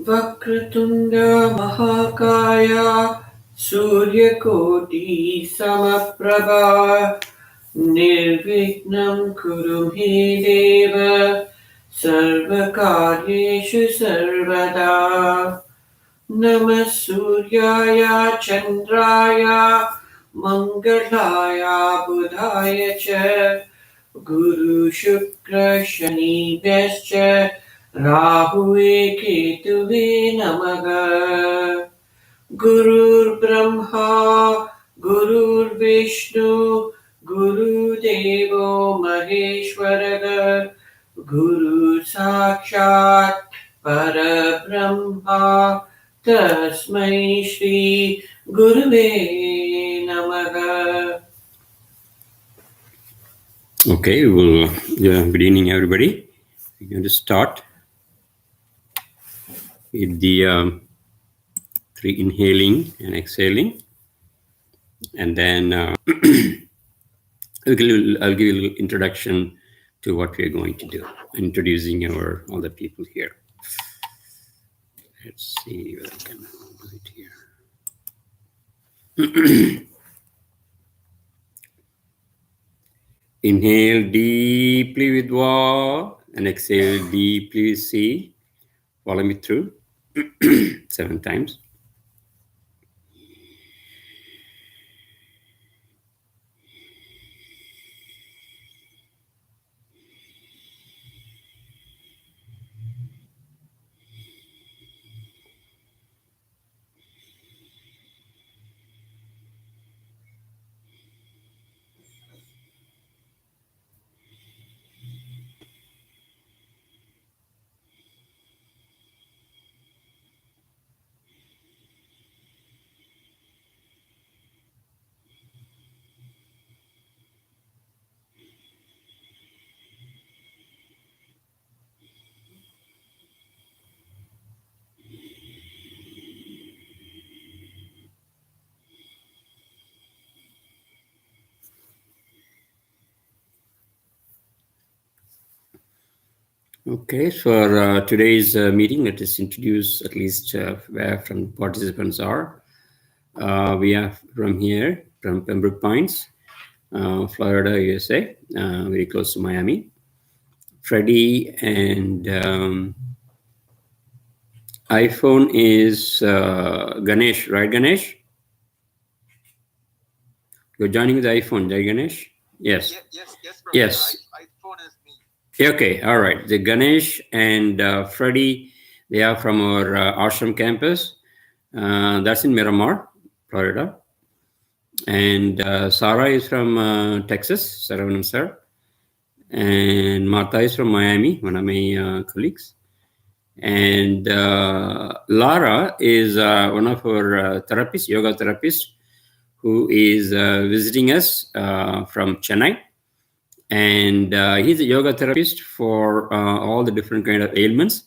Vakratunda Mahakaya Suryakoti Samaprabha Nirvignam Kuru Me Deva Sarvakaryeshu Sarvada Namah Suryaya Chandraya Mangalaya Budhaya Cha Guru Shukra Shani Bhyascha Rahuve Ketuve Namaha Gurur Brahma Gurur Vishnu Guru Devo Maheshwaraha Guru Sakshat Parabrahma Tasmai Shri Guruve Namaha. Okay, well, good evening, everybody. We're going to start with the 3 inhaling and exhaling, and then I'll give you a little introduction to what we're going to do, introducing all the people here. Let's see whether I can move it here. Inhale deeply with Va and exhale deeply with C. Follow me through 7 times. Okay, so for today's meeting, let us introduce at least where from participants are. We have from here, from Pembroke Pines, Florida, USA, very close to Miami. Freddie and iPhone is Ganesh, right, Ganesh? You're joining with the iPhone, right, Ganesh? Yes. Yes. iPhone is me. Okay, all right. The Ganesh and Freddie, they are from our ashram campus. That's in Miramar, Florida. And Sarah is from Texas, Saravanam sir. And Martha is from Miami, one of my colleagues. And Lara is one of our therapists, yoga therapists, who is visiting us from Chennai. And he's a yoga therapist for all the different kind of ailments,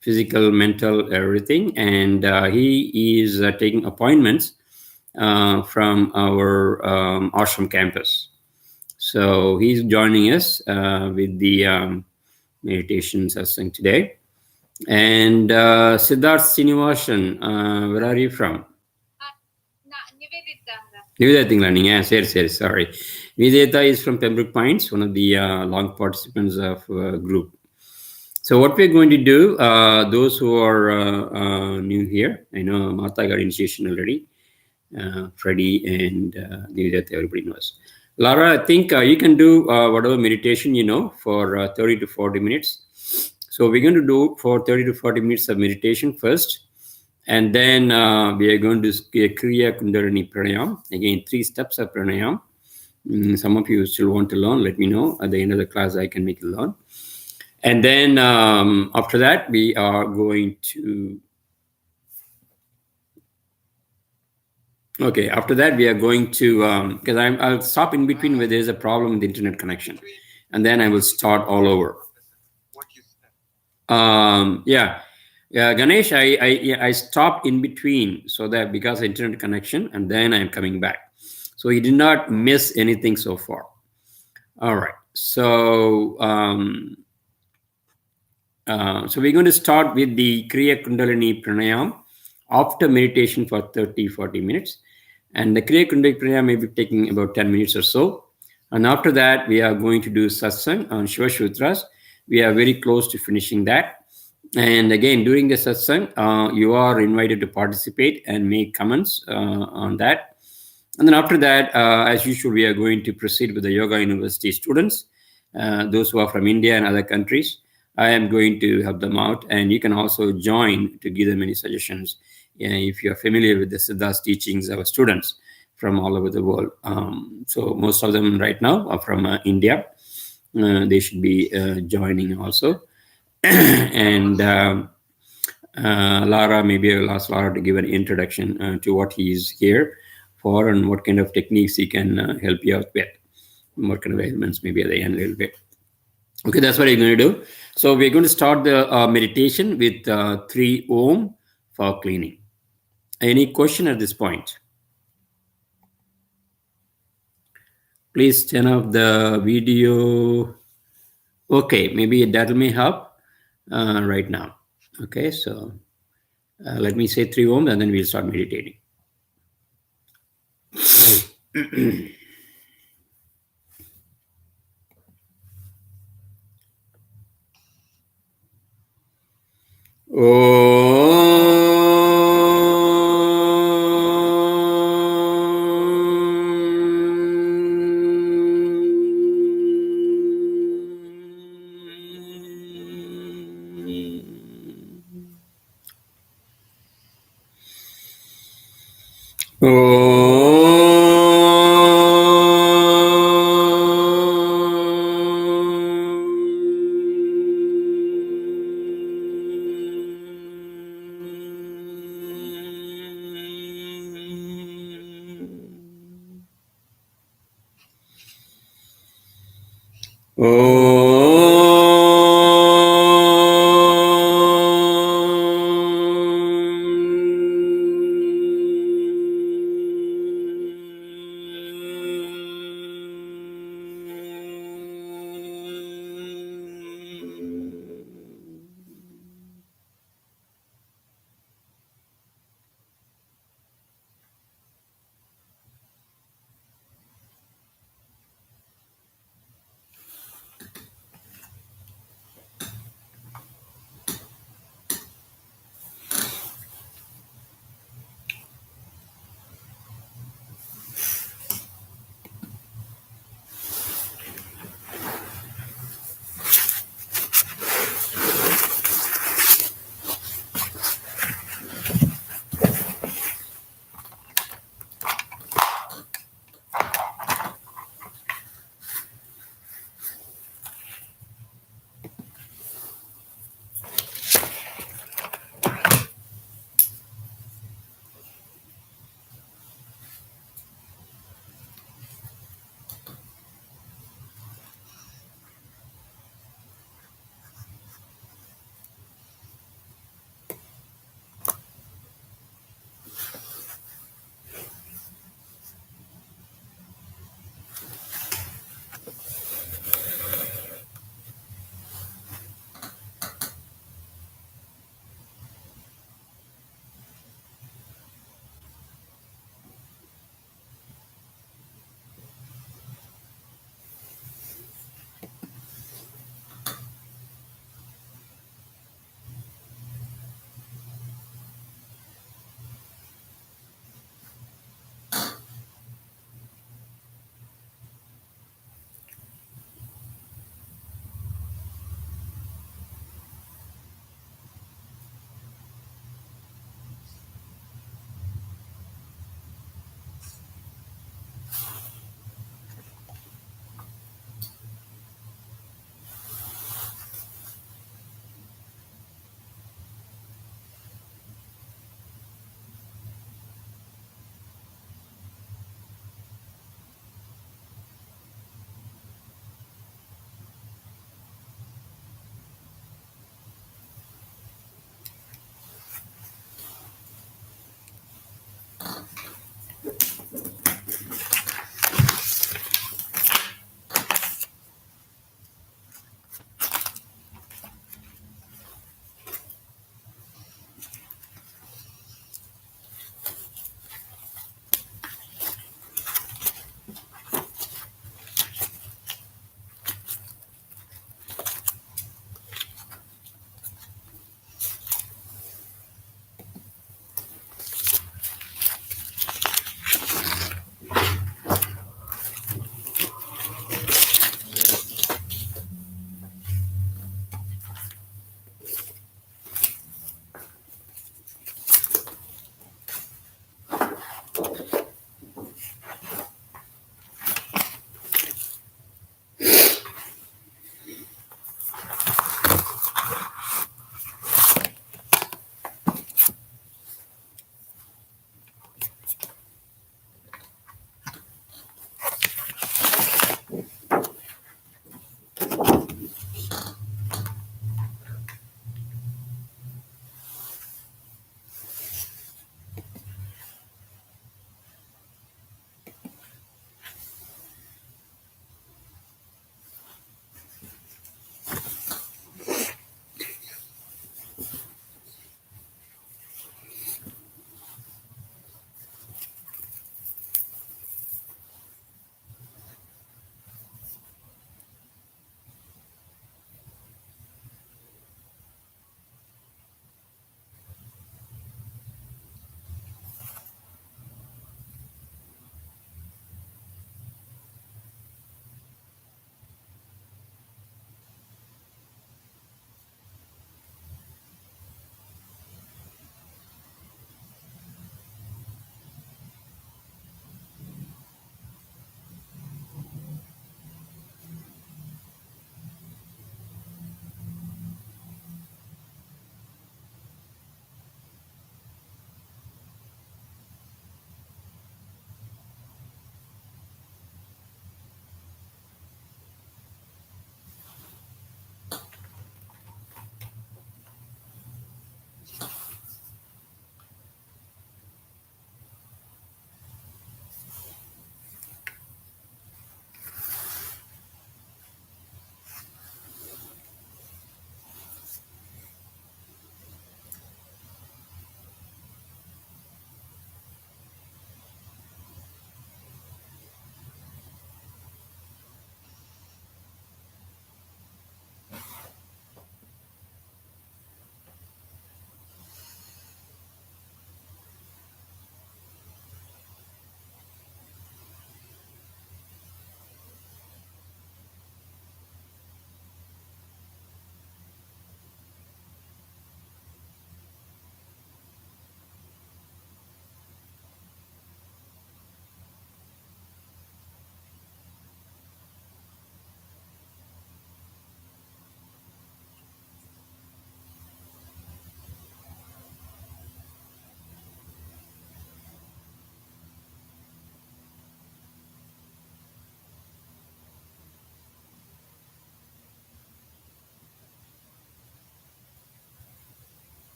physical, mental, everything. And he is taking appointments from our ashram campus. So he's joining us with the meditation satsang today. And Siddharth Sinivasan, where are you from? Nivedha, sorry. Nivedha is from Pembroke Pines, one of the long participants of group. So what we're going to do, those who are new here, I know Martha got initiation already, Freddie and Nivedha, everybody knows. Lara, I think you can do whatever meditation you know for 30 to 40 minutes. So we're going to do for 30 to 40 minutes of meditation first. And then we are going to do Kriya Kundalini Pranayama. Again, 3 steps of Pranayama. Some of you still want to learn, let me know. At the end of the class, I can make you learn. And then after that, we are going to... Okay, after that, we are going to... because I'll stop in between where there's a problem with the internet connection. And then I will start all over. What you Yeah. Yeah, Ganesh, I stopped in between so that because of internet connection, and then I'm coming back. So you did not miss anything so far. All right. So we're going to start with the Kriya Kundalini Pranayama after meditation for 30-40 minutes. And the Kriya Kundalini Pranayama may be taking about 10 minutes or so. And after that, we are going to do Sathsang on Sivasutras. We are very close to finishing that. And again, during the Satsang, you are invited to participate and make comments on that. And then after that, as usual, we are going to proceed with the Yoga University students, those who are from India and other countries. I am going to help them out, and you can also join to give them any suggestions if you are familiar with the Siddha's teachings of students from all over the world. So most of them right now are from India. They should be joining also. And Lara, maybe I'll ask Lara to give an introduction to what he's here for and what kind of techniques he can help you out with. What kind of elements maybe at the end a little bit. Okay, that's what I'm going to do. So we're going to start the meditation with 3 Om for cleaning. Any question at this point? Please turn off the video. Okay, maybe that may help right now. Okay, so let me say 3 Om and then we'll start meditating.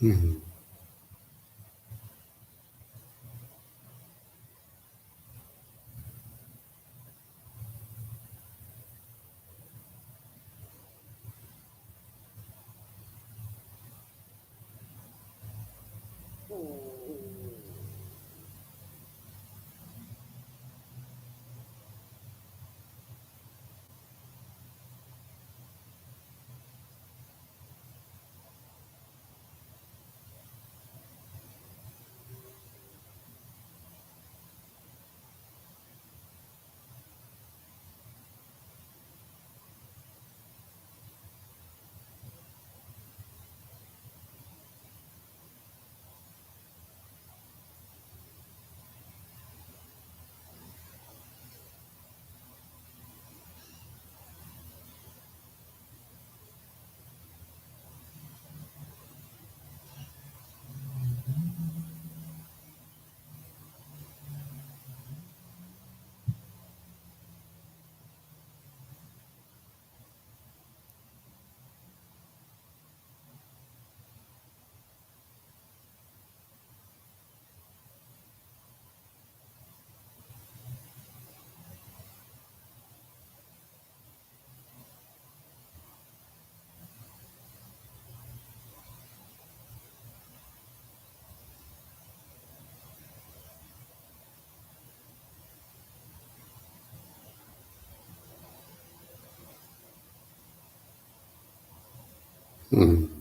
Mhm. Mhm.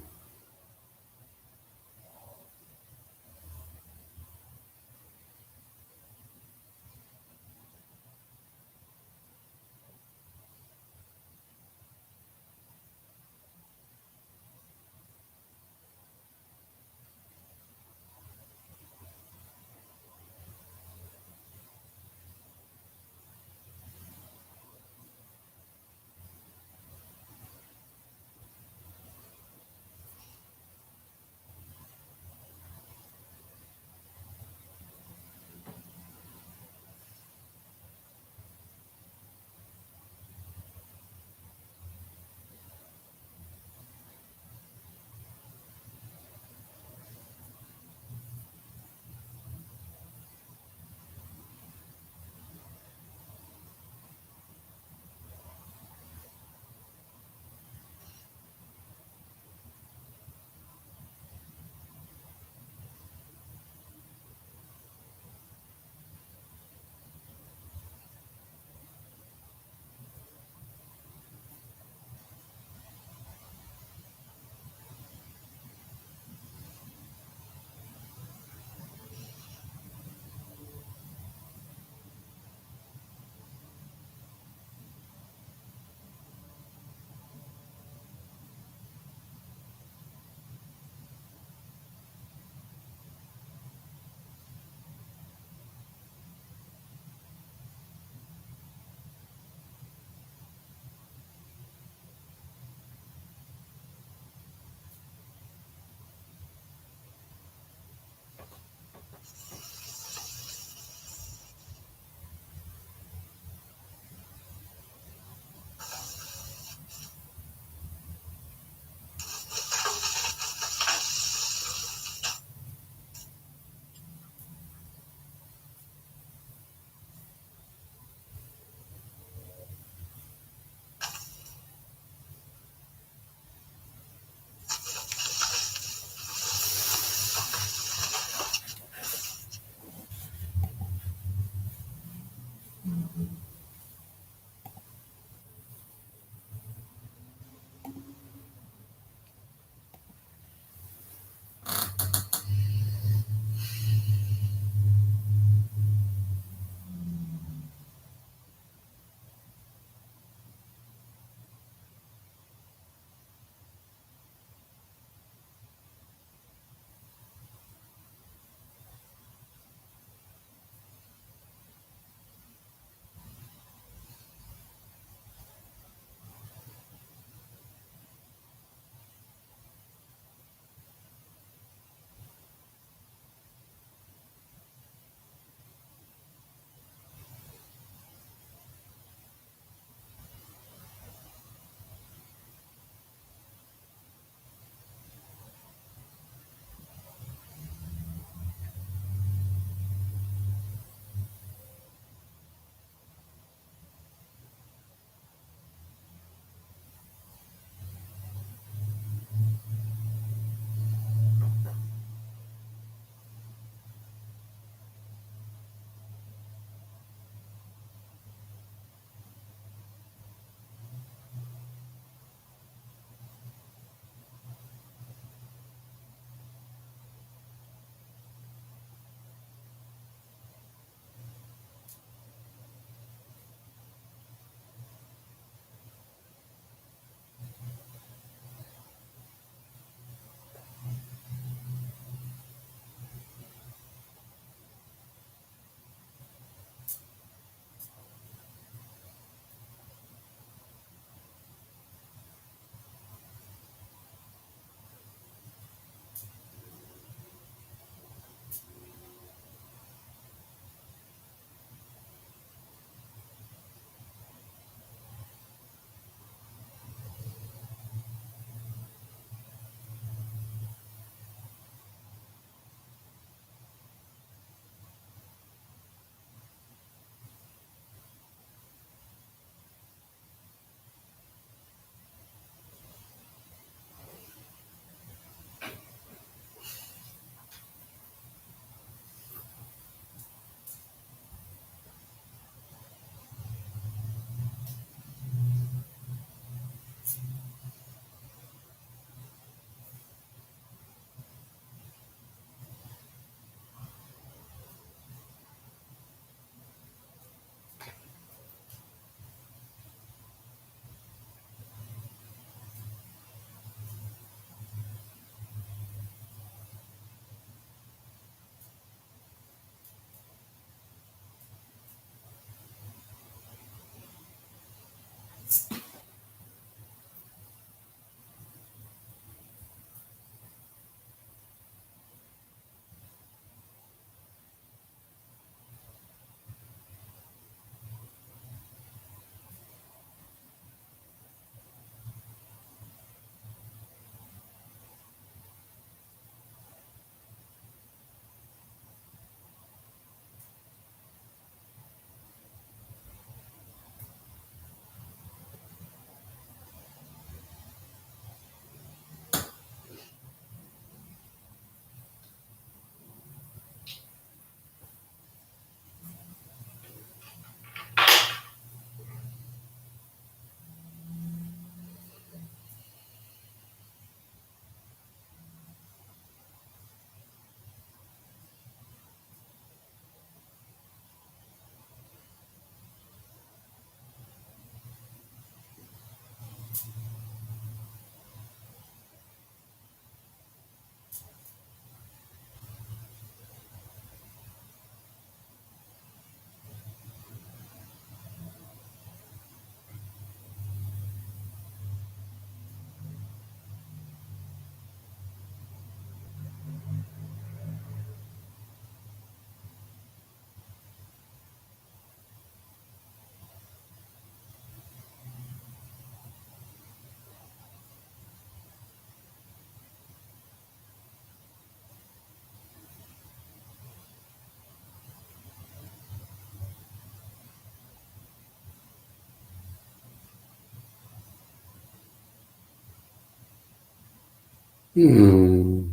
Hmm.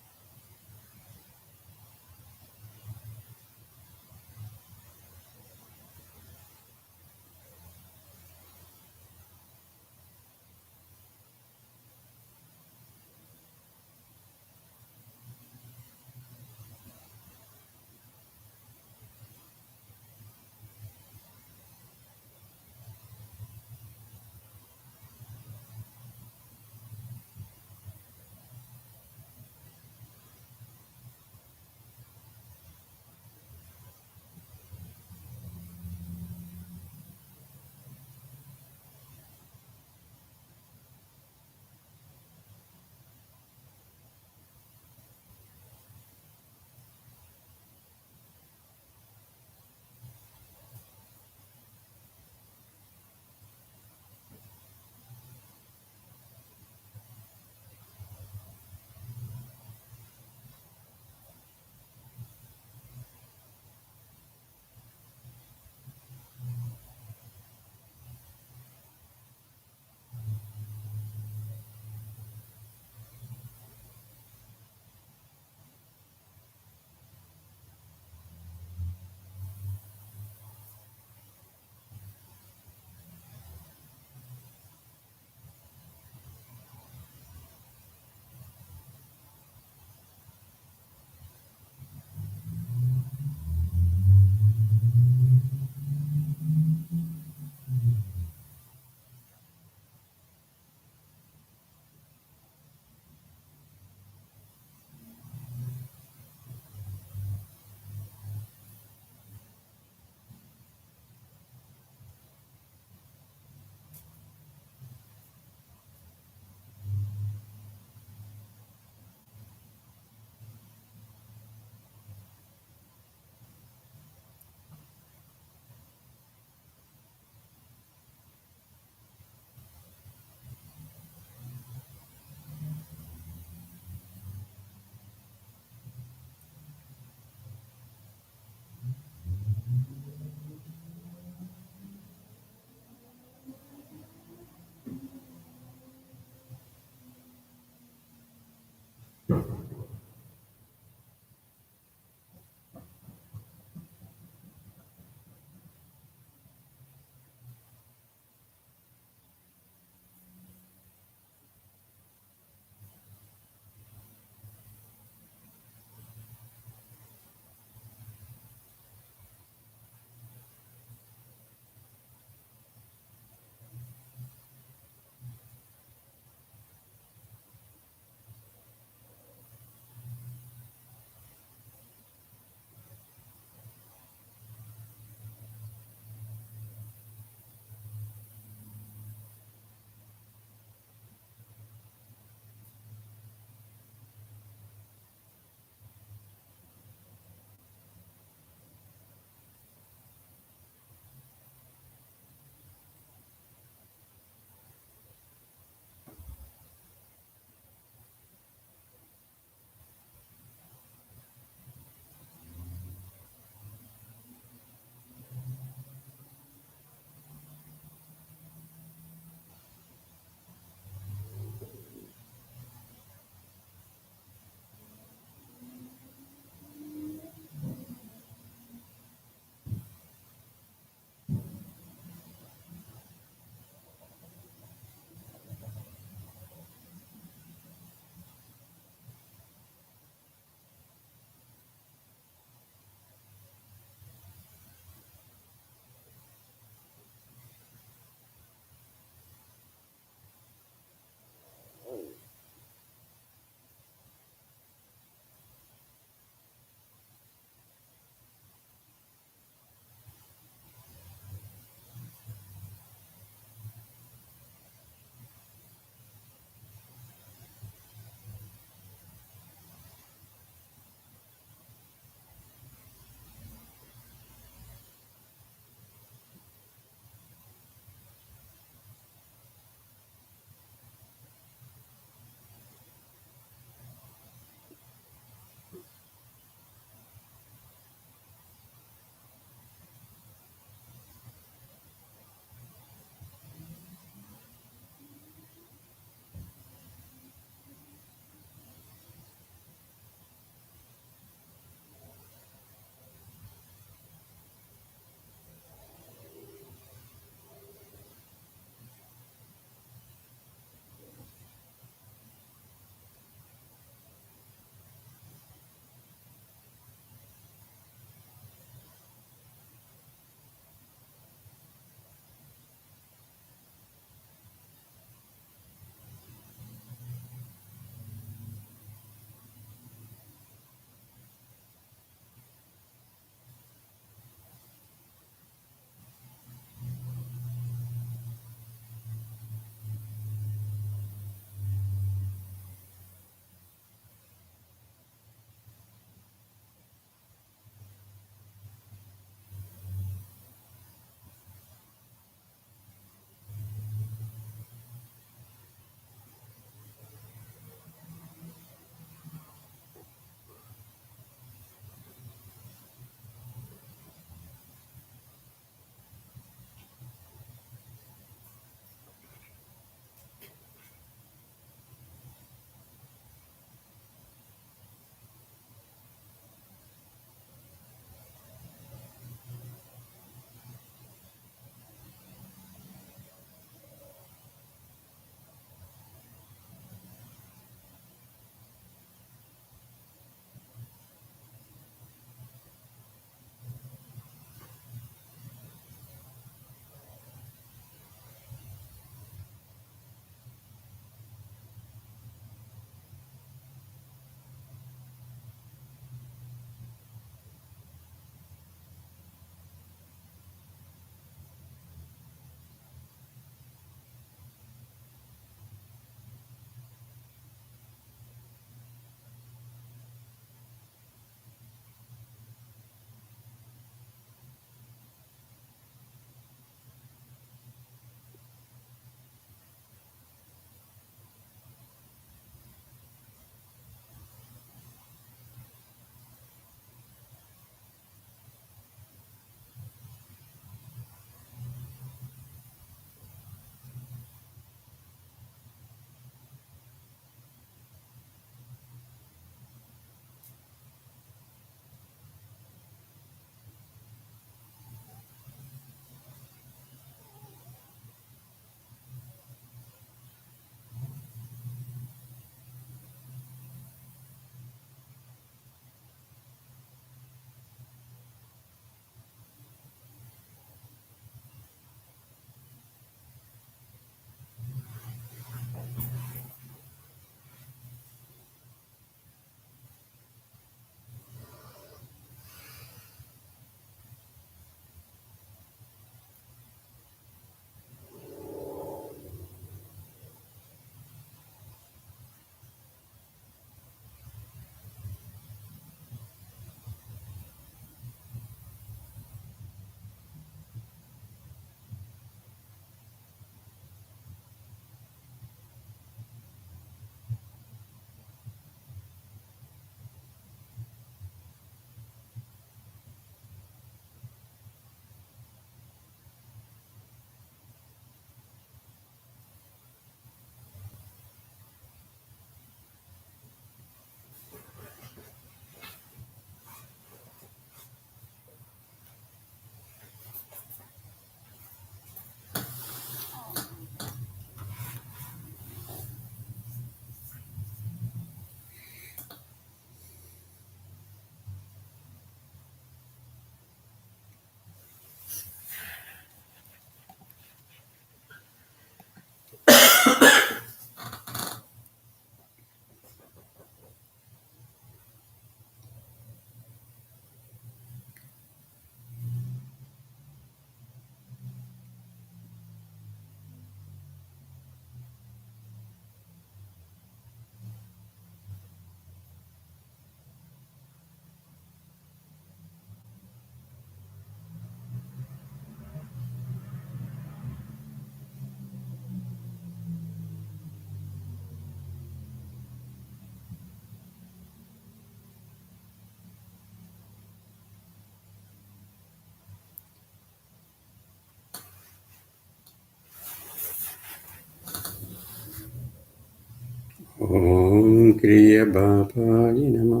Om Kriya Babaji Namo.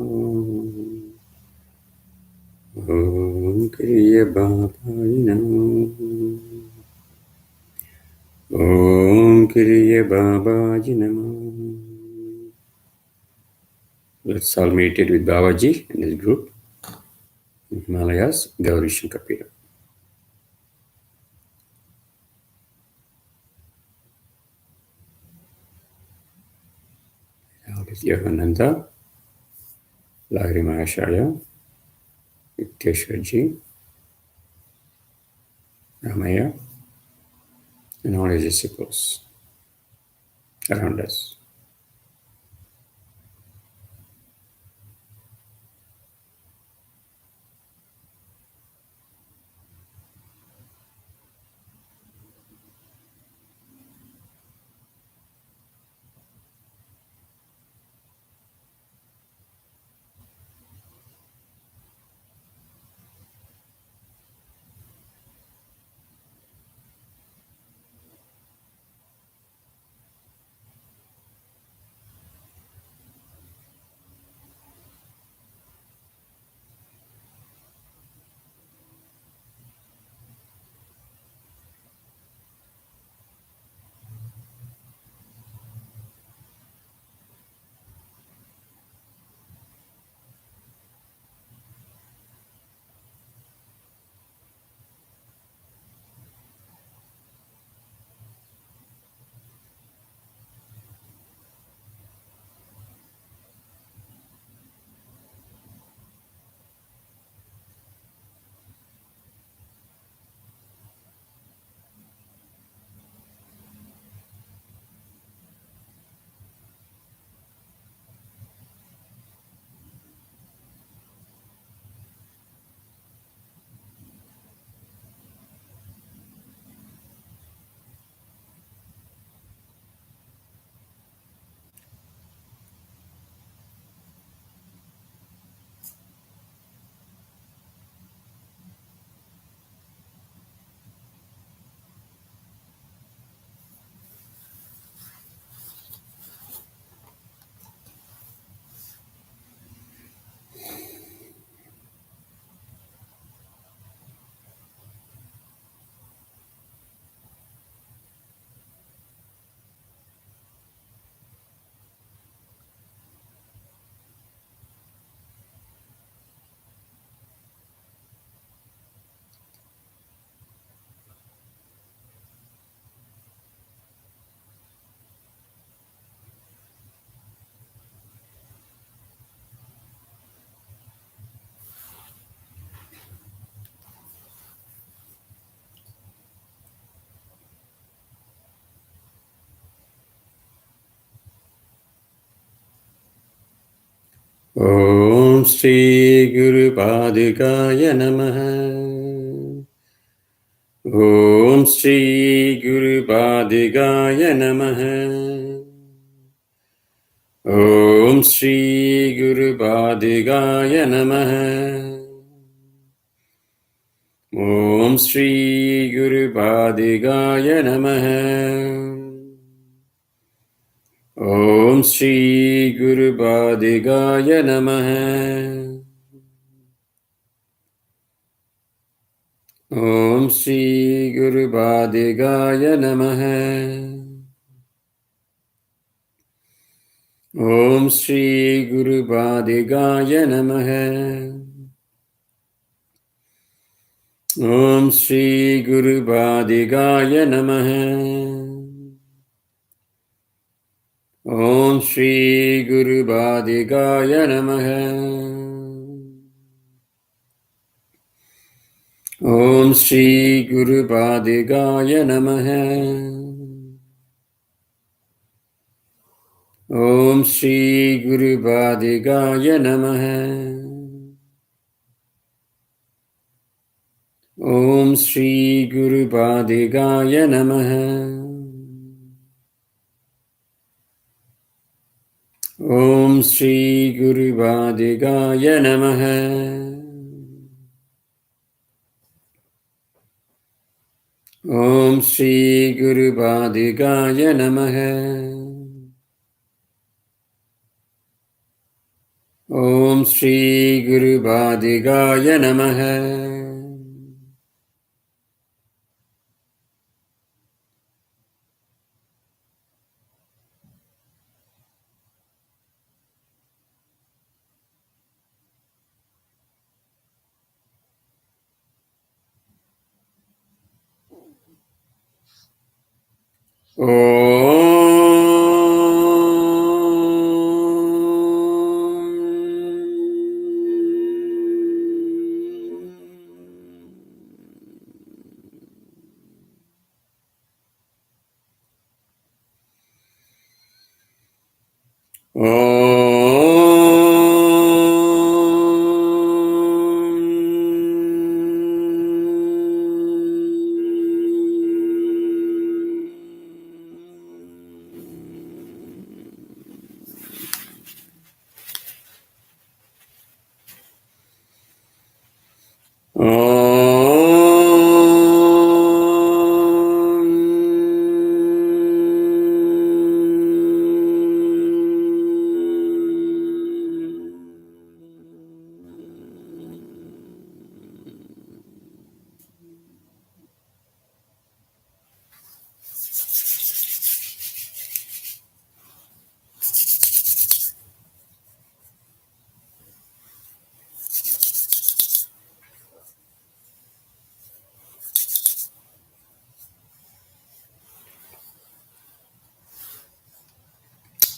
Om Kriya Babaji Namo. Om Kriya Babaji Namo. Let's all meditate with Babaji and his group in Himalayas, Gauri Shankar Pira. With Yogananda, Lahiri Mahashaya, Yukteswarji, Ramaya, and all his disciples around us. Om Shri Guru Padikaya Namaha. Om Shri Guru Padikaya Namaha. Om Shri Guru Padikaya Namaha. Om Shri Guru Padikaya Namaha. Om Shri Guru Padikaya Namaha. Om Shri Guru Padikaya Namaha. Om Shri Guru Padikaya Namaha. Om Shri Guru Padikaya Namaha. Om Shri Guru Padikaya Namaha. Om Shri Guru Padikaya Namaha. Om Shri Guru Padikaya Namaha. Om Shri Guru Padikaya Namaha. Om Shri Guru Padikaya Namaha. Om Shri Guru Padikaya Namaha. Om Shri Guru Bhadigaya Namaha.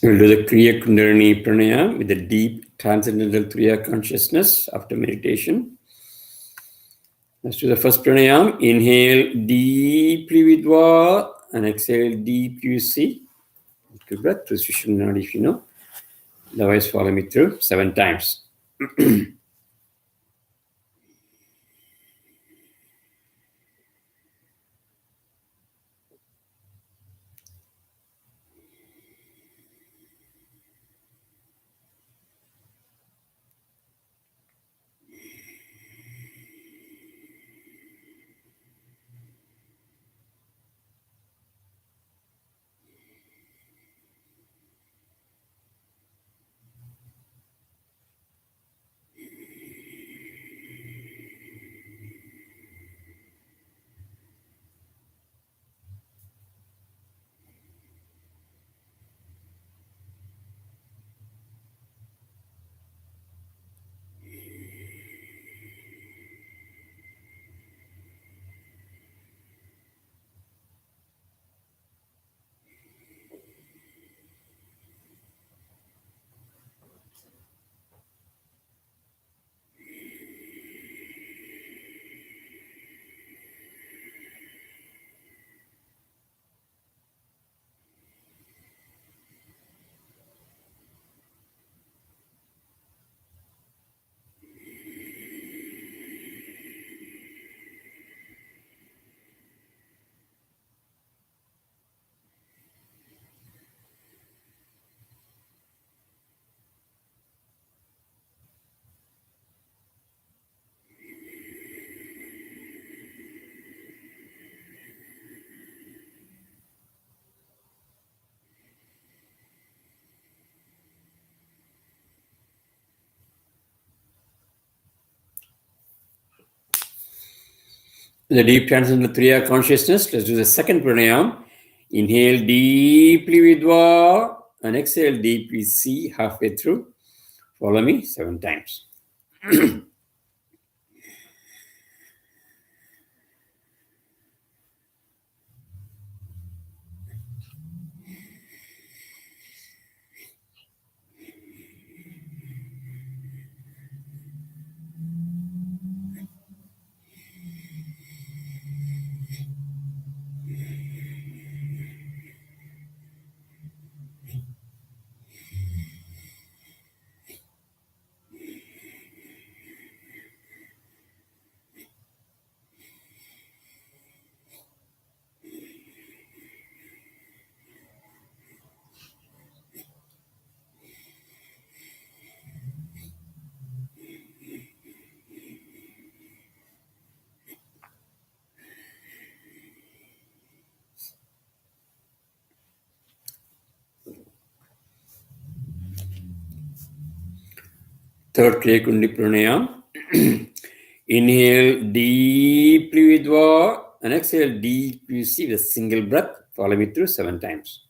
We'll do the Kriya Kundalini Pranayama with the deep transcendental Kriya consciousness after meditation. Let's do the first pranayama. Inhale deeply with Va and exhale deeply with C. Good breath through Sushumna if you know. Otherwise, follow me through 7 times. The deep transcendental Kriya consciousness. Let's do the second pranayama. Inhale deeply with Va and exhale deeply with C halfway through. Follow me 7 times. Third Kriya Kundi Pranayama. Inhale deeply with Va and exhale deeply with a single breath. Follow me through 7 times.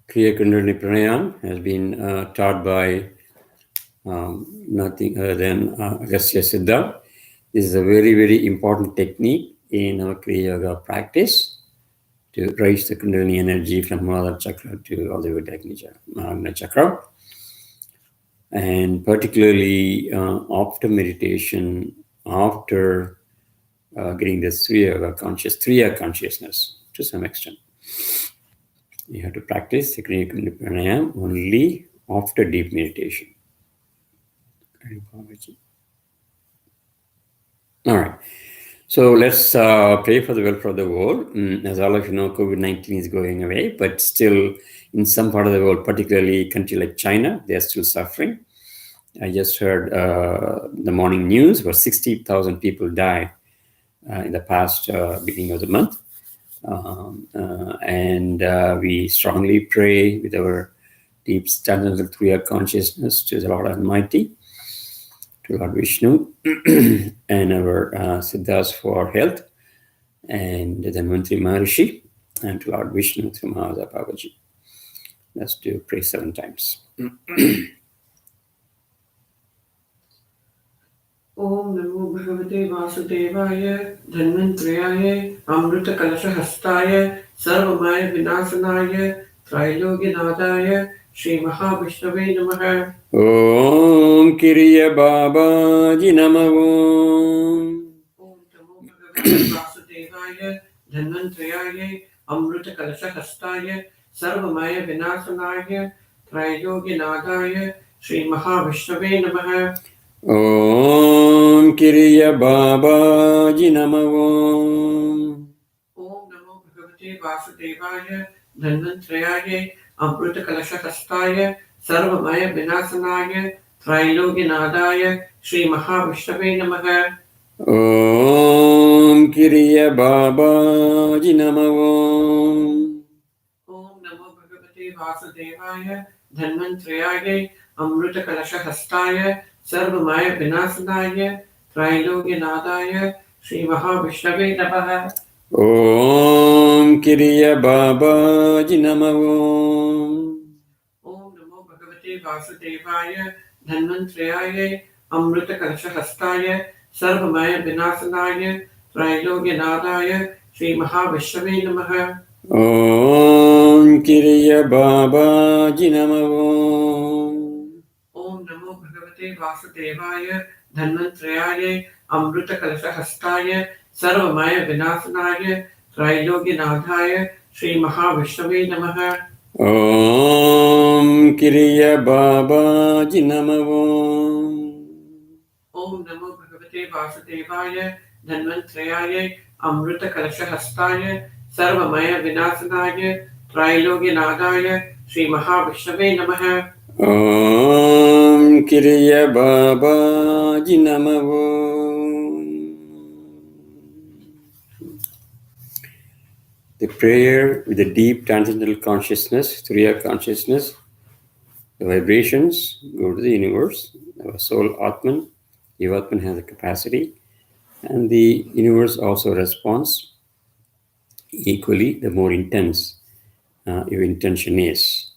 Kriya Kundalini Pranayama has been taught by nothing other than Agastya Siddha. This is a very, very important technique in our Kriya Yoga practice to raise the Kundalini energy from Muladhara Chakra to all the way to Agni Chakra. And particularly after meditation, after getting the Triya consciousness to some extent. You have to practice the Kriya Kundalini Pranayama only after deep meditation. All right. So let's pray for the welfare of the world. As all of you know, COVID-19 is going away, but still in some part of the world, particularly a country like China, they are still suffering. I just heard the morning news where 60,000 people died in the past beginning of the month. And we strongly pray with our deep standards of Kriya consciousness to the Lord Almighty, to Lord Vishnu, and our Siddhas for health, and then Mantri Maharishi, and to Lord Vishnu through Mahavaja Babaji. Let's do pray 7 times. Om Namo Bhagavate Vasudevaya Dhanvantrayaya Amrita Kalasha Hastaya Sarvamaya Vinasanaya Trailogyanathaya Shri Mahavishnave Namaha. Om Kiriya Babaji Namo. Om Namo Bhagavate Vasudevaya Dhanvantrayaya Amrita Kalasha Hastaya Sarvamaya Vinasanaya Trailogyanathaya Shri Mahavishnave Namaha. Om Kiriya Babaji Namo. Om Namo Bhagavate Vasudevaya Dhanvantrayaya Amruta Kalashakastaya Sarvamaya Vinasanaya Trailogyadaya Sri Mahavishnave Namaha. Om Kiriya Babaji Namo. Om Namo Bhagavate Vasudevaya Dhanvantrayaya Amruta Kalashakastaya Sarvamaya Vinasanaya Trailogyadaya Sri Mahavishnave Namaha. Om Kiriya Babaji Namo. Om Namo Bhagavate Vasudevaya Dhanvantrayaya Amruta Kalashahastaya Sarvamaya Vinasanaya Trailogyadaya Sri Mahavishnave Namaha. Om Kiriya Babaji Namo. Om Namo Bhagavate Vasudevaya Dhanvantrayaya Amruta Kalashahastaya Sarvamaya Vinasanaya Trailogyadaya Sri Mahavishnave Namaha. Om Kiriya Babaji Namo. Om Namo Bhagavate Vasudevaya Dhanvantrayaya Amruta Kalashahastaya Sarvamaya Vinasanaya Trailogyadaya Sri Mahavishnave Namaha. Om Kiriya Babaji Namo. The prayer with the deep transcendental consciousness, Turiya consciousness, the vibrations go to the universe. Our soul Atman, Jivatman has the capacity, and the universe also responds equally. The more intense your intention is,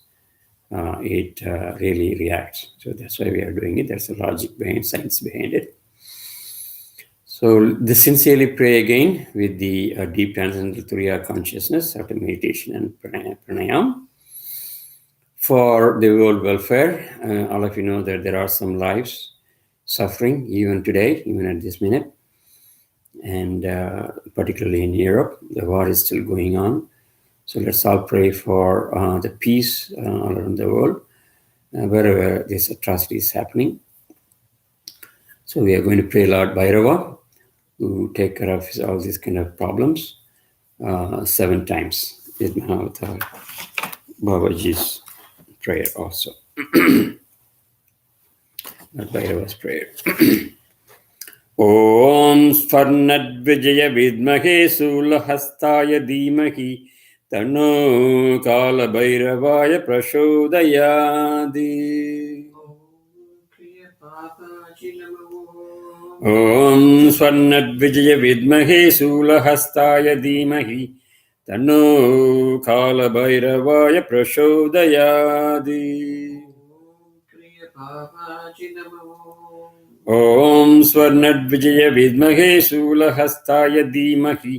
it really reacts. So that's why we are doing it. There's a logic behind, science behind it. So this sincerely pray again with the deep transcendental Turiya consciousness after meditation and pranayama for the world welfare. All of you know that there are some lives suffering even today, even at this minute. And particularly in Europe, the war is still going on. So let's all pray for the peace all around the world, wherever this atrocity is happening. So we are going to pray Lord Bhairava, who take care of all these kind of problems 7 times with Babaji's prayer also. Lord Bhairava's prayer. Om Swarnadvijaya Vidmahe Sulahastaya Dhimahi Tano Kala Bhairavaya Prashodayadi. Om Swarnadvijaya Vidmahe Sulahastaya Dhimahi Tano Kala Bhairavaya Prashodayadi. Om Swarnadvijaya Vidmahe Sulahastaya Dhimahi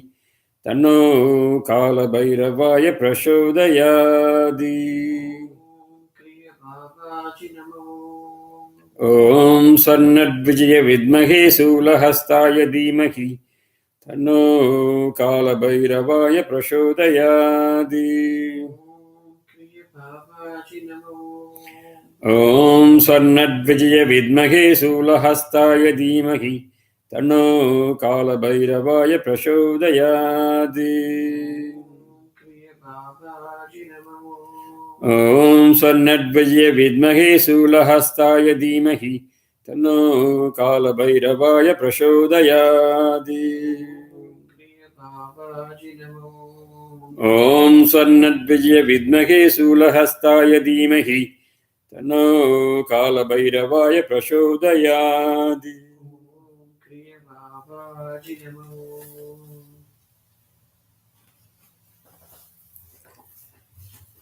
Tano Kala Bhairavaya Prashodayadi. Om Swarnadvijaya Vidmahe Sulahastaya Dhimahi Tano Kala Bhairavaya Prashodayadi. Om Swarnadvijaya Vidmahe Sulahastaya Dhimahi Tano Kala Bhairavaya Prashodayadi. Om Swarnadvijaya Vidmahe Sulahastaya Dhimahi Tano Kala Bhairavaya Prashodayadi. Om Swarnadvijaya Vidmahe Sulahastaya Dhimahi Tano Kala Bhairavaya Prashodayadi.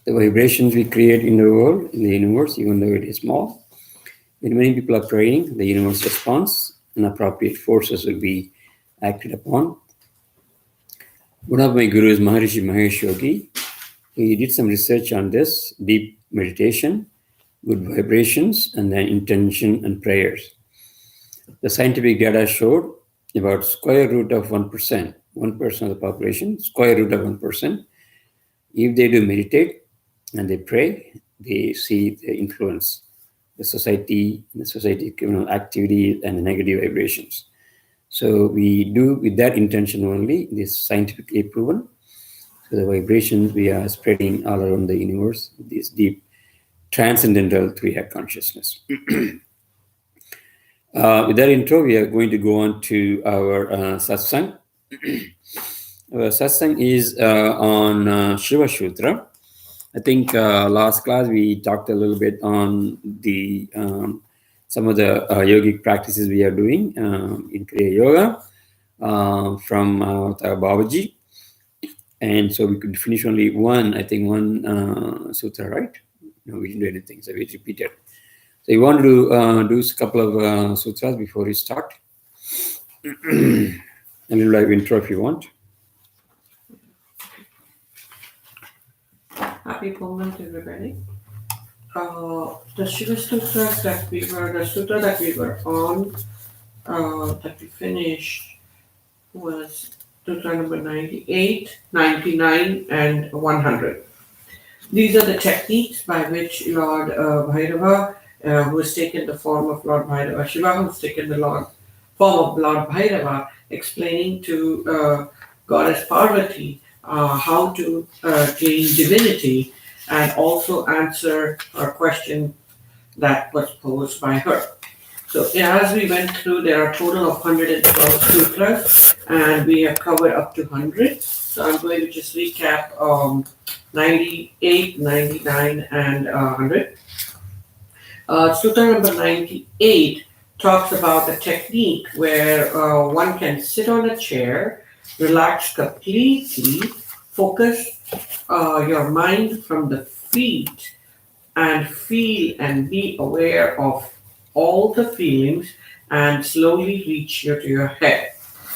The vibrations we create in the world, in the universe, even though it is small, when many people are praying, the universe responds and appropriate forces will be acted upon. One of my gurus, Maharishi Mahesh Yogi, he did some research on this, deep meditation, good vibrations, and then intention and prayers. The scientific data showed about square root of 1%, 1% of the population, square root of 1%. If they do meditate and they pray, they see the influence, the society criminal activity, and the negative vibrations. So we do with that intention only. This is scientifically proven. So the vibrations we are spreading all around the universe, this deep transcendental three-head consciousness. With that intro, we are going to go on to our satsang. Our satsang is on Sivasutra. I think last class we talked a little bit on the some of the yogic practices we are doing in Kriya Yoga from Babaji. And so we could finish only one, I think one sutra, right? No, we didn't do anything, so we repeated. So you want to do a couple of sutras before we start? A little live intro if you want. Happy moment, everybody. The Sivasutras the sutra that we were on, that we finished was sutra number 98, 99, and 100. These are the techniques by which Lord Bhairava, who has taken the form of Lord Bhairava, Shiva, who has taken the form of Lord Bhairava, explaining to Goddess Parvati how to gain divinity and also answer a question that was posed by her. So as we went through, there are a total of 112 sutras, and we have covered up to 100. So I'm going to just recap 98, 99, and 100. Sutra number 98 talks about the technique where one can sit on a chair, relax completely, focus your mind from the feet, and feel and be aware of all the feelings and slowly reach to your head.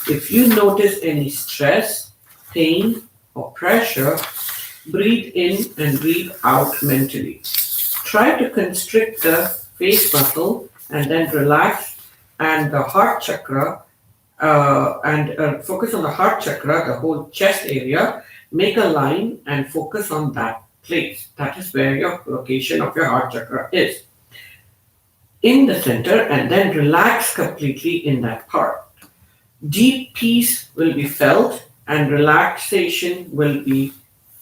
If you notice any stress, pain, or pressure, breathe in and breathe out mentally. Try to constrict the face muscle and then relax and the heart chakra and focus on the heart chakra, the whole chest area. Make a line and focus on that place. That is where your location of your heart chakra is. In the center, and then relax completely in that part. Deep peace will be felt and relaxation will be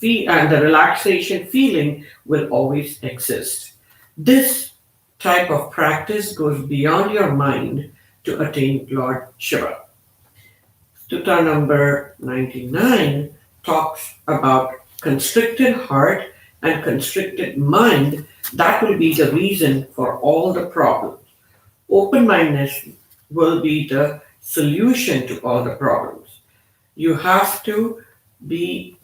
and the relaxation feeling will always exist. This type of practice goes beyond your mind to attain Lord Shiva. Sutra number 99 talks about constricted heart and constricted mind. That will be the reason for all the problems. Open-mindedness will be the solution to all the problems. You have to be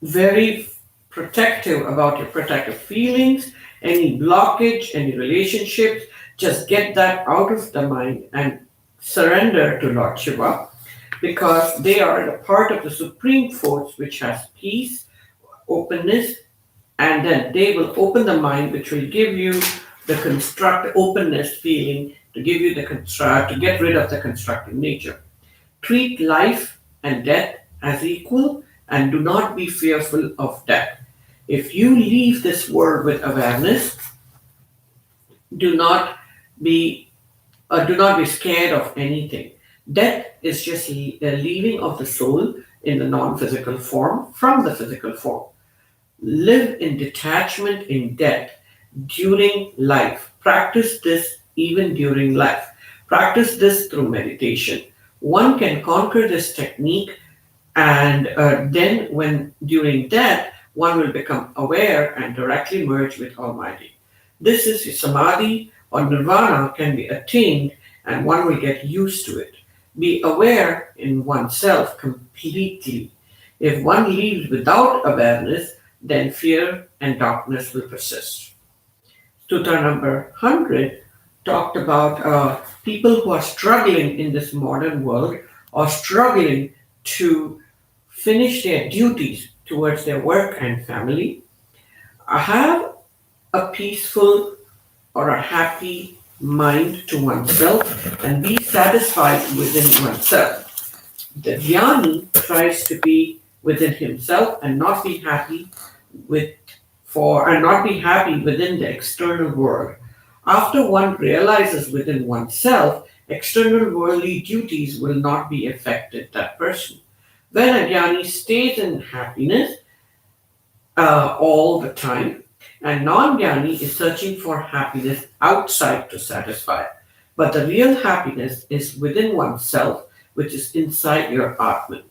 very protective about your protective feelings, any blockage, any relationships. Just get that out of the mind and surrender to Lord Shiva, because they are the part of the supreme force which has peace, openness, and then they will open the mind, which will give you the construct openness feeling, to give you the construct, to get rid of the constructive nature. Treat life and death as equal and do not be fearful of death. If you leave this world with awareness, do not be scared of anything. Death is just a leaving of the soul in the non-physical form from the physical form. Live in detachment in death during life. Practice this even during life. Practice this through meditation. One can conquer this technique, and then when during death, one will become aware and directly merge with Almighty. This is samadhi or nirvana can be attained, and one will get used to it. Be aware in oneself completely. If one leaves without awareness, then fear and darkness will persist. Sutra number 100 talked about people who are struggling in this modern world or struggling to finish their duties towards their work and family. Have a peaceful or a happy mind to oneself and be satisfied within oneself. The jnani tries to be within himself and not be happy within the external world. After one realizes within oneself, external worldly duties will not be affected that person. When a jnani stays in happiness all the time, and non-jnani is searching for happiness outside to satisfy. But the real happiness is within oneself, which is inside your Atman.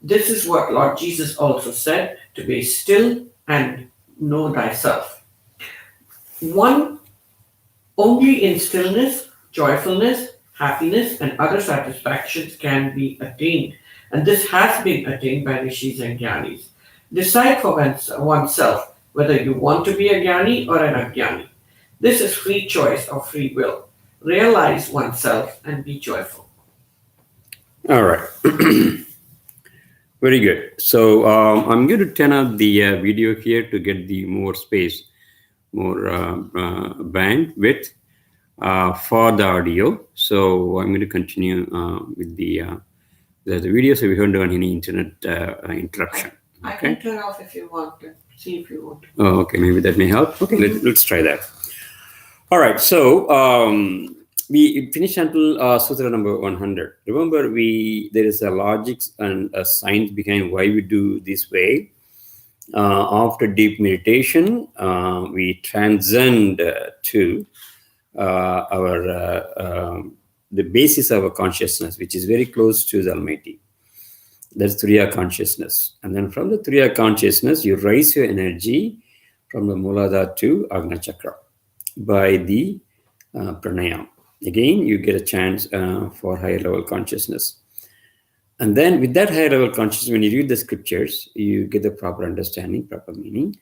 This is what Lord Jesus also said, to be still and know thyself. One only in stillness, joyfulness, happiness, and other satisfactions can be attained. And this has been attained by rishis and jnanis. Decide for oneself whether you want to be a jnani or an ajnani. This is free choice or free will. Realize oneself and be joyful. All right. Very good. So I'm going to turn up the video here to get the more space, more bandwidth for the audio. So I'm going to continue with the video, so we don't have any internet interruption. I can turn off if you want to. See if you want to. Oh, okay. Maybe that may help. Okay, let's try that. All right. So we finished until sutra number 100. Remember, there is a logic and a science behind why we do this way. After deep meditation, we transcend to the basis of our consciousness, which is very close to the Almighty. That's Turiya consciousness. And then from the Turiya consciousness, you raise your energy from the Muladhara to Agna Chakra by the Pranayama. Again, you get a chance for higher level consciousness. And then with that higher level consciousness, when you read the scriptures, you get the proper understanding, proper meaning.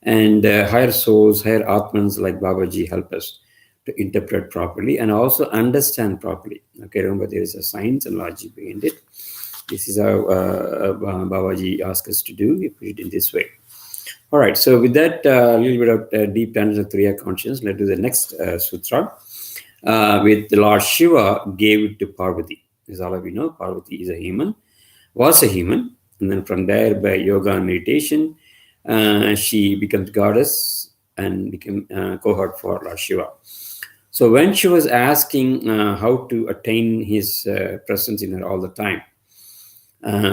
And higher souls, higher Atmans like Babaji help us to interpret properly and also understand properly. Okay, remember there is a science and logic behind it. This is how Babaji asked us to do. We put it in this way. All right, so with that little bit of deep tangent of Turiya consciousness, let's do the next sutra. With Lord Shiva gave it to Parvati. As all of you know, Parvati is a human, was a human. And then from there, by yoga and meditation, she becomes goddess and became cohort for Lord Shiva. So when she was asking how to attain his presence in her all the time,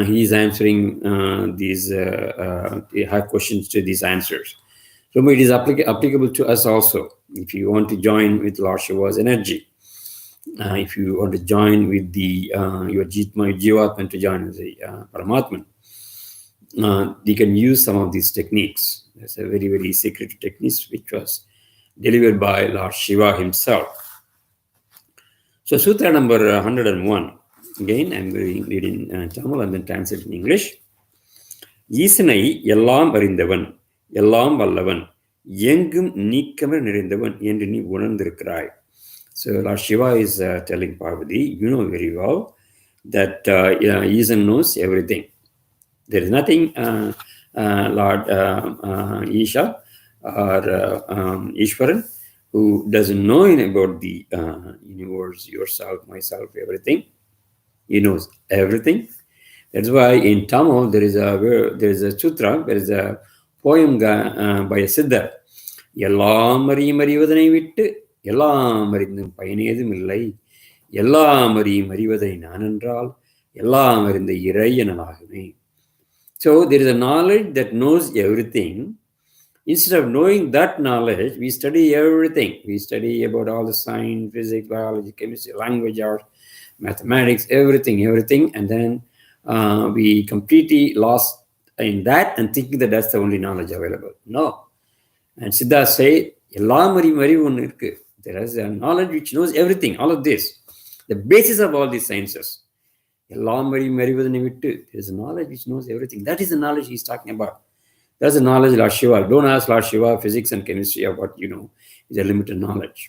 he is answering these her questions to these answers. So it is applicable to us also. If you want to join with Lord Shiva's energy, if you want to join with the your Jivatman to join with the Paramatman, you can use some of these techniques. There's a very, very secret techniques which was delivered by Lord Shiva himself. So Sutra number 101. Again, I'm going to read in Tamil and then translate in English. ஈசனை எல்லாம் அறிந்தவன் எல்லாம் வல்லவன் எங்கும் நீக்கமர் நிறைந்தவன் என்று நீ உணர்ந்திருக்கிறாய். So Lord Shiva is telling Parvati, you know very well that Isan knows everything. There is nothing Lord Isha or Ishwaran who doesn't know about the universe, yourself, myself, everything. He knows everything. That's why in Tamil there is a sutra, there is a poem by a Siddhar. எல்லாம் அறிவதனை விட்டு எல்லாம் அறிந்தும் பயனேதும் இல்லை எல்லாம் அறிவதை நான் என்றால் எல்லாம் அறிந்த இறையனாகுமே. So there is a knowledge that knows everything. Instead of knowing that knowledge, we study everything. We study about all the science, physics, biology, chemistry, language, art, mathematics, everything, and then we completely lost in that and thinking that that's the only knowledge available. No. And Siddha say, there is a knowledge which knows everything, all of this. The basis of all these sciences. There is a knowledge which knows everything. That is the knowledge he's talking about. That's the knowledge Lord Shiva. Don't ask Lord Shiva physics and chemistry of what you know. It's a limited knowledge.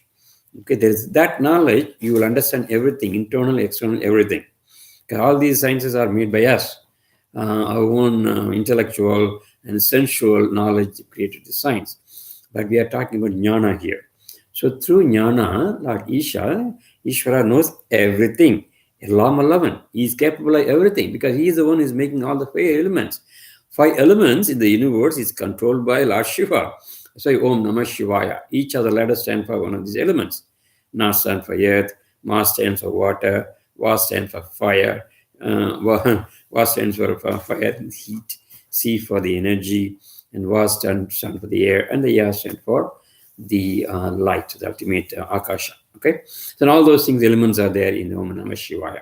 Okay, there is that knowledge, you will understand everything, internal, external, everything. Because all these sciences are made by us. Our own intellectual and sensual knowledge created the science. But we are talking about jnana here. So through jnana, Lord Ishvara knows everything. He is capable of everything because he is the one who is making all the 5 elements. 5 elements in the universe is controlled by Lord Shiva. So Om Namah Shivaya. Each of the letters stand for one of these elements. Na stands for earth, Ma stands for water, Va stands for fire, Va stands for fire and heat, C for the energy, and Va stands for the air, and the Ya stands for the light, the ultimate Akasha. Okay, so all those things, elements are there in Om Namah Shivaya.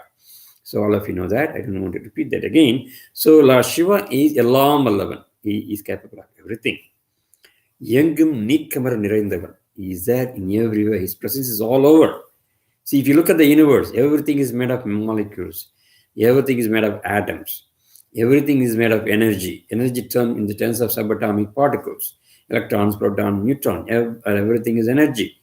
So all of you know that. I don't want to repeat that again. So Lord Shiva is Elam Allavan. He is capable of everything. Yengum Nikamar Niraindavan. He is there in everywhere. His presence is all over. See, if you look at the universe, everything is made of molecules. Everything is made of atoms. Everything is made of energy. Energy term in the terms of subatomic particles. Electrons, protons, neutrons. Everything is energy.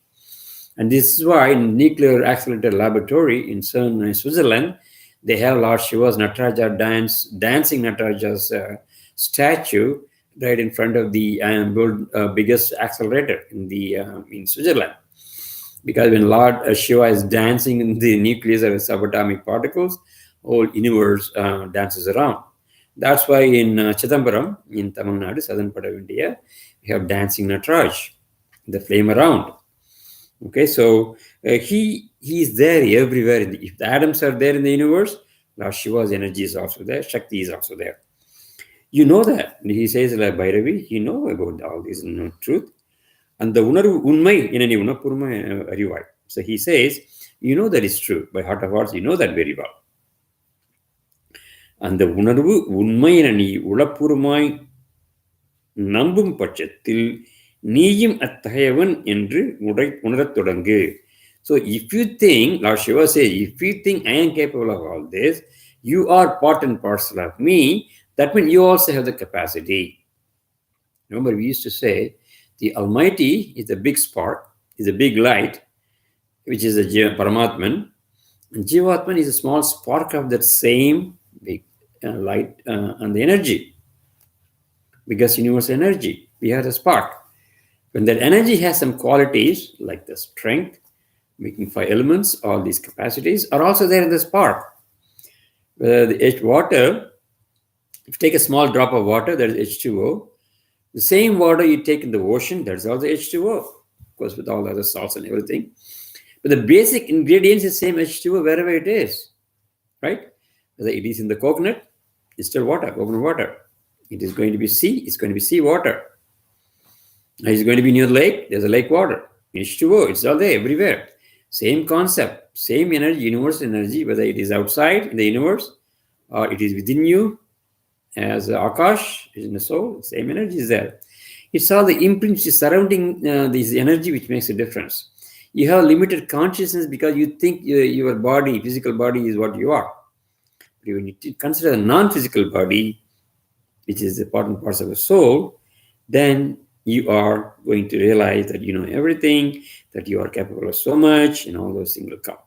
And this is why in Nuclear Accelerator Laboratory in CERN in Switzerland, they have Lord Shiva's Nataraja dancing Nataraja's statue right in front of the world biggest accelerator in Switzerland. Because when Lord Shiva is dancing in the nucleus of subatomic particles, whole universe dances around. That's why in Chidambaram, in Tamil Nadu, southern part of India, we have dancing Nataraj, the flame around. Okay, so he is there everywhere. If the atoms are there in the universe, Lord Shiva's energy is also there, Shakti is also there. You know that. He says, like Bhairavi, you know about all this truth. And the unarvu unmai inani unapurma arivai. So he says, you know that is true. By heart of hearts, you know that very well. And the unarvu unmai inani ulapurmai nambum பட்சத்தில் நீயும் அத்தகையவன் என்று உணரத் தொடங்கு. So if you think, Lord Shiva says, if you think I am capable of all this, you are part and parcel of me, that means you also have the capacity. Remember, we used to say, the Almighty is the big spark, is a big light, which is the Paramatman. And Jivatman is a small spark of that same big light and the energy. Because universal energy, we have the spark. When that energy has some qualities like the strength, making 5 elements, all these capacities are also there in the spark. The water, if you take a small drop of water, that is H2O. The same water you take in the ocean, that's also H2O, of course, with all the other salts and everything. But the basic ingredients is same H2O wherever it is, right? Whether it is in the coconut, it's still water, coconut water. It is going to be sea, it's going to be sea water. It's going to be near the lake, there's a lake water. H2O, it's all there everywhere. Same concept, same energy, universal energy, whether it is outside in the universe or it is within you, as Akash is in the soul, same energy is there. It's all the imprints surrounding this energy which makes a difference. You have limited consciousness because you think your body, physical body, is what you are. But when you consider a non-physical body, which is the part and parcel of the soul, then you are going to realize that you know everything, that you are capable of so much, and all those things will come.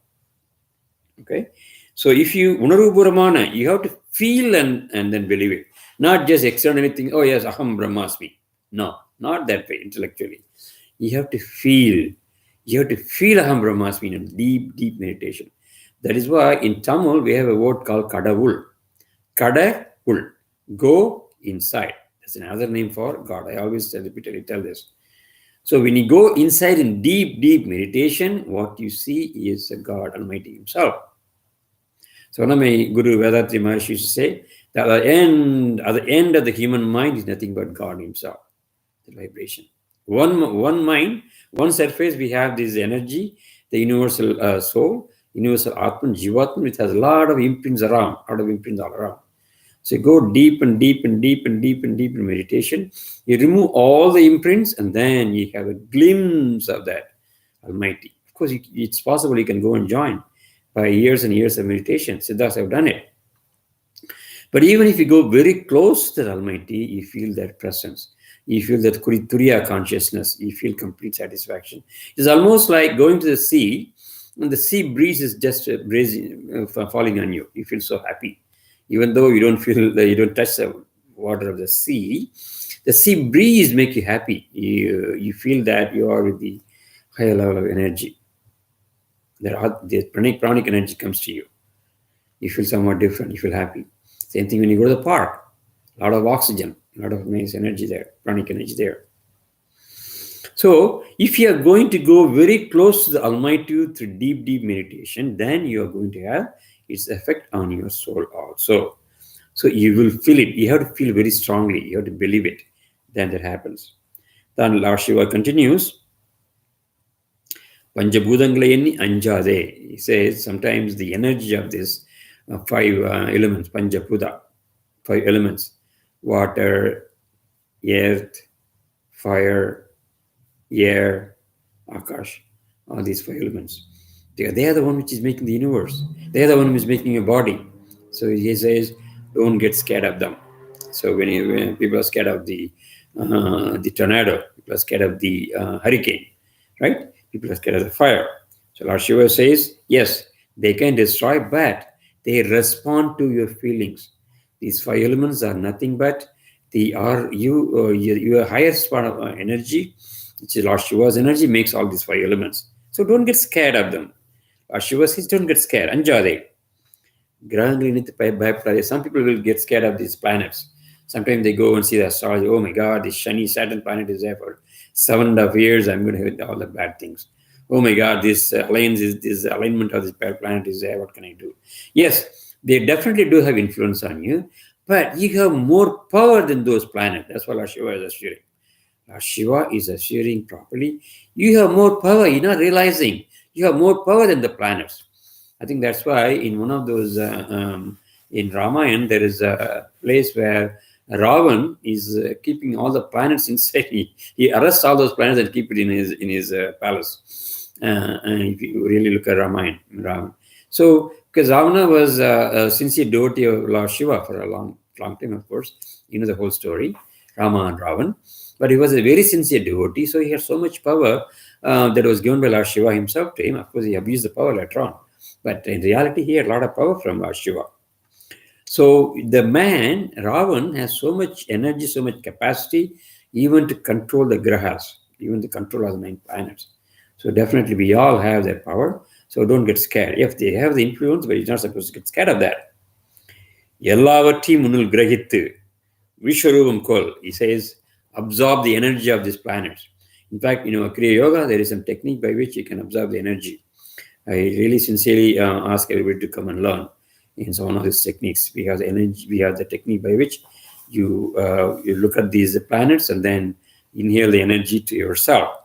Okay? So if you unaruburamana, you have to feel and then believe it. Not just externally think, oh yes, aham brahmasmi. No, not that way intellectually. You have to feel. You have to feel aham brahmasmi in a deep, deep meditation. That is why in Tamil we have a word called kadavul. Kadavul. Go inside. That's another name for God. I always repeatedly tell this. So when you go inside in deep, deep meditation, what you see is God Almighty Himself. So one of my Guru Vedatri Maharshi used to say that at the end of the human mind is nothing but God Himself, the vibration. One mind, one surface, we have this energy, the universal soul, universal Atman, Jivatman, which has a lot of imprints around, all around. So you go deep and deep and deep and deep and deep in meditation. You remove all the imprints and then you have a glimpse of that Almighty. Of course, it's possible you can go and join by years and years of meditation. Siddhas have done it. But even if you go very close to the Almighty, you feel that presence. You feel that Turiya consciousness. You feel complete satisfaction. It's almost like going to the sea and the sea breeze is just falling on you. You feel so happy. Even though you don't touch the water of the sea breeze make you happy. You feel that you are with the higher level of energy. The pranic energy comes to you. You feel somewhat different. You feel happy. Same thing when you go to the park. A lot of oxygen, a lot of nice energy there, pranic energy there. So, if you are going to go very close to the Almighty through deep, deep meditation, then you are going to have its effect on your soul also. So, you will feel it. You have to feel very strongly. You have to believe it. Then that happens. Then Lord Shiva continues, Panjabhutangalayenni anjade. He says sometimes the energy of this five elements, Panjabhuta, five elements, water, earth, fire, air, Akash, all these five elements. They are the one which is making the universe. They are the one who is making your body. So he says, don't get scared of them. So when people are scared of the tornado, people are scared of the hurricane, right? People are scared of the fire. So Lord Shiva says, yes, they can destroy, but they respond to your feelings. These five elements are nothing but they are your highest part of energy, which is Lord Shiva's energy, makes all these five elements. So don't get scared of them. Lord Shiva says, don't get scared. Anjade. Some people will get scared of these planets. Sometimes they go and see the astrology. Oh my God, this shiny Saturn planet is there for 7.5 years. I'm going to hit all the bad things. Oh my God, this alignment of this planet is there. What can I do? Yes, they definitely do have influence on you, but you have more power than those planets. That's what Lord Shiva is assuring. Lord Shiva is assuring properly. You have more power. You're not realizing you have more power than the planets. I think that's why in one of those in Ramayana there is a place where Ravan is keeping all the planets inside. He arrests all those planets and keep it in his palace. And if you really look at Ramayana, Ravan. So because Ravana was a sincere devotee of Lord Shiva for a long time, of course, you know the whole story, Rama and Ravan. But he was a very sincere devotee, so he had so much power that was given by Lord Shiva himself to him. Of course, he abused the power later on. But in reality, he had a lot of power from Lord Shiva. So the man, Ravan, has so much energy, so much capacity, even to control the grahas, even to control all the 9 planets. So definitely we all have that power. So don't get scared. If they have the influence, but you're not supposed to get scared of that. Yellavati munul grahittu. Vishwarupam Kol. He says, absorb the energy of these planets. In fact, Kriya Yoga, there is some technique by which you can absorb the energy. I really sincerely ask everybody to come and learn in one of these techniques. We have the energy, we have the technique by which you look at these planets and then inhale the energy to yourself.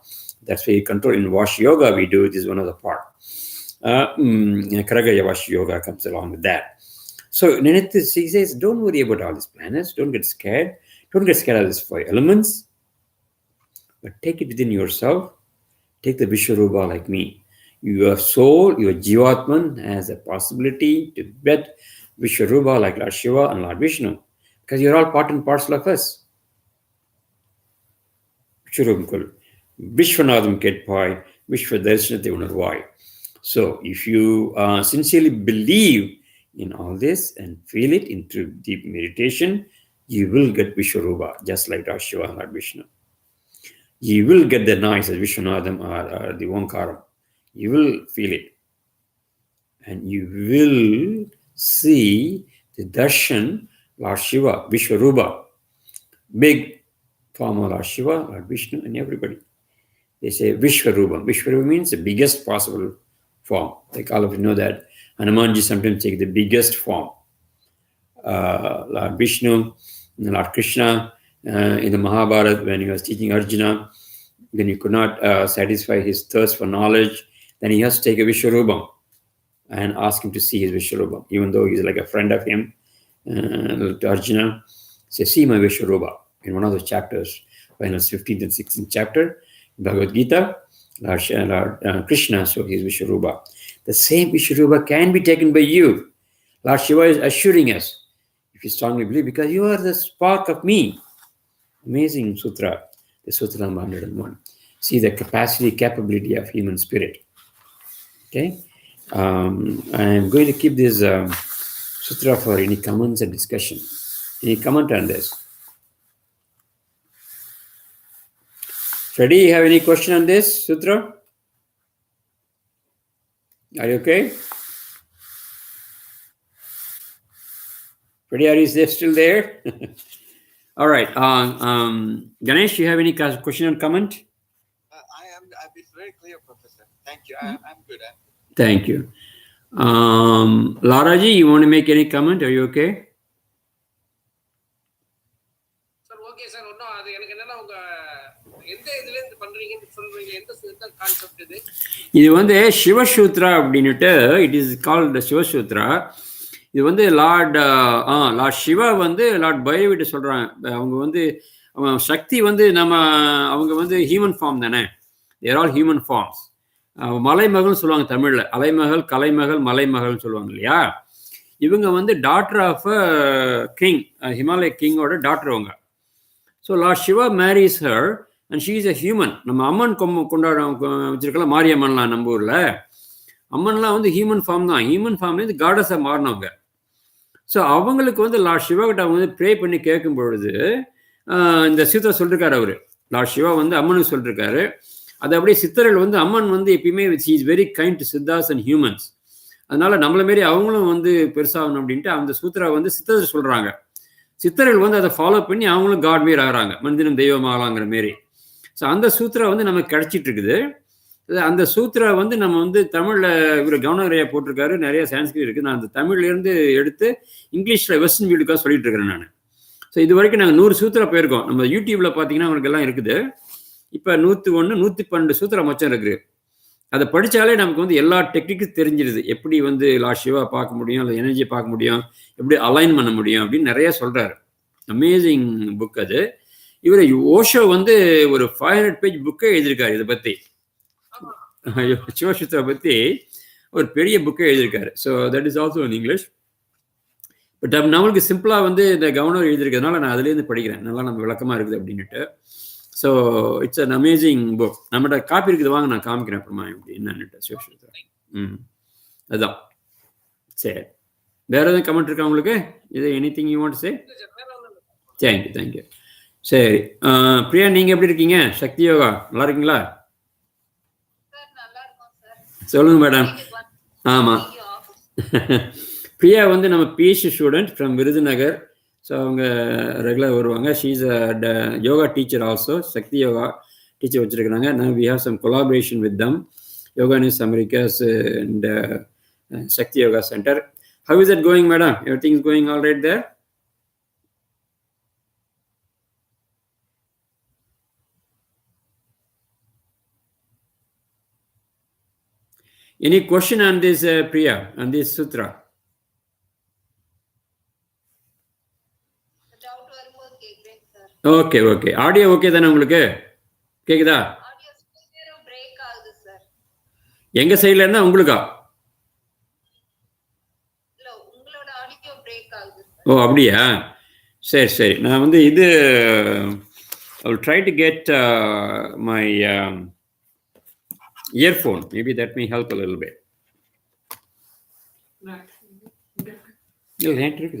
That's why you control. In Vash Yoga, we do this one of the part. Karagaya Vash Yoga comes along with that. So he says, don't worry about all these planets. Don't get scared. Don't get scared of these 5 elements. But take it within yourself. Take the Vishwarupa like me. Your soul, your Jivatman has a possibility to get Vishwarupa like Lord Shiva and Lord Vishnu. Because you're all part and parcel of us. Vishwarupam Vishwanadam Ketpai, Vishwadarshana Unarvai. So if you sincerely believe in all this and feel it into deep meditation, you will get Vishwarupa, just like Lord Shiva and Lord Vishnu. You will get the noise as Vishwanadam or the Omkaram. You will feel it. And you will see the darshan, Lord Shiva, Vishwarupa, big form of Lord Shiva, Lord Vishnu, and everybody. They say Vishwarupa. Vishwarupa means the biggest possible form. Like all of you know that Hanumanji sometimes takes the biggest form. Lord Vishnu, Lord Krishna, in the Mahabharata, when he was teaching Arjuna, then he could not satisfy his thirst for knowledge, then he has to take a Vishwarupa and ask him to see his Vishwarupa, even though he's like a friend of him. To Arjuna, say, see my Vishwarupa. In one of the chapters, when it's 15th and 16th chapter, Bhagavad Gita, Lord Krishna saw his Vishwarupa. The same Vishwarupa can be taken by you. Lord Shiva is assuring us, if you strongly believe, because you are the spark of me. Amazing sutra, the Sutra number 101. See the capability of human spirit. Okay, I'm going to keep this sutra for any comments and discussion. Any comment on this? Freddy, you have any question on this sutra? Are you okay? Freddy, are you still there? All right. Ganesh, you have any question or comment? very clear, Professor. Thank you. I'm good. Thank you. Laraji, you want to make any comment? Are you okay? Sir, okay, sir. No, அது எனக்கு என்னன்னா உங்க எந்த இதுல இருந்து பண்றீங்கன்னு சொல்றீங்க, எந்த கான்செப்ட் இது? இது வந்து சிவசூத்ரா அப்படின்னுட்டு, இட் இஸ் கால்ட் சிவசூத்ரா. இது வந்து லார்ட் சிவா வந்து லார்ட் பைரவிட்ட சொல்றாங்க. அவங்க வந்து சக்தி வந்து அவங்க வந்து ஹியூமன் ஃபார்ம் தானே, தேர் ஆல் ஹியூமன் ஃபார்ம்ஸ். மலைமகள்னு சொல்லுவாங்க தமிழ்ல, அலைமகள், கலைமகள், மலைமகள்னு சொல்லுவாங்க இல்லையா. இவங்க வந்து டாட்டர் ஆஃப் கிங், ஹிமாலய கிங்கோட டாட்டர் அவங்க. So lord Shiva marries her and she is a human. நம்ம அம்மன் கொண்டாட வச்சிருக்கலாம், மாரியம்மன்லாம் நம்ம ஊரில். அம்மன்லாம் வந்து ஹியூமன் ஃபார்ம் தான். ஹியூமன் ஃபார்ம்லேருந்து காடஸாக மாறினவங்க. ஸோ அவங்களுக்கு வந்து லார்ட் சிவா கிட்ட அவங்க வந்து ப்ரே பண்ணி கேட்கும் பொழுது இந்த சூத்திர சொல்லிருக்காரு அவர். லார்ட் சிவா வந்து அம்மனுக்கு சொல்லிருக்காரு. அது அப்படியே சித்தர்கள் வந்து அம்மன் வந்து எப்பயுமே she is very kind to சித்தாஸ் and humans. அதனால நம்மள மாரி அவங்களும் வந்து பெருசாகணும் அப்படின்ட்டு அந்த சூத்திரா வந்து சித்தர்கள் சொல்றாங்க. சித்தர்கள் வந்து அதை ஃபாலோ பண்ணி அவங்களும் காட் மாரி ஆகிறாங்க, மனிதனும் தெய்வமாகலாங்கிற மாரி. ஸோ அந்த சூத்திரா வந்து நமக்கு கிடைச்சிட்டு இருக்குது. அந்த சூத்திரா வந்து நம்ம வந்து தமிழில் இவர் கவர்னரையா போட்டிருக்காரு, நிறைய சான்ஸ்கிரிட் இருக்குது. நான் அந்த தமிழ்லேருந்து எடுத்து இங்கிலீஷில் வெஸ்டர்ன் வீடுக்காக சொல்லிட்டு இருக்கிறேன் நான். ஸோ இது வரைக்கும் நாங்கள் 100 சூத்திரா போயிருக்கோம். நம்ம யூடியூப்ல பார்த்தீங்கன்னா அவங்களுக்கு எல்லாம் இருக்குது. இப்போ 101, 112 சூத்திரா மச்சம் இருக்குது. அதை படித்தாலே நமக்கு வந்து எல்லா டெக்னிக்கும் தெரிஞ்சிருது. எப்படி வந்து லார்ட் சிவா பார்க்க முடியும், அல்லது எனர்ஜியை பார்க்க முடியும், எப்படி அலைன் பண்ண முடியும் அப்படின்னு நிறைய சொல்கிறாரு. அமேசிங் புக் அது. இவர் ஓஷோ வந்து ஒரு 500 பேஜ் புக்கே எழுதியிருக்காரு இதை பற்றி, சிவசூத்ரா பற்றி ஒரு பெரிய புக்கே எழுதியிருக்காரு. So that is also in English. But நம்மளுக்கு சிம்பிளாக வந்து இந்த கவர்னர் எழுதியிருக்கிறதுனால நான் அதுலேருந்து படிக்கிறேன், நல்லா நம்ம விளக்கமாக இருக்குது அப்படின்ட்டு. So it's an amazing book. நம்மகிட்ட காப்பி இருக்குது, வாங்க நான் காமிக்கிறேன் அப்புறமா எப்படி என்னன்னுட்டு. சிவசூத்ரா அதுதான். சரி, வேற எதுவும் கமெண்ட் இருக்கா உங்களுக்கு? இது anything you want say? Thank you thank you. சரி, பிரியா நீங்கள் எப்படி இருக்கீங்க? சக்தி யோகா நல்லா இருக்கீங்களா? சொல்லுங்க மேடம். ஆமாம், பிரியா வந்து நம்ம BSc student from Virudhunagar. So அவங்க ரெகுலர் வருவாங்க. She is a yoga teacher also, Shakti yoga teacher வச்சுருக்கிறாங்க. நான் we have some collaboration with them, yoga news Americas and Shakti yoga centre. How is it going madam? Everything is going all right there? Any question on this, Priya, on this sutra? Okay okay. Audio okay தானே உங்களுக்கு? கேக்குதா? எங்க சைடுல இருந்தா உங்களுக்கா? ஓ அப்படியா? சரி சரி. நான் வந்து இது I will try to get my earphone. Maybe that may help a little bit.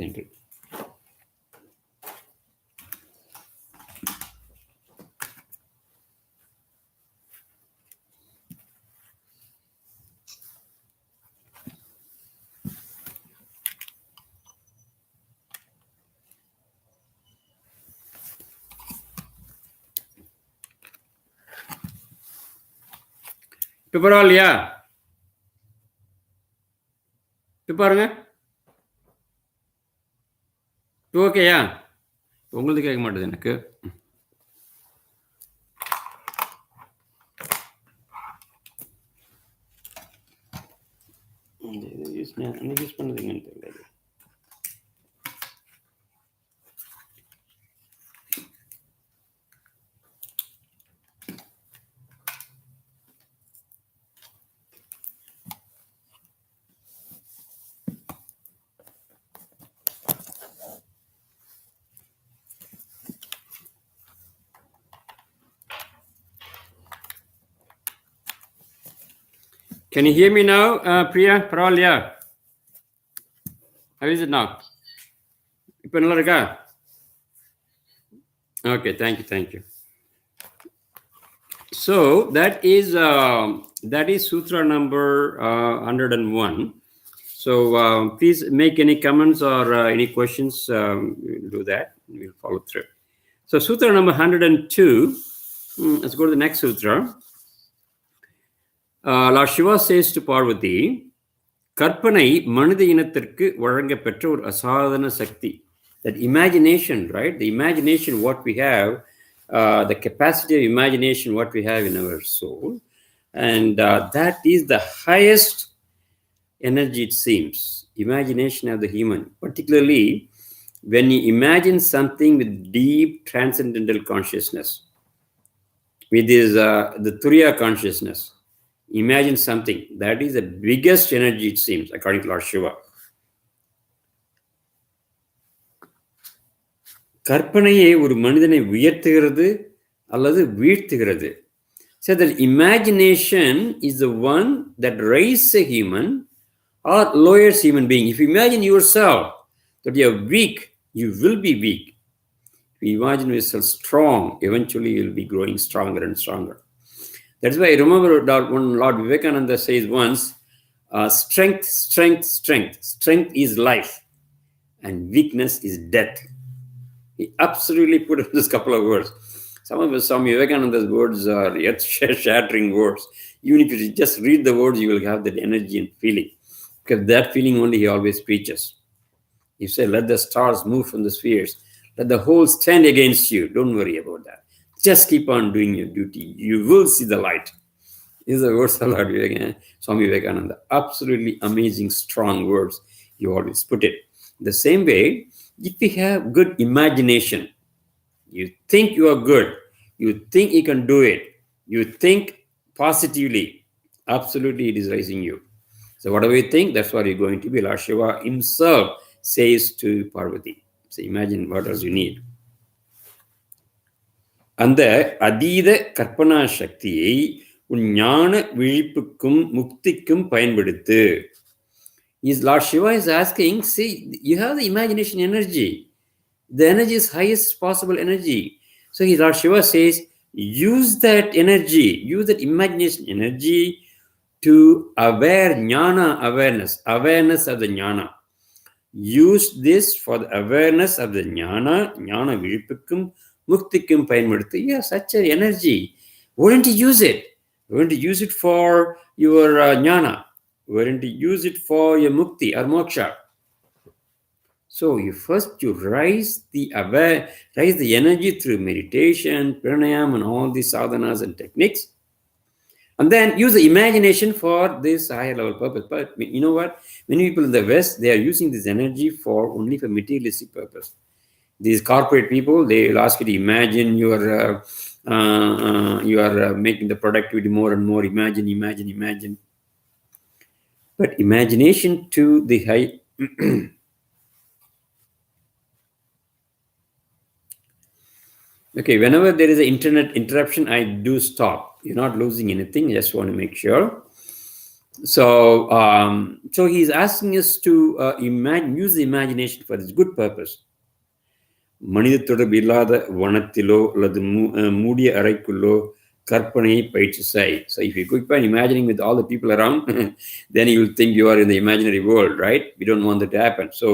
Enter. இப்போ பரவாயில்லையா? இப்போ பாருங்க, இப்போ ஓகேயா? உங்களுக்கு கேட்க மாட்டேது எனக்கு. யூஸ் பண்ணதுங்கன்னு தெரியல. Can you hear me now, Priya? பரவாயில்லையா? How is it now? இப்போ நல்லா இருக்கா? Okay, thank you. So that is sutra number 101. So please make any comments or any questions. We'll do that. We'll follow through. So sutra number 102. Let's go to the next sutra. Lord Shiva says to Parvati, கற்பனை மனித இனத்திற்கு வழங்கப்பெற்ற ஒரு அசாதாரண சக்தி. That imagination, right? The imagination, what we have, the capacity of imagination, what we have in our soul, and that is the highest energy, it seems. Imagination of the human, particularly when you imagine something with deep transcendental consciousness, with this, the Turiya consciousness. Imagine something. That is the biggest energy, it seems, according to Lord Shiva. கற்பனையே ஒரு மனிதனை உயர்த்துகிறது அல்லது வீழ்த்துகிறது. So that imagination is the one that raises a human or lowers human being. If you imagine yourself that you are weak, you will be weak. If you imagine yourself strong, eventually you will be growing stronger and stronger. That's why I remember when Lord Vivekananda says once, strength, strength, strength. Strength is life and weakness is death. He absolutely put in this couple of words. Some Vivekananda's words are earth-shattering words. Even if you just read the words, you will have that energy and feeling. Because that feeling only he always preaches. He said, let the stars move from the spheres. Let the whole stand against you. Don't worry about that. Just keep on doing your duty. You will see the light. These are words of Lord Swami Vivekananda. Absolutely amazing, strong words. You always put it. The same way, if you have good imagination, you think you are good, you think you can do it, you think positively, absolutely it is raising you. So whatever you think, that's what you're going to be. Lord Shiva himself says to Parvati. So imagine what else you need. அந்த அதீத கற்பனா சக்தியை உன் ஞான விழிப்புக்கும் முக்திக்கும் பயன்படுத்து. Is Lord Shiva is asking, see, you have the imagination energy. The energy is highest possible energy. So Lord Shiva says, use that energy, use that imagination energy to aware jnana awareness, awareness of the jnana. Use this for the awareness of the jnana, jnana vilipukkum, muktikkum payanmaduthu. You have such an energy. Why don't you use it? Why don't you use it for your jnana? Why don't you use it for your mukti or moksha? So you raise the energy through meditation, pranayama, and all these sadhanas and techniques. And then use the imagination for this higher level purpose. But you know what? Many people in the West, they are using this energy only for materialistic purpose. These corporate people, they will ask you to imagine you are making the productivity more and more. Imagine. But imagination to the high... Okay, whenever there is an internet interruption, I do stop. You're not losing anything. I just want to make sure. So he's asking us to use the imagination for this good purpose. மனித தொடர்பு இல்லாத வனத்திலோ அல்லது மூடிய அறைக்குள்ளோ கற்பனையை பயிற்சி செய். So if you keep on imagining with all the people around, then you will think you are in the imaginary world, right? We don't want that to happen. So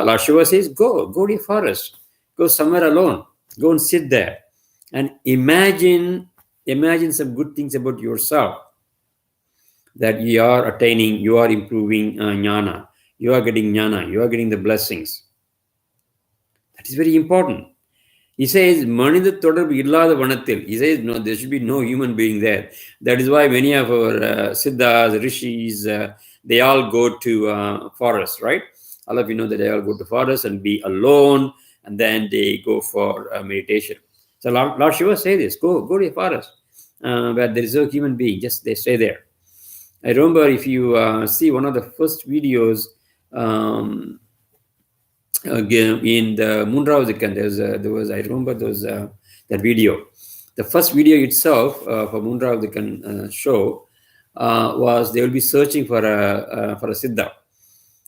Lord Shiva says, go to your forest, go somewhere alone, go and sit there and imagine some good things about yourself, that you are attaining, you are improving jnana, you are getting jnana, you are getting the blessings. That is very important. He says, Manida Todarbu Illada Vanatil. He says, no, there should be no human being there. That is why many of our Siddhas, Rishis, they all go to forests, right? All of you know that they all go to forests and be alone, and then they go for meditation. So Lord Shiva says this, go to a forest where there is no human being, just they stay there. I remember if you see one of the first videos in the Mundravazikan, I remember that video. The first video itself for Mundravazikan show was they will be searching for a Siddha,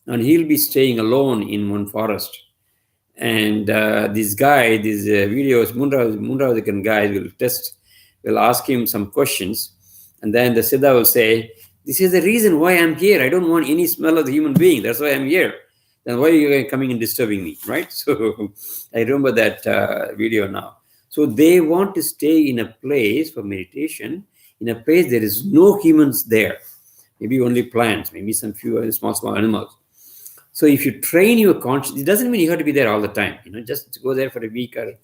and he'll be staying alone in one forest. And these videos, Mundravazikan guys will ask him some questions, and then the Siddha will say, this is the reason why I'm here. I don't want any smell of the human being. That's why I'm here. Then why are you coming and disturbing me, right? So I remember that video now. So they want to stay in a place for meditation in a place there is no humans there, maybe only plants, maybe some few small animals. So if you train your conscious, it doesn't mean you have to be there all the time. Just go there for a week or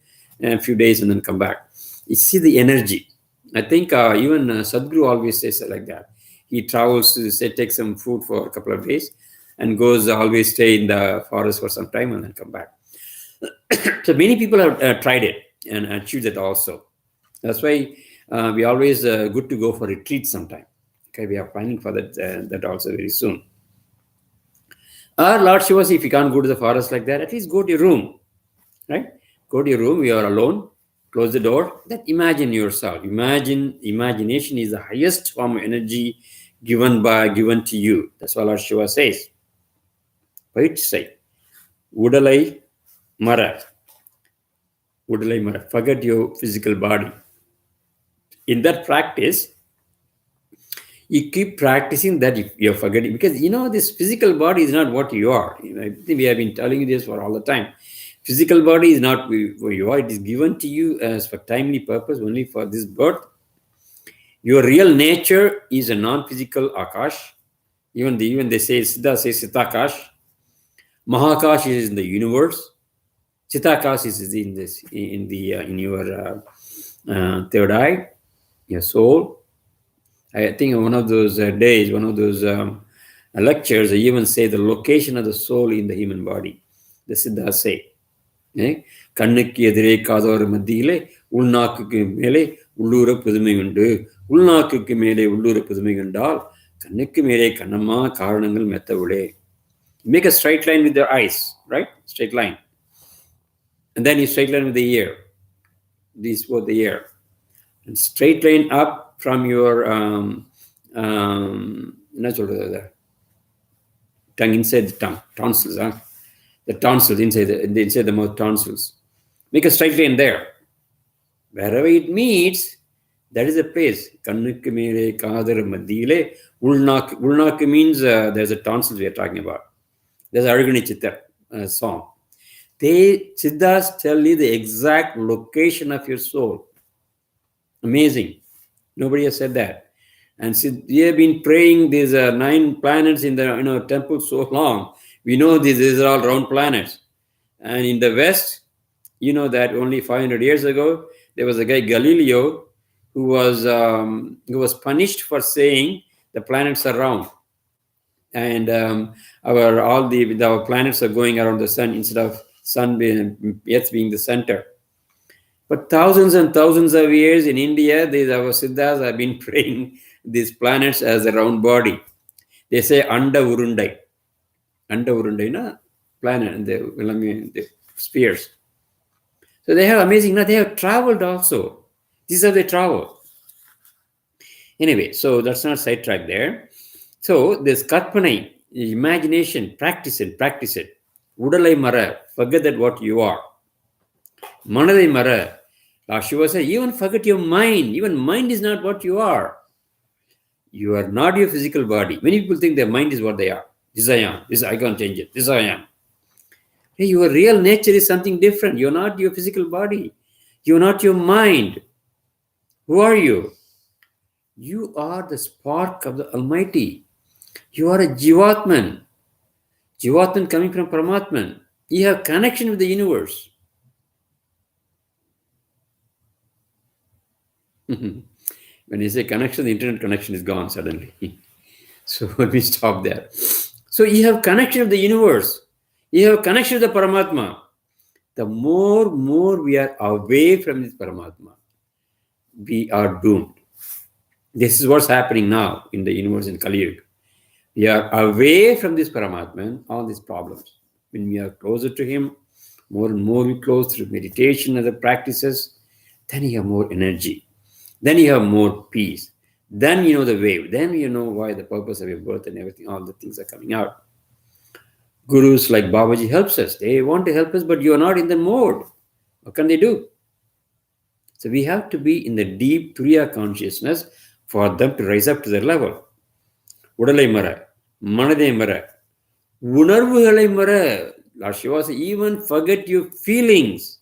a few days and then come back. You see the energy. I think even Sadhguru always says like that. He travels to say take some food for a couple of days and goes always stay in the forest for some time and then come back. So many people have tried it and achieved it also. That's why we always good to go for retreat sometime. Okay, we are planning for that also very soon. Or Lord Shiva, if you can't go to the forest like that, at least go to your room, right? Go to your room, you are alone, close the door, then imagine yourself. Imagination is the highest form of energy given to you. That's what Lord Shiva says. Right? Say, Udalai Mara. Udalai Mara. Forget your physical body. In that practice, you keep practicing that you're forgetting, because this physical body is not what you are. I think we have been telling you this for all the time. Physical body is not who you are. It is given to you as for timely purpose, only for this birth. Your real nature is a non-physical Akash. Even they say Siddha says Sitakash. Mahakash is in the universe. Sitakash is in your third eye, your soul. I think one of those days, one of those lectures, I even say the location of the soul in the human body. The Siddhas say, கண்ணுக்கு எதிரே காதோர மத்தியிலே உள்நாக்குக்கு மேலே உள்ளூர புதுமை உண்டு, உள்நாக்குக்கு மேலே உள்ளூர புதுமை கண்டால் கண்ணுக்கு மேலே கண்ணம்மா காரணங்கள் மெத்தவிடே. Make a straight line with your eyes, right? Straight line. And then you straight line with the ear. These both the ear. And straight line up from your tongue, inside the tongue, tonsils, the tonsils, inside the mouth tonsils. Make a straight line there. Wherever it meets, that is a place. Kannukku mere kaadar madhile ulnak. Ulnak means there's a tonsils we are talking about. There's Arugani Chitta song. Siddhas tell you the exact location of your soul. Amazing. Nobody has said that. And we have been praying these 9 planets in the temple so long. We know these are all round planets. And in the West, you know that only 500 years ago, there was a guy Galileo who was punished for saying the planets are round. And our planets are going around the sun instead of Earth being the center. But thousands and thousands of years in India, our Siddhas have been praying these planets as a round body. They say Anda Urundai. Anda Urundai, planet, the spheres. So they have amazing, they have traveled also. This is how they travel. Anyway, so that's not sidetrack there. So this Katpanai, imagination, practice it. Udalai Mara, forget that what you are. Manadai Mara, Shiva said, even forget your mind. Even mind is not what you are. You are not your physical body. Many people think their mind is what they are. This I am. This I can't change it. This I am. Hey, your real nature is something different. You're not your physical body. You're not your mind. Who are you? You are the spark of the Almighty. You are a Jivatman. Jivatman coming from Paramatman. You have connection with the universe. When you say connection, the internet connection is gone suddenly. So let me stop there. So you have connection with the universe. You have connection with the Paramatma. The more we are away from this Paramatma, we are doomed. This is what's happening now in the universe in Kali Yuga. We are away from this Paramatma, all these problems. When we are closer to him, more and more we close through meditation and other practices, then you have more energy. Then you have more peace. Then you know the way. Then you know why the purpose of your birth and everything, all the things are coming out. Gurus like Babaji helps us. They want to help us, but you are not in the mode. What can they do? So we have to be in the deep Turiya consciousness for them to rise up to their level. Udalai Mara, Manadai Mara, Unarvuhalai Mara. Lord Shiva says, even forget your feelings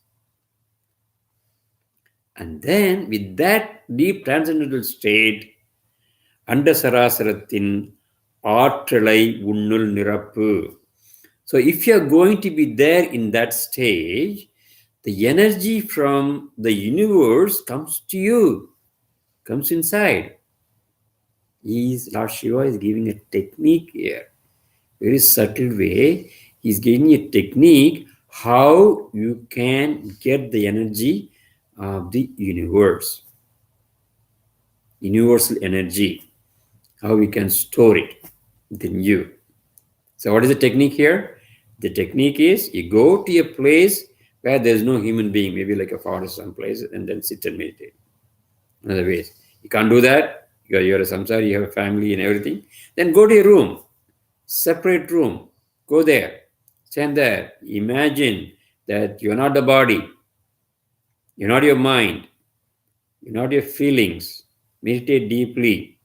And then with that deep transcendental state, Anda Sarasaratin Artralai Unnul Nirapu. So if you're going to be there in that stage, the energy from the universe comes to you, comes inside. Lord Shiva is giving a technique here, very subtle way. He's giving a technique how you can get the energy of the universe, universal energy, how we can store it within you. So what is the technique here? The technique is you go to a place where there's no human being, maybe like a forest someplace, and then sit and meditate. Another ways. You can't do that. You're a samsara, you have a family and everything. Then go to a room, separate room. Go there. Stand there. Imagine that you're not the body. You're not your mind. You're not your feelings. Meditate deeply.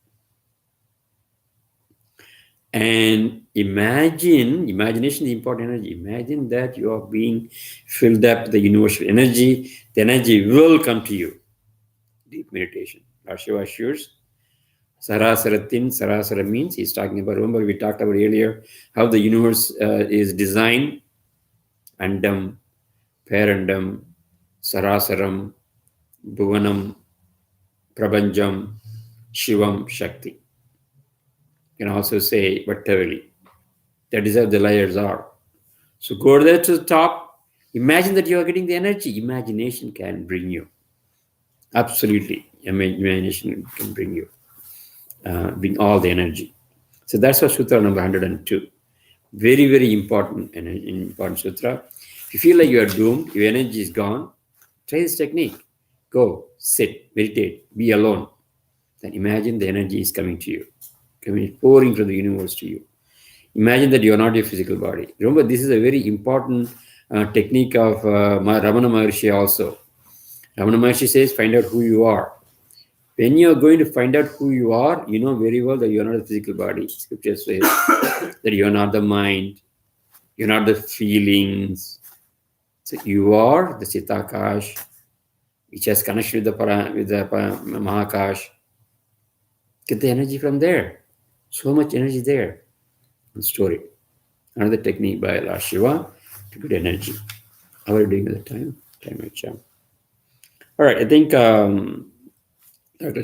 And imagination is important energy. Imagine that you are being filled up with the universal energy. The energy will come to you. Deep meditation. Lord Shiva assures. Sarasara means he's talking about, remember we talked about earlier how the universe is designed. Andam, Parandam, Sarasaram, Bhuvanam, Prabhanjam, Shivam, Shakti. You can also say Vattavali. That is how the layers are. So go there to the top. Imagine that you are getting the energy. Imagination can bring you. Absolutely. Imagination can bring you. Bring all the energy. So that's what Sutra number 102. Very, very important and important sutra. If you feel like you are doomed, your energy is gone, try this technique. Go, sit, meditate, be alone. Then imagine the energy is coming to you, pouring from the universe to you. Imagine that you are not your physical body. Remember, this is a very important technique of Ramana Maharshi also. Ramana Maharshi says, find out who you are. When you are going to find out who you are, you know very well that you are not a physical body. Scripture says that you are not the mind, you're not the feelings. So you are the Chitakash, which has connection with the Mahakash. Get the energy from there. So much energy there. And store it. Another technique by Lord Shiva to get energy. How are you doing at the time? Time I jump. All right, I think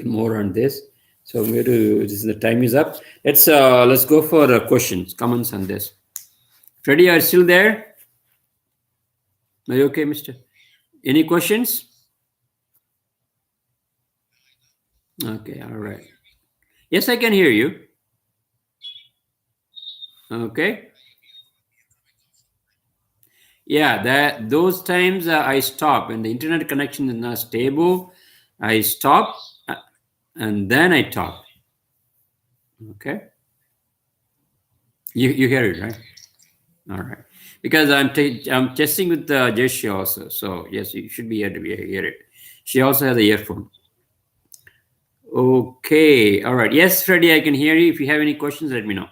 more on this. So I'm going to. The time is up. Let's go for questions, comments on this. Freddy, are you still there? Are you okay, Mister? Any questions? Okay, all right. Yes, I can hear you. Okay. Yeah, those times I stop when the internet connection is not stable. I stop and then I talk. Okay. You hear it, right? All right. Because I'm testing with Jessie also. So yes, you should be able to hear it. She also has the earphone. Okay. All right. Yes, Freddie, I can hear you. If you have any questions, let me know.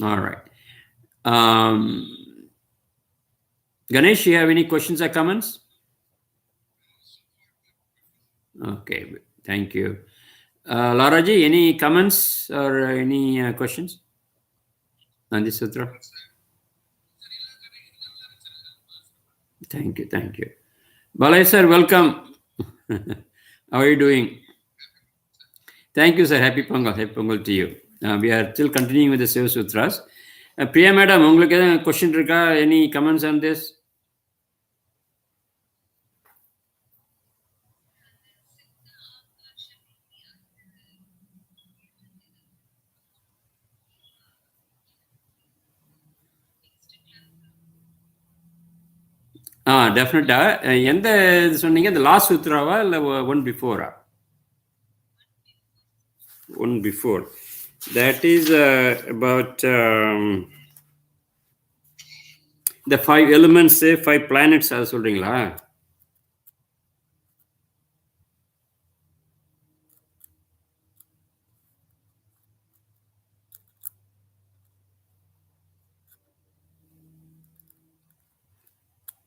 All right. Ganesh, you have any questions or comments? Okay. Thank you. Laraji, any comments or any questions on this sutra? Thank you. Thank you. Balay sir, welcome. How are you doing? Thank you, sir. Happy Pongal. Happy Pongal to you. We are still continuing with the Sivasutras. Priya madam, உங்களுக்கு ஏதாவது question இருக்கா? Any comments on this? டெஃபினட்டா எந்த இது சொன்னீங்க? இந்த last சுத்ராவா இல்லை ஒன் பிஃபோரா? One before. That is about the 5 elements, 5 planets அது சொல்றீங்களா?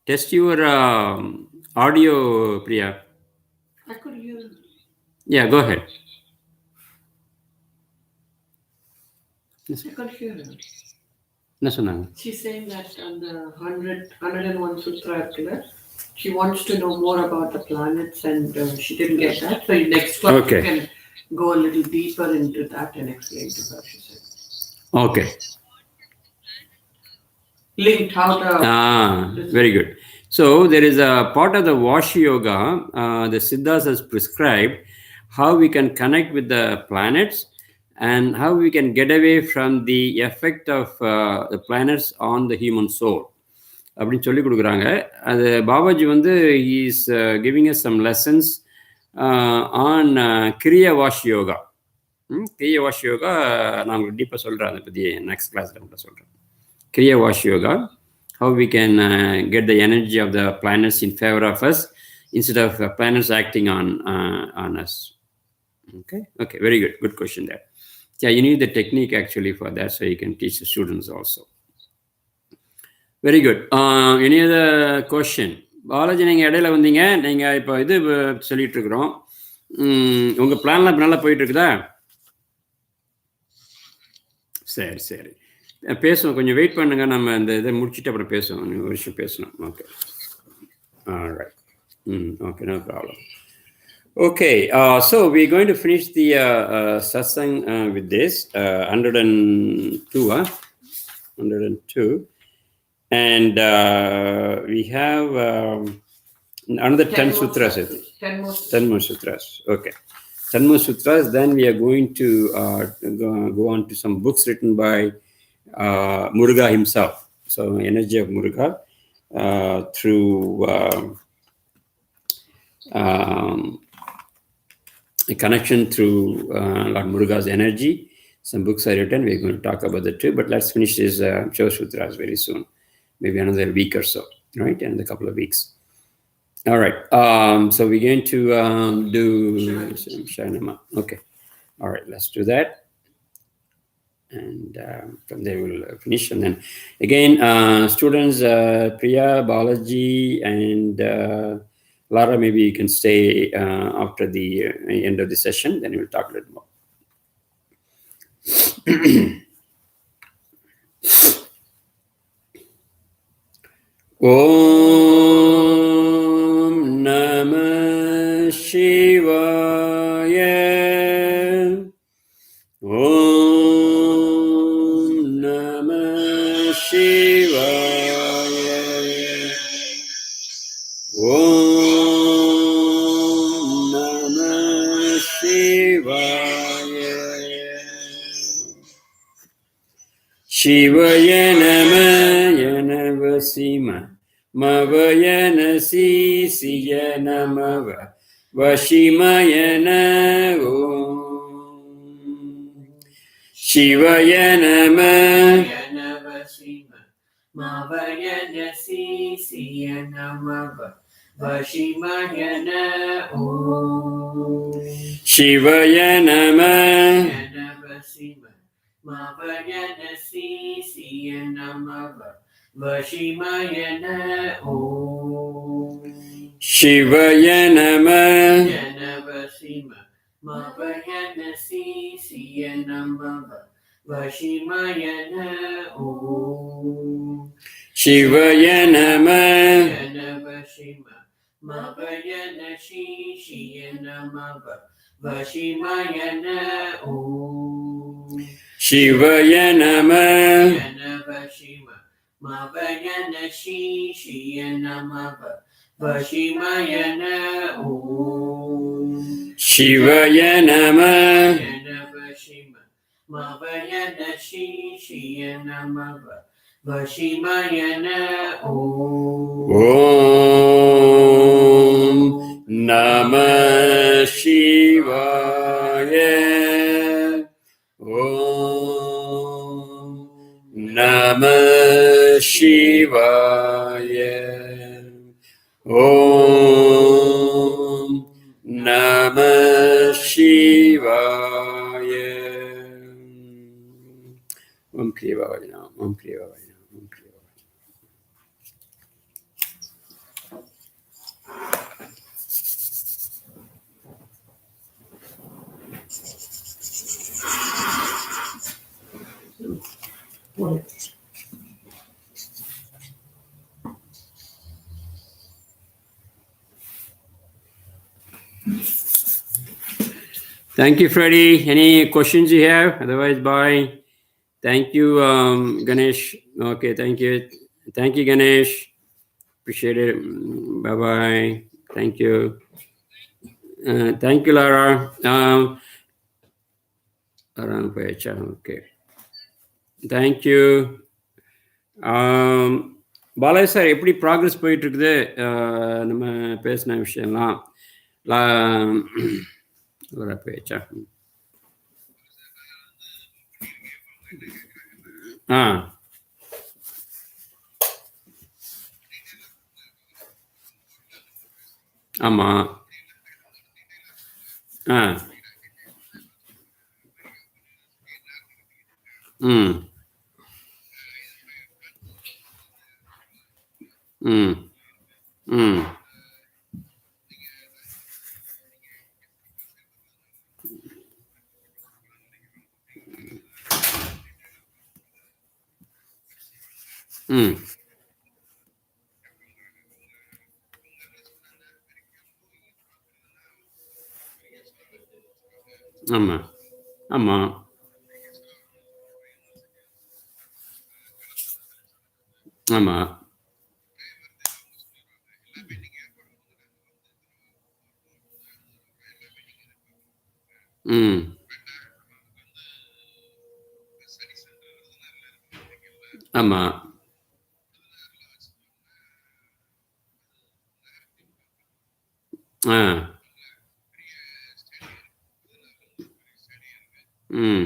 test your audio, Priya. I could hear. Yeah, go ahead. I could hear her. என்ன சொன்னாங்க? She's saying that on the 101 Sutra, she wants to know more about the planets and she didn't get that. So next class Okay. you can go a little deeper into that and explain to her, she said. Okay. Linked how the... Very good. So there is a part of the Wash Yoga, the Siddhas has prescribed how we can connect with the planets and how we can get away from the effect of the planets on the human soul. அப்படின்னு சொல்லி கொடுக்குறாங்க. அது பாபாஜி வந்து is giving us some lessons on Kriya wash yoga. Kriya wash yoga நான் உங்களுக்கு டீப்பாக சொல்கிறேன், அதை பற்றி நெக்ஸ்ட் கிளாஸில் கூட சொல்கிறேன். Kriya Wash Yoga, how we can get the energy of the planets in favor of us instead of planets acting on us. Okay, very good. Good question there. Yeah, you need the technique actually for that, so you can teach the students also. Very good. Any other question? Balaji, நீங்கள் இடையில வந்தீங்க. நீங்கள் இப்போ இது சொல்லிட்டு இருக்கிறோம். உங்கள் பிளான்லாம் இப்போ நல்லா போயிட்டு இருக்குதா? சரி சரி, பேசுவோம். கொஞ்சம் வெயிட் பண்ணுங்க, நம்ம இந்த இதை முடிச்சுட்டு அப்புறம் பேசுவோம். ஒரு விஷயம் பேசணும். Okay, right. Okay, no problem. Okay, so we're going to finish the satsang with this 102, 102, and we have another 10 sutras. 10 more sutras. Okay. 10 more sutras. Then we are going to go on to some books written by Muruga himself. So energy of Muruga through a connection through Lord Muruga's energy. Some books are written. We're going to talk about that too. But let's finish this Sivasutras very soon. Maybe another week or so, right? And a couple of weeks. All right. So we're going to do Sharanama. Okay. All right. Let's do that. And from there we'll finish. And then again, students, Priya, Balaji, and Lara, maybe you can stay after the end of the session. Then we'll talk a little more. Om Namah Shivaya. Om Namah Shivaya. Om Namah Shivaya. Shivaya Namah Yanavasima Mavayana Sisiya Namava Vashimayana Om Shivaya Namah Yanavasima Mavayana Sisiya Namava Vashimayana Om Shivaya Namah Yanavasima Mavayana Sisiya Namava Vashimayana Om Shivaya Namah Yanavasima Mavayana Sisiya Namava Vashimayana Om Shivaya Namah Yanavasima Mavayana Sisiya Namava Vashimayana Om Shivaya Namah Yanavasima Mavayana Sisiya Namava Vashimayana Om Shivaya Namah Yanavasima Mavayana Sisiya Namava Vashimayana Om Namah Shivaya. Om Namah Shivaya. Om Namah Shivaya. Om Kriya Bhavaya. Om Kriya Bhavaya. Om Kriya Bhavaya. Thank you, Freddie. Any questions you have? Otherwise, bye. Thank you, Ganesh. Okay, thank you. Thank you, Ganesh. Appreciate it. Bye-bye. Thank you. Thank you, Lara. Okay. Thank you. Balaji sir எப்படி progress போயிட்டு இருக்குது? நம்ம பேசின விஷயம்லாம் பேச்சா? ஆ ஆமாம். ஆ ம் ம் ம் ம் ஆமாம் ஆமாம் ஆமாம் ம் ஆமாம் ஆ ம்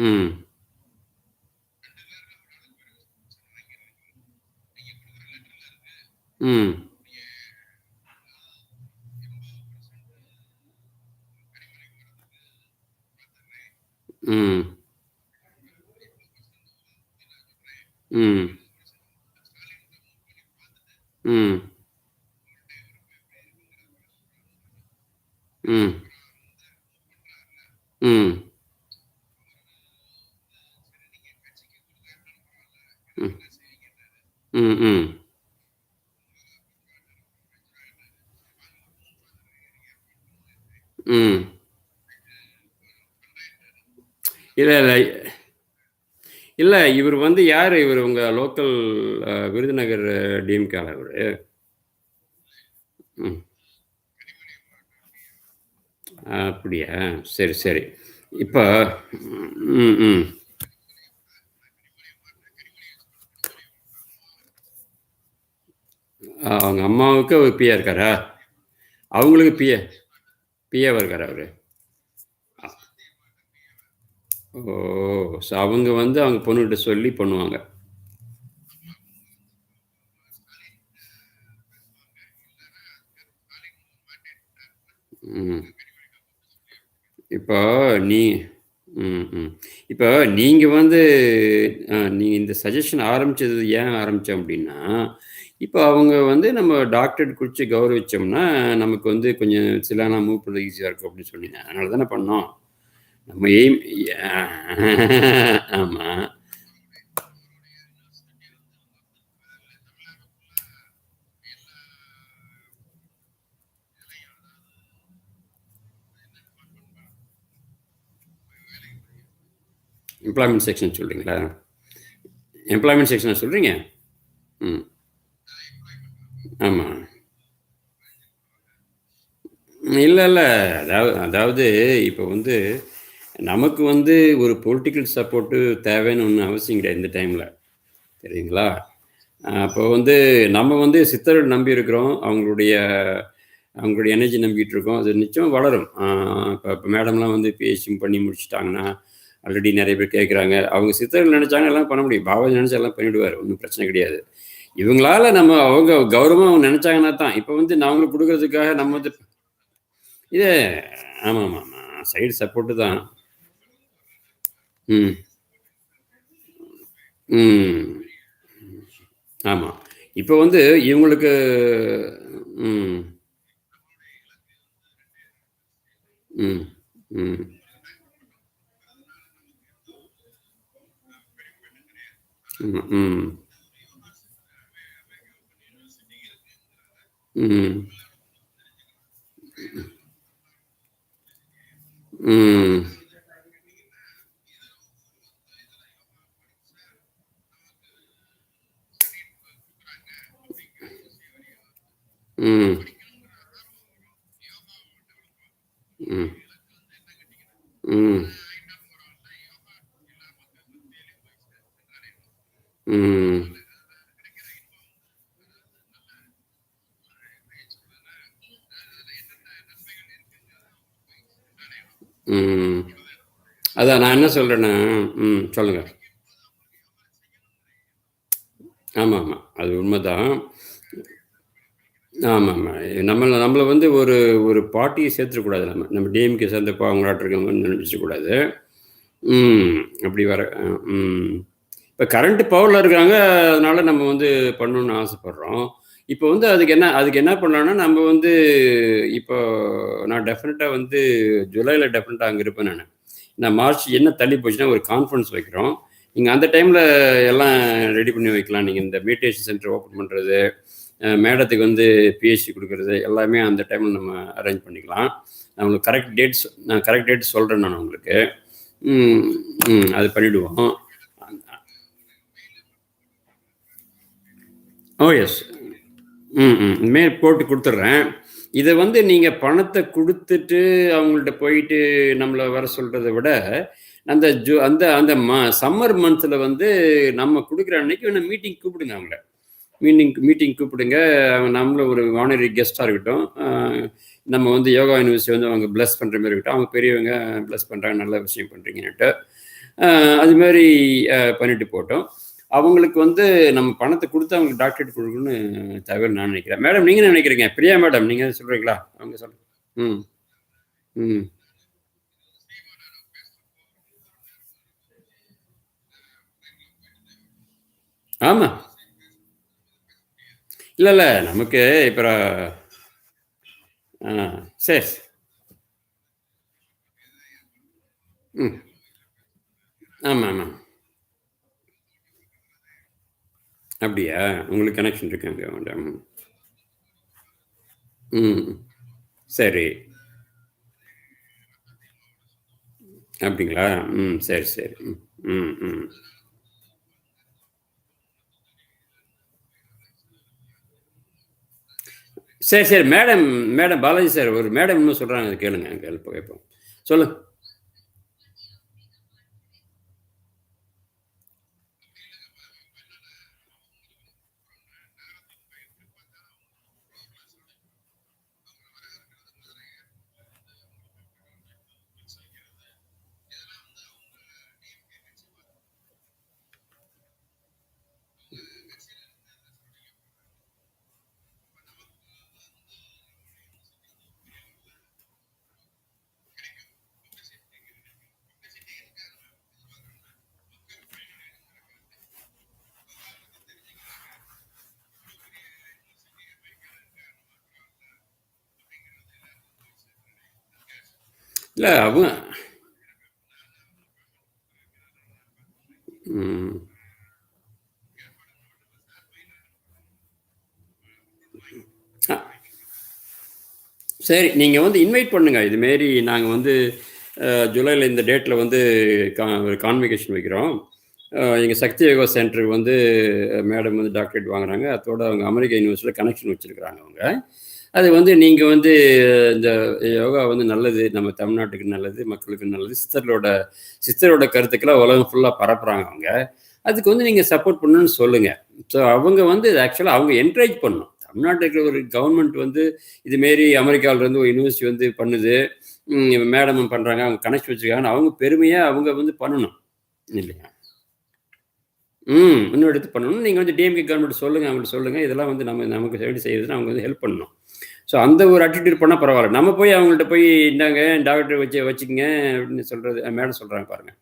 ம் ம் ம் ம் ம் ம் ம் ம் ம் ம் இல்லை இல்லை இல்லை இவர் வந்து யார்? இவர் உங்கள் லோக்கல் விருதுநகர் டிஎம்கேல இவர்? ம் அப்படியா? சரி சரி. இப்போ ம் ம் அவங்க அம்மாவுக்கு அவர் பிஏ இருக்காரா? அவங்களுக்கு பிஏவாக இருக்காரா அவர்? ஓ! ஸோ அவங்க வந்து அவங்க பொண்ணுகிட்ட சொல்லி பண்ணுவாங்க. ம் இப்போ நீ ம் ம் இப்போ நீங்கள் வந்து நீங்கள் இந்த சஜஷன் ஆரம்பித்தது ஏன் ஆரம்பித்தோம் அப்படின்னா, இப்போ அவங்க வந்து நம்ம டாக்டரேட் குறித்து கௌரவிச்சோம்னா நமக்கு வந்து கொஞ்சம் சிலனா மூவ் பண்ணுறது ஈஸியாக இருக்கும் அப்படின்னு சொன்னீங்க. அதனால தானே பண்ணோம். நம்ம எய்ம் ஆமாம். எம்ப்ளாய்மெண்ட் செக்ஷன் சொல்கிறீங்களா? எம்ப்ளாய்மெண்ட் செக்ஷனை சொல்கிறீங்க? ம் ஆமாம். இல்லை இல்லை அதாவது இப்போ வந்து நமக்கு வந்து ஒரு பொலிட்டிக்கல் சப்போர்ட்டு தேவைன்னு ஒன்றும் அவசியம் கிடையாது இந்த டைமில். சரிங்களா? அப்போ வந்து நம்ம வந்து சித்தர்கள் நம்பி இருக்கிறோம். அவங்களுடைய எனர்ஜி நம்பிக்கிட்டு இருக்கோம். அது நிச்சயம் வளரும். இப்போ மேடம்லாம் வந்து பிஹெச்டி பண்ணி முடிச்சுட்டாங்கன்னா ஆல்ரெடி நிறைய பேர் கேட்குறாங்க. அவங்க சித்தர்கள் நினச்சாங்க எல்லாம் பண்ண முடியும். பாபாஜி நினச்சா எல்லாம் பண்ணிவிடுவார். ஒன்றும் பிரச்சனை கிடையாது. இவங்களால நம்ம அவங்க கௌரவமாக அவங்க நினச்சாங்கன்னா தான். இப்போ வந்து நான் அவங்களுக்கு கொடுக்கறதுக்காக நம்ம வந்து இது ஆமாம் ஆமாம் ஆமாம் சைடு சப்போர்ட்டு தான். ம் ம் ஆமாம். இப்போ வந்து இவங்களுக்கு ம் ம் ம் ம் ம் ம் ம் ம் ம் ம் ம் ம் அதான் நான் என்ன சொல்கிறேன்னா, சொல்லுங்கள். ஆமாம் ஆமாம், அது உண்மைதான். ஆமாமா. நம்மள வந்து ஒரு ஒரு பார்ட்டிய சேர்த்துறக்கூடாது நம்ம. நம்ம டிஎம்கே சேர்ந்தப்போ அவங்களாட்டம் இருக்காங்கன்னு நெனச்சிக்கக்கூடாது. ம். அப்படி வர ம். இப்ப கரண்ட் பவர்ல இருக்காங்க. அதனால நம்ம வந்து பண்ணணும்னு ஆசைப்படுறோம். இப்போ வந்து அதுக்கு என்ன பண்ணலாம்னா, நம்ம வந்து இப்போ நான் டெஃபினட்டா வந்து ஜூலைல டெஃபினட்டா அங்க இருப்பேன் நானு. நான் மார்ச் என்ன தள்ளி போச்சுன்னா, ஒரு கான்ஃபரன்ஸ் வைக்கிறோம். நீங்க அந்த டைம்ல எல்லாம் ரெடி பண்ணி வைக்கலாம். நீங்க இந்த மெடிடேஷன் சென்டர் ஓப்பன் பண்றது, மேடத்துக்கு வந்து பிஹெச்டி குடுக்குறது, எல்லாமே அந்த டைம்ல நம்ம அரேஞ்ச் பண்ணிக்கலாம். நான் கரெக்ட் டேட் சொல்றேன் நான் உங்களுக்கு. ம், அது பண்ணிடுவோம். ஓ எஸ். மெயில் போட்டு குடுத்துடுறேன். இத வந்து நீங்க பணத்த குடுத்துட்டு, அவங்கள்ட்ட போயிட்டு நம்மள வர சொல்றத விட, அந்த அந்த அந்த சம்மர் மந்த்ஸ்ல வந்து நம்ம குடுக்குற அன்னைக்கு வேணா மீட்டிங் கூப்பிடுங்க அவங்கள. மீட்டிங் கூப்பிடுங்க. நம்மளும் ஒரு ஆனரரி கெஸ்ட்டா இருக்கட்டும். நம்ம வந்து யோகா யூனிவர்சிட்டி வந்து அவங்க பிளஸ் பண்ற மாரி இருக்கட்டும். அவங்க பெரியவங்க பிளஸ் பண்றாங்க, நல்ல விஷயம் பண்றீங்கன்னுட்டு. அது மாரி பண்ணிட்டு போட்டோம். அவங்களுக்கு வந்து நம்ம பணத்த குடுத்து அவங்களுக்கு டாக்டரேட் குடுக்கணும்னு தவறுன்னு நான் நினைக்கிறேன். மேடம் நீங்க என்ன நினைக்கிறீங்க? பிரியா மேடம் நீங்க எதுவும் சொல்றீங்களா? அவங்க சொல்லுங்க. ம். ம். ஆமா. இல்ல, இல்ல. நமக்கு இப்ப ஆ சரி. ம். ஆமாமா. அப்படியா? உங்களுக்கு கனெக்ஷன் இருக்கு அங்க மேடம். ம். சரி. அப்படிங்களா? சரி, சரி. ம், ம். சரி, சரி. மேடம் மேடம் பாலாஜி சார் ஒரு மேடம் என்னமோ சொல்றாங்க. அத கேளுங்க. கேட்போம். சொல்லுங்க. இல்ல அவங்க ம். அ சரி. நீங்க வந்து இன்வைட் பண்ணுங்க. இதுமாரி நாங்க வந்து ஜூலைல இந்த டேட்ல வந்து ஒரு கான்வகேஷன் வைக்கிறோம். எங்க சக்தி யோகா சென்டருக்கு வந்து மேடம் வந்து டாக்டரேட் வாங்குறாங்க. அதோட அவங்க அமெரிக்கா யுனிவர்சிட்டியில கனெக்ஷன் வச்சிருக்கிறாங்க அவங்க. அது வந்து நீங்க வந்து இந்த யோகா வந்து நல்லது. நம்ம தமிழ்நாட்டுக்கு நல்லது, மக்களுக்கு நல்லது. சிஸ்டரோட கருத்துக்கள உலகம் ஃபுல்லா பரப்புறாங்க அவங்க. அதுக்கு வந்து நீங்க சப்போர்ட் பண்ணணும்னு சொல்லுங்க. ஸோ அவங்க வந்து ஆக்சுவலா அவங்க என்கரேஜ் பண்ணணும். தமிழ்நாட்டுல இருக்கிற ஒரு கவர்மெண்ட் வந்து இதுமாரி அமெரிக்காவுல இருந்து ஒரு யுனிவர்சிட்டி வந்து பண்ணுது. மேடமும் பண்றாங்க. அவங்க கனெக்ஷன் வச்சிருக்காங்கன்னு அவங்க பெருமையா அவங்க வந்து பண்ணணும். இல்லையா? இன்னும் எடுத்து பண்ணணும். நீங்க வந்து டிஎம்கே கவர்மெண்ட் சொல்லுங்க. அவங்கள்ட்ட சொல்லுங்க. இதெல்லாம் வந்து நமக்கு சைடு செய்யுதுன்னு அவங்க வந்து ஹெல்ப் பண்ணணும். ஸோ அந்த ஒரு ஆட்டிட்யூட் பண்ணா பரவால்ல. நம்ம போய் அவங்கள்ட்ட போய் இந்தாங்க டாக்டர் வச்சுக்கங்க அப்படின்னு சொல்றது மேடம் சொல்றாங்க பாருங்க.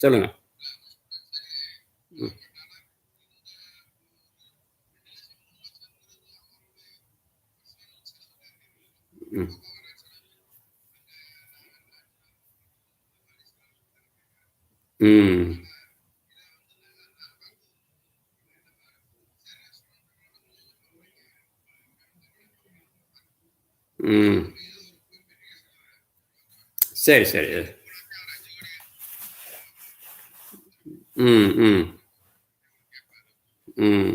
சொல்லுங்க. ம். ம். ம். ம். சரி, சரி. ம், ம், ம்,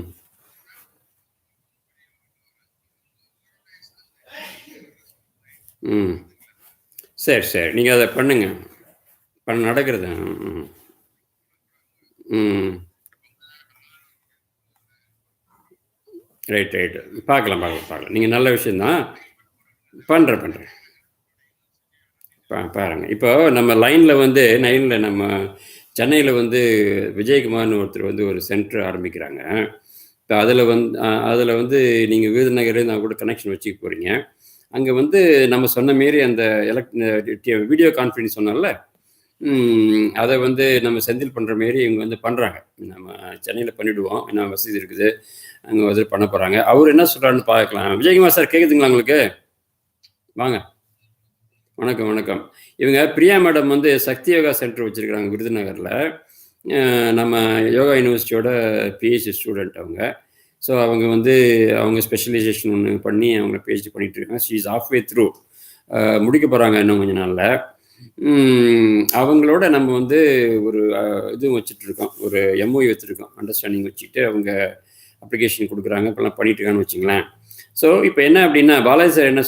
ம். சரி, சரி. நீங்க அத பண்ணுங்க. நடக்கிறது. ம், ம். Right, right. பார்க்கலாம், பார்க்கலாம், பார்க்கலாம். நீங்க நல்ல விஷயம் தான். பண்றேன், பண்றேன். பாருங்க. இப்போ நம்ம லைன்ல நம்ம சென்னையில வந்து விஜயகுமார்னு ஒருத்தர் வந்து ஒரு சென்டர் ஆரம்பிக்கிறாங்க. இப்ப அதுல வந்து நீங்க விருதுநகர் நான் கூட கனெக்ஷன் வச்சுக்க போறீங்க. அங்க வந்து நம்ம சொன்ன மாரி அந்த வீடியோ கான்ஃபரன்ஸ் சொன்னோம்ல, அத வந்து நம்ம செந்தில் பண்ற மாரி இவங்க வந்து பண்றாங்க. நம்ம சென்னையில பண்ணிடுவோம். ஏன்னா வசதி இருக்குது. அங்க வந்து பண்ண போறாங்க. அவரு என்ன சொல்றாருன்னு பார்க்கலாம். விஜயகுமார் சார் கேக்குதுங்களா உங்களுக்கு? வாங்க. வணக்கம், வணக்கம். இவங்க பிரியா மேடம் வந்து சக்தி யோகா சென்டர் வச்சிருக்காங்க விருதுநகர்ல. நம்ம யோகா யூனிவர்சிட்டியோட பிஹெச்டி ஸ்டூடெண்ட் அவங்க. ஸோ அவங்க வந்து அவங்க ஸ்பெஷலைசேஷன் ஒன்று பண்ணி அவங்க பிஹெச்டி பண்ணிட்டு இருக்காங்க. She is half way through. முடிக்க போகிறாங்க இன்னும் கொஞ்சம் நாளில். அவங்களோட நம்ம வந்து ஒரு இதுவும் வச்சுட்ருக்கோம், ஒரு எம்ஓஇ வச்சுருக்கோம், அண்டர்ஸ்டாண்டிங் வச்சுட்டு அவங்க அப்ளிகேஷன் கொடுக்குறாங்க, இப்போலாம் பண்ணிட்டு இருக்கான்னு வச்சுங்களேன். ஸோ இப்போ என்ன அப்படின்னா பாலாஜி சார் என்ன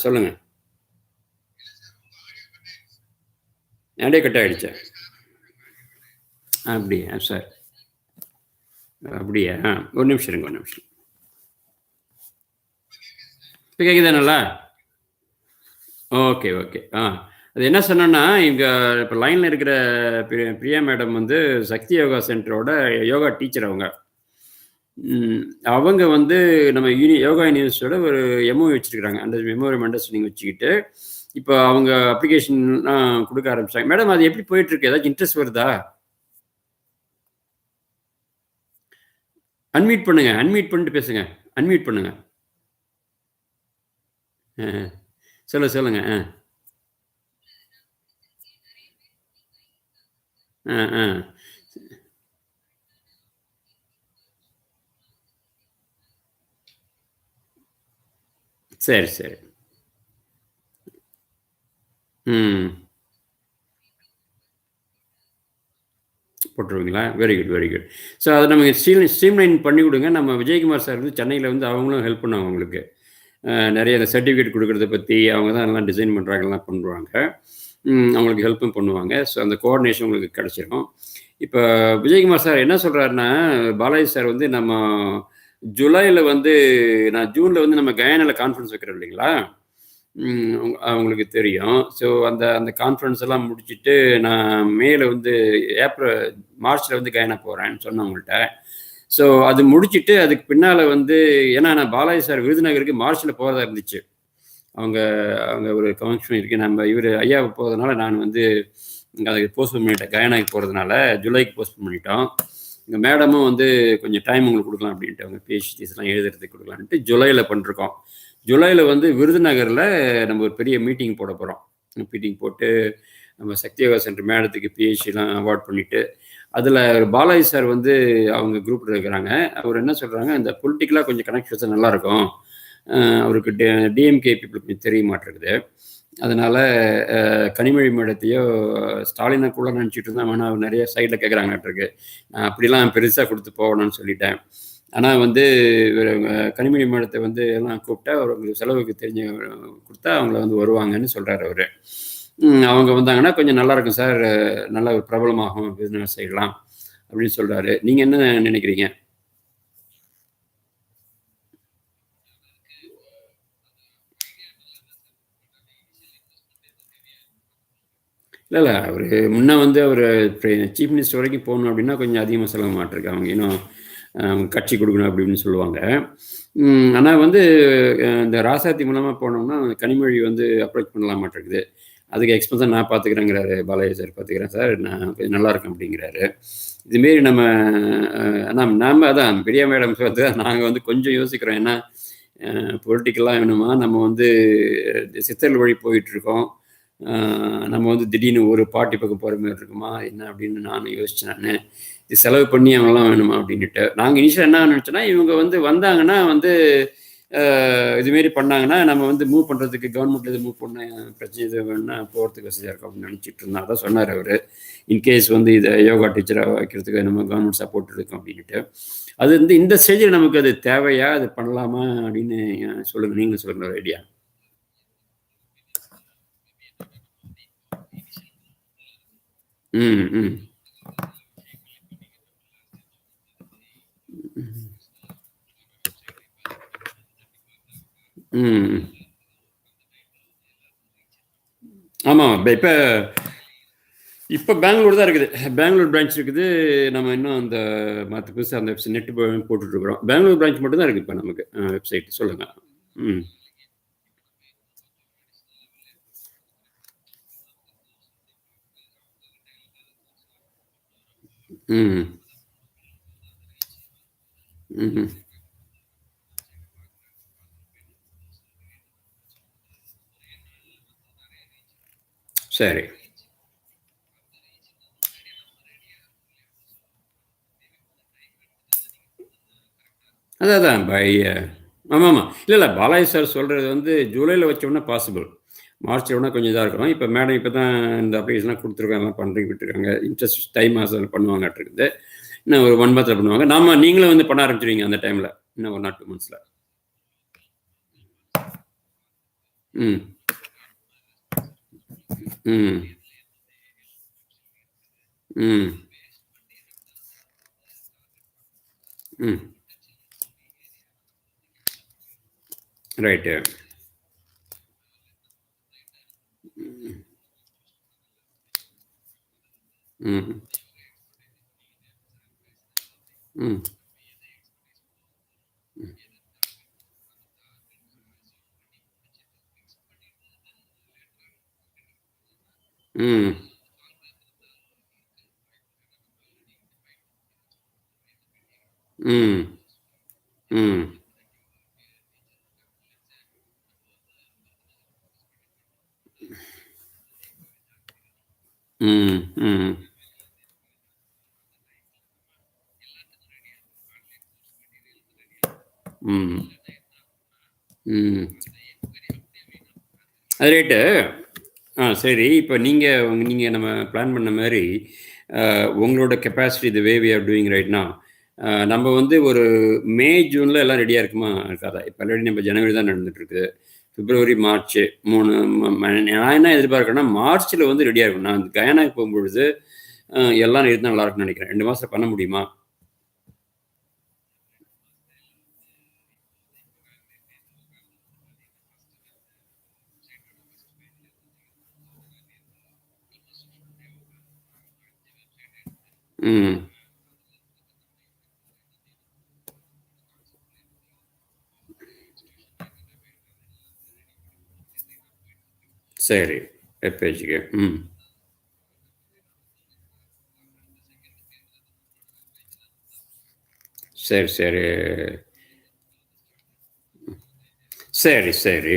சொல்லுங்கள். ஏன்டே கட் ஆகிடுச்சா? அப்படியா சார்? அப்படியா? ஒரு நிமிஷம் இருங்க, ஒரு நிமிஷம். இப்போ கேட்குதா நல்லா? Okay, okay. அது என்ன சொன்னேன்னா, இங்க இப்போ லைனில் இருக்கிற பிரியா மேடம் வந்து சக்தி யோகா சென்டரோட யோகா டீச்சர் அவங்க. அவங்க வந்து நம்ம யோகா யூனிவர்சிட்டியோட ஒரு எம்ஓ வச்சுருக்காங்க. அந்த மெமோரியம் அண்டர்ஸ்டாண்டிங் வச்சுக்கிட்டு இப்போ அவங்க அப்ளிகேஷன்லாம் கொடுக்க ஆரம்பிச்சாங்க. மேடம் அது எப்படி போயிட்டுருக்கு? ஏதாச்சும் இன்ட்ரெஸ்ட் வருதா? அன்மியூட் பண்ணுங்க. அன்மியூட் பண்ணிட்டு பேசுங்க. அன்மியூட் பண்ணுங்க. சொல்லுங்க. சரி, சரி. ம். போட்டுருவீங்களா? Very good, very good. So அதை நம்ம ஸ்ட்ரீம்லைன் பண்ணி கொடுங்க. நம்ம விஜயகுமார் சார் வந்து சென்னையில் வந்து அவங்களும் ஹெல்ப் பண்ணுவாங்க உங்களுக்கு. நிறைய அந்த சர்டிஃபிகேட் கொடுக்குறத பற்றி அவங்க தான் எல்லாம் டிசைன் பண்ணுறாங்கலாம் பண்ணுவாங்க. அவங்களுக்கு ஹெல்ப்பும் பண்ணுவாங்க. ஸோ அந்த கோஆர்டினேஷன் உங்களுக்கு கிடச்சிரும். இப்போ விஜயகுமார் சார் என்ன சொல்கிறாருன்னா, பாலாஜி சார் வந்து நம்ம ஜூலையில் வந்து ஜூனில் வந்து நம்ம கயானாவில் கான்ஃபரன்ஸ் வைக்கிறோம் இல்லைங்களா? அவங்களுக்கு தெரியும். ஸோ அந்த அந்த கான்ஃபரன்ஸ் எல்லாம் முடிச்சுட்டு நான் மேல வந்து மார்ச்சில் வந்து கயானா போகிறேன்னு சொன்னேன் உங்கள்கிட்ட. ஸோ அது முடிச்சுட்டு அதுக்கு பின்னால் வந்து ஏன்னா நான் பாலாஜி சார் விருதுநகருக்கு மார்ச்சில் போகிறதா இருந்துச்சு. அவங்க அவங்க ஒரு கமிஷன் இருக்குது. நம்ம ஐயா போகிறதுனால நான் வந்து அதுக்கு போஸ்ட்போன் பண்ணிட்டேன். கயானாக்கு போகிறதுனால ஜூலைக்கு போஸ்ட்போன் பண்ணிட்டோம். எங்கள் மேடமும் வந்து கொஞ்சம் டைம் உங்களுக்கு கொடுக்கலாம் அப்படின்ட்டு அவங்க பிஹெச்டிஸ்லாம் எழுதுறதுக்கு கொடுக்கலான்ட்டு ஜூலையில் பண்ணிருக்கோம். ஜூலையில் வந்து விருதுநகரில் நம்ம ஒரு பெரிய மீட்டிங் போட போகிறோம். மீட்டிங் போட்டு நம்ம சக்தி யோகா சென்டர் மேடத்துக்கு பிஹெச்டிலாம் அவார்ட் பண்ணிவிட்டு அதில் பாலாஜி சார் வந்து அவங்க குரூப்பில் இருக்கிறாங்க. அவர் என்ன சொல்கிறாங்க, இந்த பொலிட்டிக்கலாக கொஞ்சம் கனெக்ஷன்ஸ் நல்லாயிருக்கும். அவருக்கு டிஎம்கே பீப்புள் கொஞ்சம் தெரிய மாட்டேங்குது. அதனால் கனிமொழி மேடத்தையோ ஸ்டாலினை கூட நினச்சிட்டு இருந்தால் வேணா அவர் நிறைய சைடில் கேட்குறாங்கட்டுருக்கு. நான் அப்படிலாம் பெருசாக கொடுத்து போகணும்னு சொல்லிட்டேன். ஆனால் வந்து கனிமொழி மேடத்தை வந்து எல்லாம் கூப்பிட்டா அவங்களுக்கு செலவுக்கு தெரிஞ்ச கொடுத்தா அவங்கள வந்து வருவாங்கன்னு சொல்கிறார் அவர். அவங்க வந்தாங்கன்னா கொஞ்சம் நல்லாயிருக்கும் சார், நல்ல ஒரு பிரபலமாகும் பிஸ்னஸ் செய்யலாம் அப்படின்னு சொல்கிறாரு. நீங்கள் என்ன நினைக்கிறீங்க? இல்லை அவர் முன்னே வந்து அவர் சீஃப் மினிஸ்டர் வரைக்கும் போகணும் அப்படின்னா கொஞ்சம் அதிகமாக செலவு மாட்டிருக்கு. அவங்க இன்னும் கட்சி கொடுக்கணும் அப்படின்னு சொல்லுவாங்க. ஆனால் வந்து இந்த ராசாத்தி மூலமாக போனோம்னா கனிமொழி வந்து அப்ரோச் பண்ணலாம் மாட்டேங்குது. அதுக்கு எக்ஸ்பென்ஸாக நான் பார்த்துக்கிறேங்கிறாரு. பாலாஜி சார் பார்த்துக்கிறேன் சார், நான் கொஞ்சம் நல்லா இருக்கேன் அப்படிங்கிறாரு. இதுமாரி நம்ம அதான் பெரிய மேடம் வந்து நாங்கள் வந்து கொஞ்சம் யோசிக்கிறோம். ஏன்னா பொலிட்டிக்கலாக வேணுமா, நம்ம வந்து சித்தல் வழி போயிட்டுருக்கோம். நம்ம வந்து திடீர்னு ஒரு பார்ட்டி பக்கம் போகிற மாதிரி இருக்குமா என்ன அப்படின்னு நானும் யோசித்தேன். நான் இது செலவு பண்ணி அவங்களாம் வேணுமா அப்படின்ட்டு. நாங்கள் இனிஷியல் என்ன நினச்சோன்னா, இவங்க வந்து வந்தாங்கன்னா வந்து இதுமாரி பண்ணாங்கன்னா நம்ம வந்து மூவ் பண்ணுறதுக்கு கவர்மெண்ட் இது மூவ் பண்ண பிரச்சனை இது வேணும்னா போகிறதுக்கு வசதியாக இருக்கும் அப்படின்னு நினச்சிட்டு இருந்தோம். அதான் சொன்னார் அவர். இன்கேஸ் வந்து இதை யோகா டீச்சராக வைக்கிறதுக்கு நம்ம கவர்மெண்ட் சப்போர்ட் இருக்கும் அப்படின்ட்டு. அது வந்து இந்த ஸ்டேஜில் நமக்கு அது தேவையா, அது பண்ணலாமா அப்படின்னு சொல்லுங்கள், நீங்கள் சொல்லுங்கள் ஒரு ஐடியா. ம் ம் ம் ஆமாம். இப்போ பெங்களூர் தான் இருக்குது. பெங்களூர் பிரான்ச் இருக்குது. நம்ம இன்னும் அந்த மற்ற புதுசாக அந்த நெட்டு போட்டுட்ருக்குறோம். பெங்களூர் பிரான்ச் மட்டும் தான் இருக்குது இப்போ நமக்கு வெப்சைட். சொல்லுங்கள். ம் ம் ம் சரி. அதான் ஆமாம். இல்லை பாலாஜி சார் சொல்கிறது வந்து ஜூலையில் வச்சோம்னா பாசிபிள். மார்ச்சில் வேணால் கொஞ்சம் இதாக இருக்கணும். இப்போ மேடம் இப்போ தான் இந்த அப்ளிகேஷன்லாம் கொடுத்துருக்காங்க, எல்லாம் பண்ணுறதுக்கு விட்டுருக்காங்க. இன்ட்ரெஸ்ட் டைம் மாதம் பண்ணுவாங்கட்டு இருக்குது. இன்னும் ஒரு 1 மந்தில் பண்ணுவாங்க. நீங்களும் வந்து பண்ண ஆரம்பிச்சிருவீங்க அந்த டைமில், இன்னும் 1 or 2 monthsல. ம் ம் ம் ம் ரைட்டு. ம் ம் ம் ம் ம் ம் ம் ம் ம் அது ரைட்டு. சரி. இப்போ நீங்கள் நம்ம பிளான் பண்ண மாதிரி உங்களோட capacity the way we are doing right now, நம்ம வந்து ஒரு மே, ஜூனில் எல்லாம் ரெடியாக இருக்குமா இருக்காதா? இப்போ ஆல்ரெடி நம்ம ஜனவரி தான் நடந்துகிட்ருக்கு. பிப்ரவரி, மார்ச் 3 நான் என்ன எதிர்பார்க்குறேன்னா, மார்ச்சில் வந்து ரெடியாக இருக்கும். நான் கயானாக்கு போகும்பொழுது எல்லாம் இருந்தால் நல்லாயிருக்கும்னு நினைக்கிறேன். 2 மாதத்தில் பண்ண முடியுமா? ம் சரி. வெப்பேஜுக்கு. ம் சரி சரி சரி சரி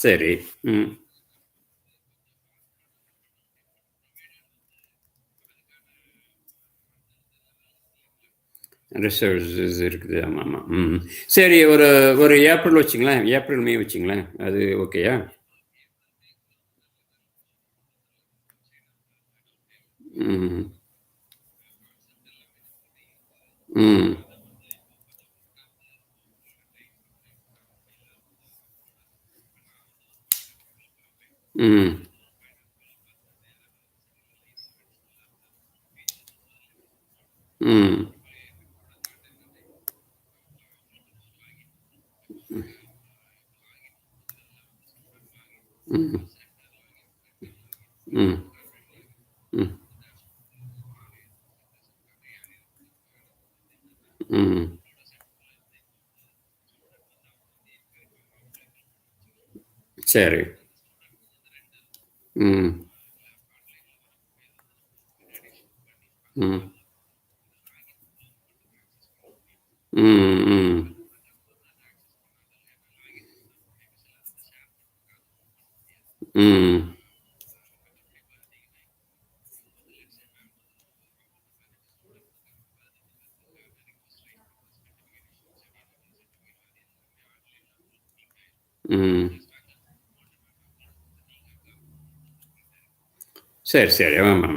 சரி. ம் ரிசர்வ்ஸ் இருக்குது. ஆமாம் ஆமாம். ம் சரி. ஒரு ஒரு ஏப்ரல் வச்சுங்களேன். ஏப்ரல், மே வச்சுங்களேன். அது ஓகேயா? ம் ம் ம் ம் ம் ம் ம் ம் சரி. ம் ம் ம் ம் ம் ம். சரி, சரி. ஆமாமா.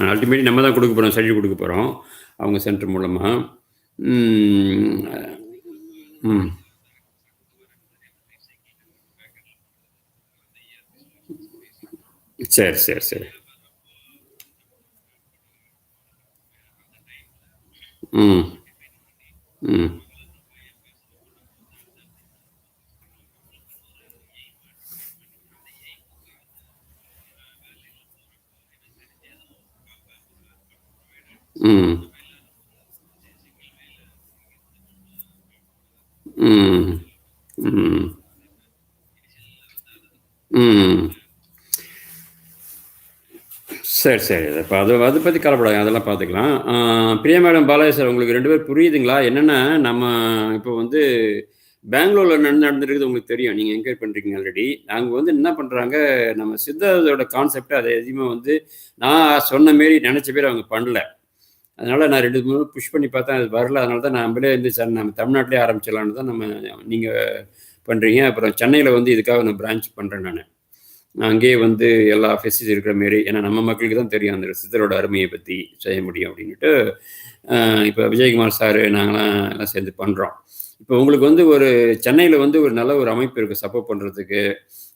அல்டிமேட்லி நம்ம தான் குடுக்க போறோம். சர்டிஃபிகேட் குடுக்க போறோம். அவங்க சென்டர் மூலமா. ம். ம். சரி, சரி, சரி. ம். ம். ம். ம். ம். ம். சரி, சரி. இப்ப அத பத்தி கவலைப்படாதீங்க. அதெல்லாம் பார்த்துக்கலாம். பிரியா மேடம், பாலாஜி சார் உங்களுக்கு 2 பேரும் புரியுதுங்களா? என்னன்னா, நம்ம இப்போ வந்து பெங்களூர்ல என்ன நடந்திருக்குது உங்களுக்கு தெரியும். நீங்க என்கொயரி பண்ணிருக்கீங்க ஆல்ரெடி. அங்க வந்து என்ன பண்றாங்க, நம்ம சித்தார்த்தோட கான்செப்ட் அது எதையுமே வந்து நான் சொன்ன மாரி நெனச்ச மாரி அவங்க பண்ணல. அதனால நான் 2, 3 புஷ் பண்ணி பார்த்தேன். அது வரல. அதனால தான் நம்மளே வந்து சார் நம்ம தமிழ்நாட்டிலேயே ஆரம்பிச்சிடலான்னு தான் நீங்க பண்றீங்க. அப்புறம் சென்னையில வந்து இதுக்காக நான் பிரான்ச் பண்றேன் நானு. அங்கேயே வந்து எல்லா ஃபெசிலிட்டி இருக்கிற மாரி. ஏன்னா நம்ம மக்களுக்கு தான் தெரியும் அந்த சித்தரோட அருமைய பத்தி செய்ய முடியும் அப்டின்னுட்டு, இப்ப விஜயகுமார் சாரு நாங்கலாம் எல்லாம் சேர்ந்து பண்றோம். இப்ப உங்களுக்கு வந்து ஒரு சென்னையில வந்து ஒரு நல்ல ஒரு அமைப்பு இருக்கு சப்போர்ட் பண்றதுக்கு.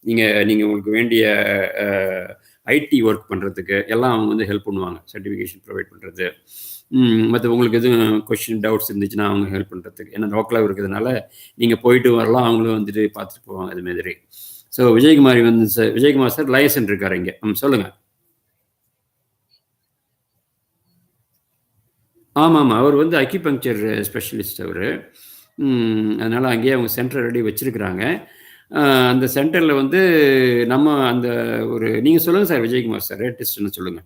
நீங்க நீங்க உங்களுக்கு வேண்டிய அ ஐடி ஒர்க் பண்றதுக்கு எல்லாம் அவங்க வந்து ஹெல்ப் பண்ணுவாங்க. சர்டிஃபிகேஷன் ப்ரொவைட் பண்றது. மத்த உங்களுக்கு எதுவும் கொஸ்டின், டவுட்ஸ் இருந்துச்சுன்னா அவங்க ஹெல்ப் பண்றதுக்கு. ஏன்னா லோக்கலா இருக்கிறதுனால, நீங்க போயிட்டு வரலாம். அவங்களும் வந்துட்டு பார்த்துட்டு போவாங்க அது மாதிரி. ஸோ விஜயகுமார் சார் லைசன் இருக்காரு இங்க. சொல்லுங்க. ஆமாமா. அவர் வந்து அக்யூபங்க்சர் ஸ்பெஷலிஸ்ட் அவரு. அதனால அங்கேயே அவங்க சென்டர் ரெடி வச்சிருக்கிறாங்க. அ அந்த சென்டர்ல வந்து நம்ம அந்த நீங்க சொல்லுங்க சார் விஜயகுமார் சார். ரேட் லிஸ்ட்ன்னு சொல்லுங்க.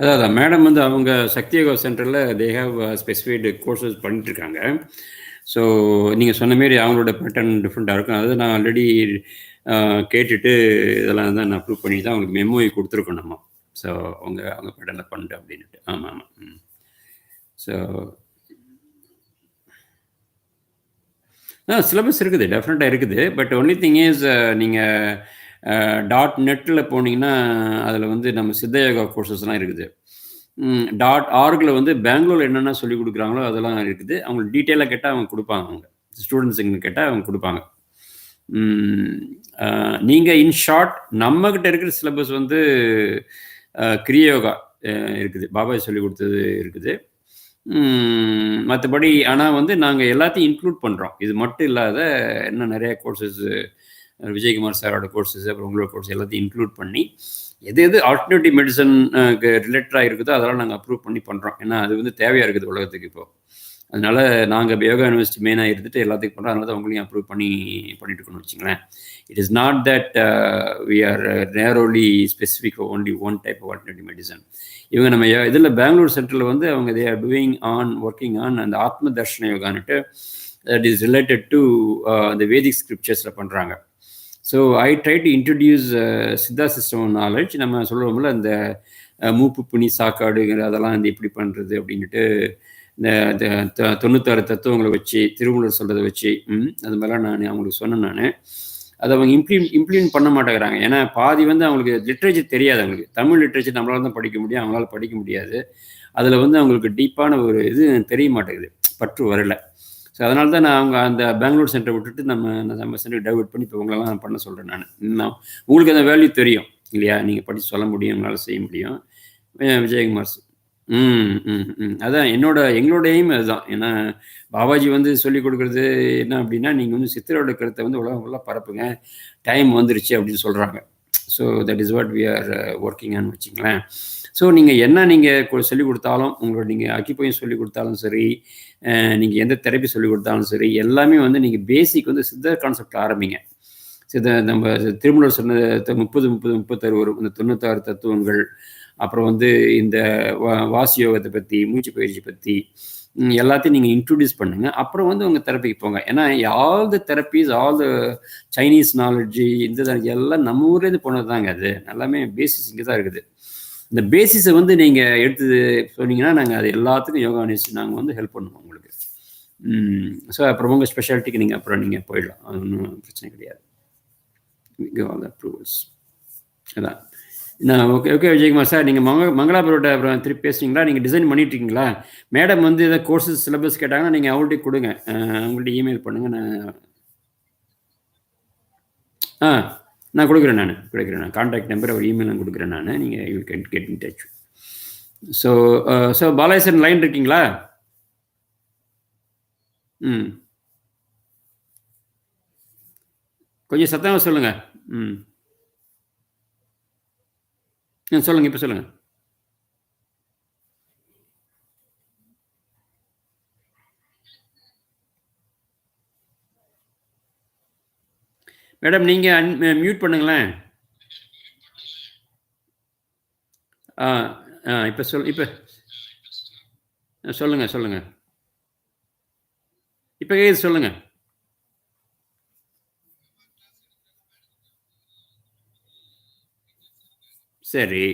அதான் மேடம் வந்து அவங்க சக்தி யோகா சென்டரில் தே ஹேவ் ஸ்பெசிஃபைடு கோர்சஸ் பண்ணிட்டுருக்காங்க. ஸோ நீங்கள் சொன்ன மாரி அவங்களோட பேட்டர்ன் டிஃப்ரெண்ட்டாக இருக்கும். அது நான் ஆல்ரெடி கேட்டுட்டு இதெல்லாம் தான் நான் அப்ரூவ் பண்ணி தான் அவங்களுக்கு மெமோயை கொடுத்துருக்கோம் நம்ம. ஸோ அவங்க அவங்க பேட்டர்னில் பண்ணிட்டு அப்படின்ட்டு. ஆமாம் ஆமாம். ஸோ சிலபஸ் இருக்குது, டெஃபினட்டாக இருக்குது. பட் ஒன்லி திங் இஸ் நீங்கள் .நெட்டில் போனீங்கன்னா அதில் வந்து நம்ம சித்த யோகா கோர்சஸ்லாம் இருக்குது. .orgல வந்து பெங்களூரில் என்னென்ன சொல்லிக் கொடுக்குறாங்களோ அதெல்லாம் இருக்குது. அவங்களுக்கு டீட்டெயிலாக கேட்டால் அவங்க கொடுப்பாங்க. அவங்க ஸ்டூடெண்ட்ஸுங்க கேட்டால் அவங்க கொடுப்பாங்க. நீங்கள் இன் ஷார்ட் நம்மக்கிட்ட இருக்கிற சிலபஸ் வந்து கிரியோகா இருக்குது, பாபாஜி சொல்லிக் கொடுத்தது இருக்குது. மற்றபடி ஆனால் வந்து நாங்கள் எல்லாத்தையும் இன்க்ளூட் பண்ணுறோம். இது மட்டும் இல்லாத இன்னும் நிறைய கோர்சஸ், விஜயகுமார் சாரோட கோர்சஸ், அப்புறம் உங்களோட கோர்ஸ் எல்லாத்தையும் இன்க்ளூட் பண்ணி எது எது ஆல்டர்னேட்டிவ் மெடிசனுக்கு ரிலேட்டடாக இருக்குதோ அதெல்லாம் நாங்கள் அப்ரூவ் பண்ணி பண்ணுறோம். ஏன்னா அது வந்து தேவையாக இருக்குது உலகத்துக்கு இப்போது. அதனால் நாங்கள் யோகா யூனிவர்சிட்டி மெயினாக இருந்துட்டு எல்லாத்துக்கும் பண்ணுறோம். அதனால தான் உங்களையும் அப்ரூவ் பண்ணிட்டு இருக்கணும்னு வச்சுங்களேன். It is not that we are narrowly specific only one type of alternative medicine. இவங்க நம்ம இதில் பெங்களூர் சென்டரில் வந்து அவங்க தே ஆர் ஒர்க்கிங் ஆன் அந்த ஆத்ம தர்ஷன யோகான்ட்டு that is related to the Vedic ஸ்கிரிப்சர்ஸில் பண்ணுறாங்க. So I try to introduce Siddha system knowledge. நம்ம சொல்கிறோம்ல அந்த மூப்பு புனி சாக்காடுங்கிற அதெல்லாம் வந்து எப்படி பண்ணுறது அப்படின்ட்டு இந்த 96 தத்துவங்களை வச்சு திருமூலர் சொல்கிறத வச்சு அது மாதிரிலாம் நான் அவங்களுக்கு சொன்னேன். நான் அதை அவங்க இம்ப்ளிமெண்ட் பண்ண மாட்டேங்கிறாங்க. ஏன்னா பாதி வந்து அவங்களுக்கு லிட்ரேச்சர் தெரியாது. அவங்களுக்கு தமிழ் லிட்ரேச்சர் நம்மளால தான் படிக்க முடியும், அவங்களால படிக்க முடியாது. அதில் வந்து அவங்களுக்கு டீப்பான ஒரு இது தெரிய மாட்டேங்குது, பற்று வரலை. ஸோ அதனால தான் நான் அவங்க அந்த பெங்களூர் சென்டரை விட்டுட்டு நம்ம சென்டருக்கு டைவர்ட் பண்ணி இப்போ உங்களெல்லாம் பண்ண சொல்கிறேன். நான் உங்களுக்கு அந்த வேல்யூ தெரியும் இல்லையா, நீங்கள் படித்து சொல்ல முடியும், உங்களால் செய்ய முடியும். விஜயகுமார் அதான் எங்களோட எய்ம் அதுதான். ஏன்னா பாபாஜி வந்து சொல்லிக் கொடுக்குறது என்ன அப்படின்னா, நீங்கள் வந்து சித்தரோட கருத்தை வந்து உலகம் ஃபுல்லாக பரப்புங்க, டைம் வந்துருச்சு அப்படின்னு சொல்கிறாங்க. So that is what we are working on வச்சுங்களேன். ஸோ நீங்கள் சொல்லிக் கொடுத்தாலும், நீங்கள் அக்கிப்போயும் சொல்லிக் கொடுத்தாலும் சரி, நீங்கள் எந்த தெரப்பி சொல்லிக் கொடுத்தாலும் சரி, எல்லாமே வந்து நீங்கள் பேசிக் வந்து சித்தர் கான்செப்ட் ஆரம்பிங்க. நம்ம திருமூலர் சொன்ன 30-30-36 வரும் இந்த 96 தத்துவங்கள், அப்புறம் வந்து இந்த வாசி யோகத்தை பற்றி, மூச்சு பயிற்சி பற்றி எல்லாத்தையும் நீங்கள் இன்ட்ரடியூஸ் பண்ணுங்கள். அப்புறம் வந்து உங்கள் தெரப்பிக்கு போங்க. ஏன்னா all the therapies, all the Chinese knowledge எல்லாம் நம்ம ஊர்லேருந்து போனது தாங்க. அது எல்லாமே பேசிஸ் இங்கே தான் இருக்குது. இந்த பேசிஸை வந்து நீங்கள் எடுத்து சொன்னீங்கன்னா நாங்கள் அது எல்லாத்துக்கும் யோகா யூனிவர்சிட்டி நாங்கள் வந்து ஹெல்ப் பண்ணுவோம் உங்களுக்கு. ஸோ அப்புறம் உங்கள் ஸ்பெஷாலிட்டிக்கு நீங்கள் அப்புறம் நீங்கள் போயிடலாம், அது ஒன்றும் பிரச்சனை கிடையாது. அப்ரூவல்ஸ் அதான். நான் ஓகே விஜயகுமார் சார், நீங்கள் மங்களாபுரோட அப்புறம் திருப்பி பேசுறீங்களா? நீங்கள் டிசைன் பண்ணிட்டு இருக்கீங்களா? மேடம் வந்து ஏதாவது கோர்சஸ் சிலபஸ் கேட்டாங்கன்னா நீங்கள் அவங்கள்ட்ட கொடுங்க, அவங்கள்ட்ட இமெயில் பண்ணுங்கள். நான் கொடுக்குறேன். நான் கான்டாக்ட் நம்பர், ஒரு இமெயில் நான் கொடுக்குறேன். நீங்கள் you can get in touch. So Balaji line இருக்கீங்களா? கொஞ்சம் சத்தமாக சொல்லுங்கள். சொல்லுங்கள், இப்போ சொல்லுங்கள். மேடம் நீங்கள் மியூட் பண்ணுங்களேன். இப்போ சொல்லுங்கள். இப்போ கேட்குது, சொல்லுங்கள். சரி.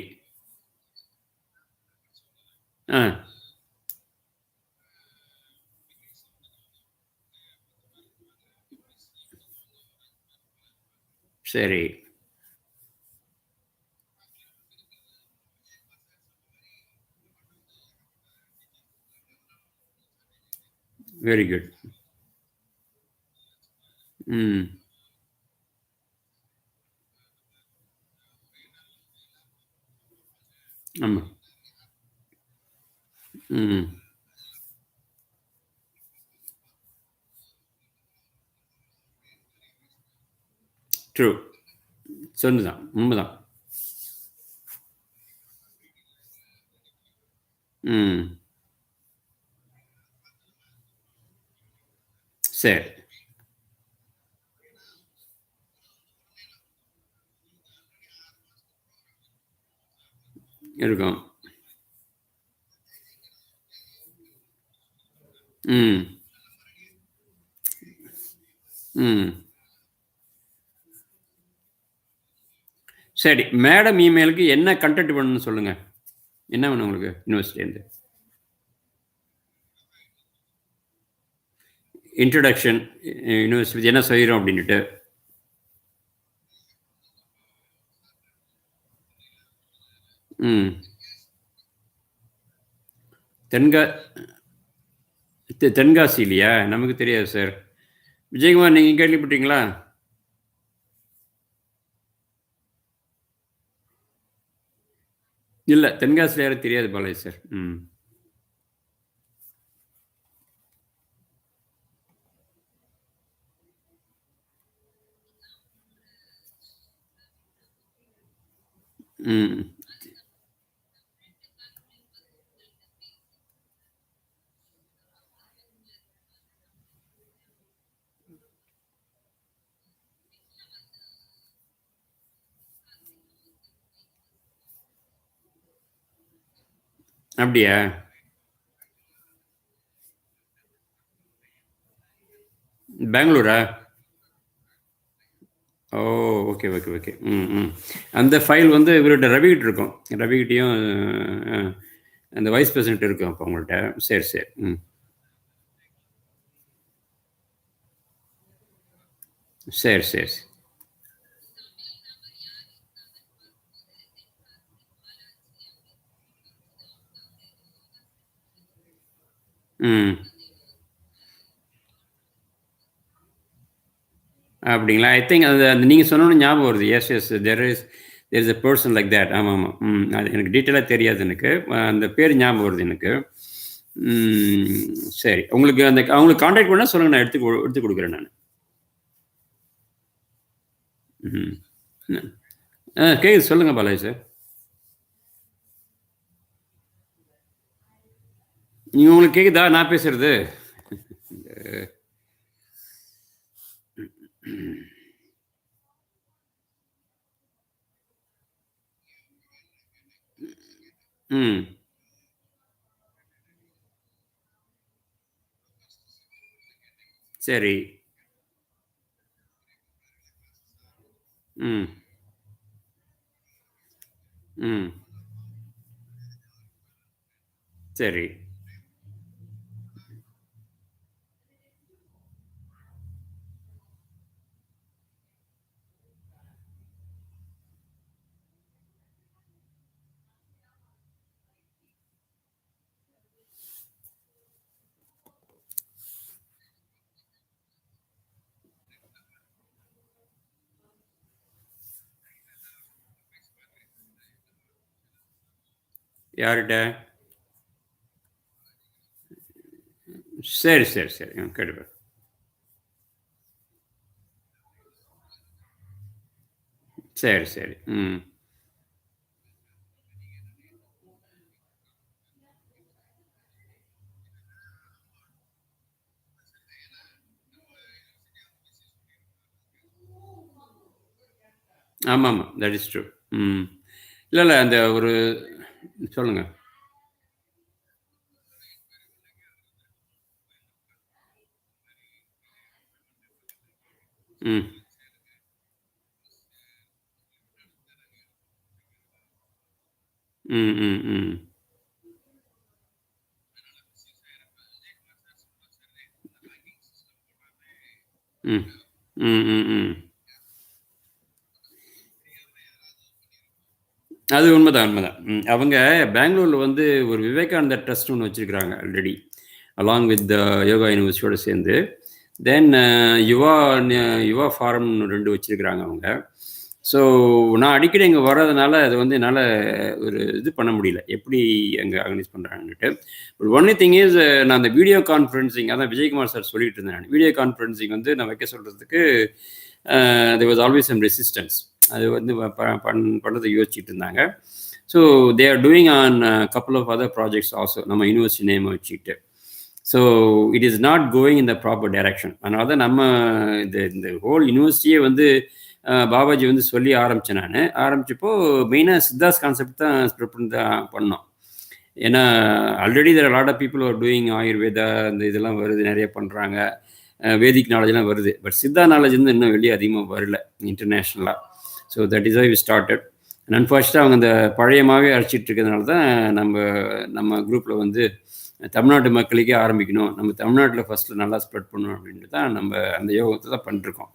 சரி. Very good. ஆமாம். ட்ரூ. சொன்னதான், உண்மைதான். சரி. இருக்கும். ம் ம் சரி, மேடம் இமெயிலுக்கு என்ன கண்டென்ட் வேணும்னு சொல்லுங்கள். என்ன வேணும் உங்களுக்கு யூனிவர்சிட்டிலேருந்து? இன்ட்ரடக்ஷன், யூனிவர்சிட்டி என்ன செய்கிறோம் அப்படின்ட்டு. ம் தென்காசி இல்லையா? நமக்கு தெரியாது சார். விஜயகுமார், நீங்கள் கேள்விப்பட்டீங்களா? இல்லை, தென்காசியில் யாரும் தெரியாது பாலாஜி சார். ம் ம் அப்படியா? பெங்களூரா? ஓ, ஓகே ஓகே ஓகே. ம் ம் அந்த ஃபைல் வந்து இவர்கிட்ட ரவிகிட்ட இருக்கும். ரவிகிட்டையும் அந்த வைஸ் பிரசிடென்ட் இருக்கும் அப்போ உங்கள்கிட்ட. சரி சரி. ம் சரி சரி சரி. ம் அப்படிங்களா? ஐ திங்க் அது அந்த நீங்கள் சொன்னோன்னு ஞாபகம் வருது. Yes yes, there is a person like that. ஆமாம் ஆமாம். அது எனக்கு டீட்டெயிலாக தெரியாது எனக்கு. அந்த பேர் ஞாபகம் வருது எனக்கு. சரி, உங்களுக்கு அந்த அவங்களுக்கு காண்டாக்ட் பண்ணால் சொல்லுங்கள், நான் எடுத்து கொடுக்குறேன் நான். ம் கேட்குது, சொல்லுங்கள் பாலாஜி சார். நீங்கள் உங்களுக்கு கேட்குதா நான் பேசுகிறது? ம் சரி. ம் ம் சரி. யார்கிட்ட? சரி சரி சரி. கேட்டுப்பேன். சரி சரி. ம் ஆமாம் ஆமாம், தட் இஸ் ட்ரூ. ம் இல்லை இல்லை, அந்த ஒரு சொல்லுங்கள். ம் ம் ம் ம் ம் ம் ம் ம் அது உண்மைதான் உண்மைதான். அவங்க பெங்களூரில் வந்து ஒரு விவேகானந்தா ட்ரஸ்ட் ஒன்று வச்சுருக்கிறாங்க ஆல்ரெடி, அலாங் வித் யோகா யூனிவர்சிட்டியோட சேர்ந்து. தென் யுவா யுவா ஃபாரம் 2 வச்சுருக்கிறாங்க அவங்க. ஸோ நான் அடிக்கடி இங்கே வர்றதுனால அது வந்து என்னால் ஒரு இது பண்ண முடியல, எப்படி அங்கே ஆர்கனைஸ் பண்ணுறாங்கன்னுட்டு. பட் ஒன்லி திங் இஸ், நான் அந்த வீடியோ கான்ஃபரன்சிங், அதான் விஜயகுமார் சார் சொல்லிட்டு இருந்தேன். நான் வீடியோ கான்ஃபரன்சிங் வந்து நான் வைக்க சொல்கிறதுக்கு there was always some resistance. அது வந்து பண்ணுறதை யோசிச்சுட்டு இருந்தாங்க. So they are doing on couple of other projects also, நம்ம யூனிவர்சிட்டி நேம் வச்சுக்கிட்டு. So it is not going in the proper direction. அதனால தான் நம்ம இந்த ஹோல் யூனிவர்சிட்டியே வந்து பாபாஜி வந்து சொல்லி ஆரம்பித்தேன். நான் ஆரம்பித்தப்போ மெயினாக சித்தாஸ் கான்செப்ட் தான் ஸ்ப்ரெட் பண்ணி தான் பண்ணோம். ஏன்னா already there lot of people are doing Ayurveda இந்த இதெல்லாம் வருது, நிறைய பண்ணுறாங்க, வேதிக் நாலேஜ்லாம் வருது. பட் சித்தா நாலேஜ் வந்து இன்னும் வெளியே அதிகமாக வரல இன்டர்நேஷ்னலாக. So that is we started. And அன்ஃபார்ச்சுனேட்டாக அவங்க அந்த பழையமாகவே அழைச்சிட்டு இருக்கிறதுனால தான் நம்ம குரூப்பில் வந்து தமிழ்நாட்டு மக்களுக்கே ஆரம்பிக்கணும், நம்ம தமிழ்நாட்டில் ஃபஸ்ட்டு நல்லா ஸ்ப்ரெட் பண்ணணும் அப்படின்ட்டு தான் நம்ம அந்த யோகத்தை தான் பண்ணிருக்கோம்.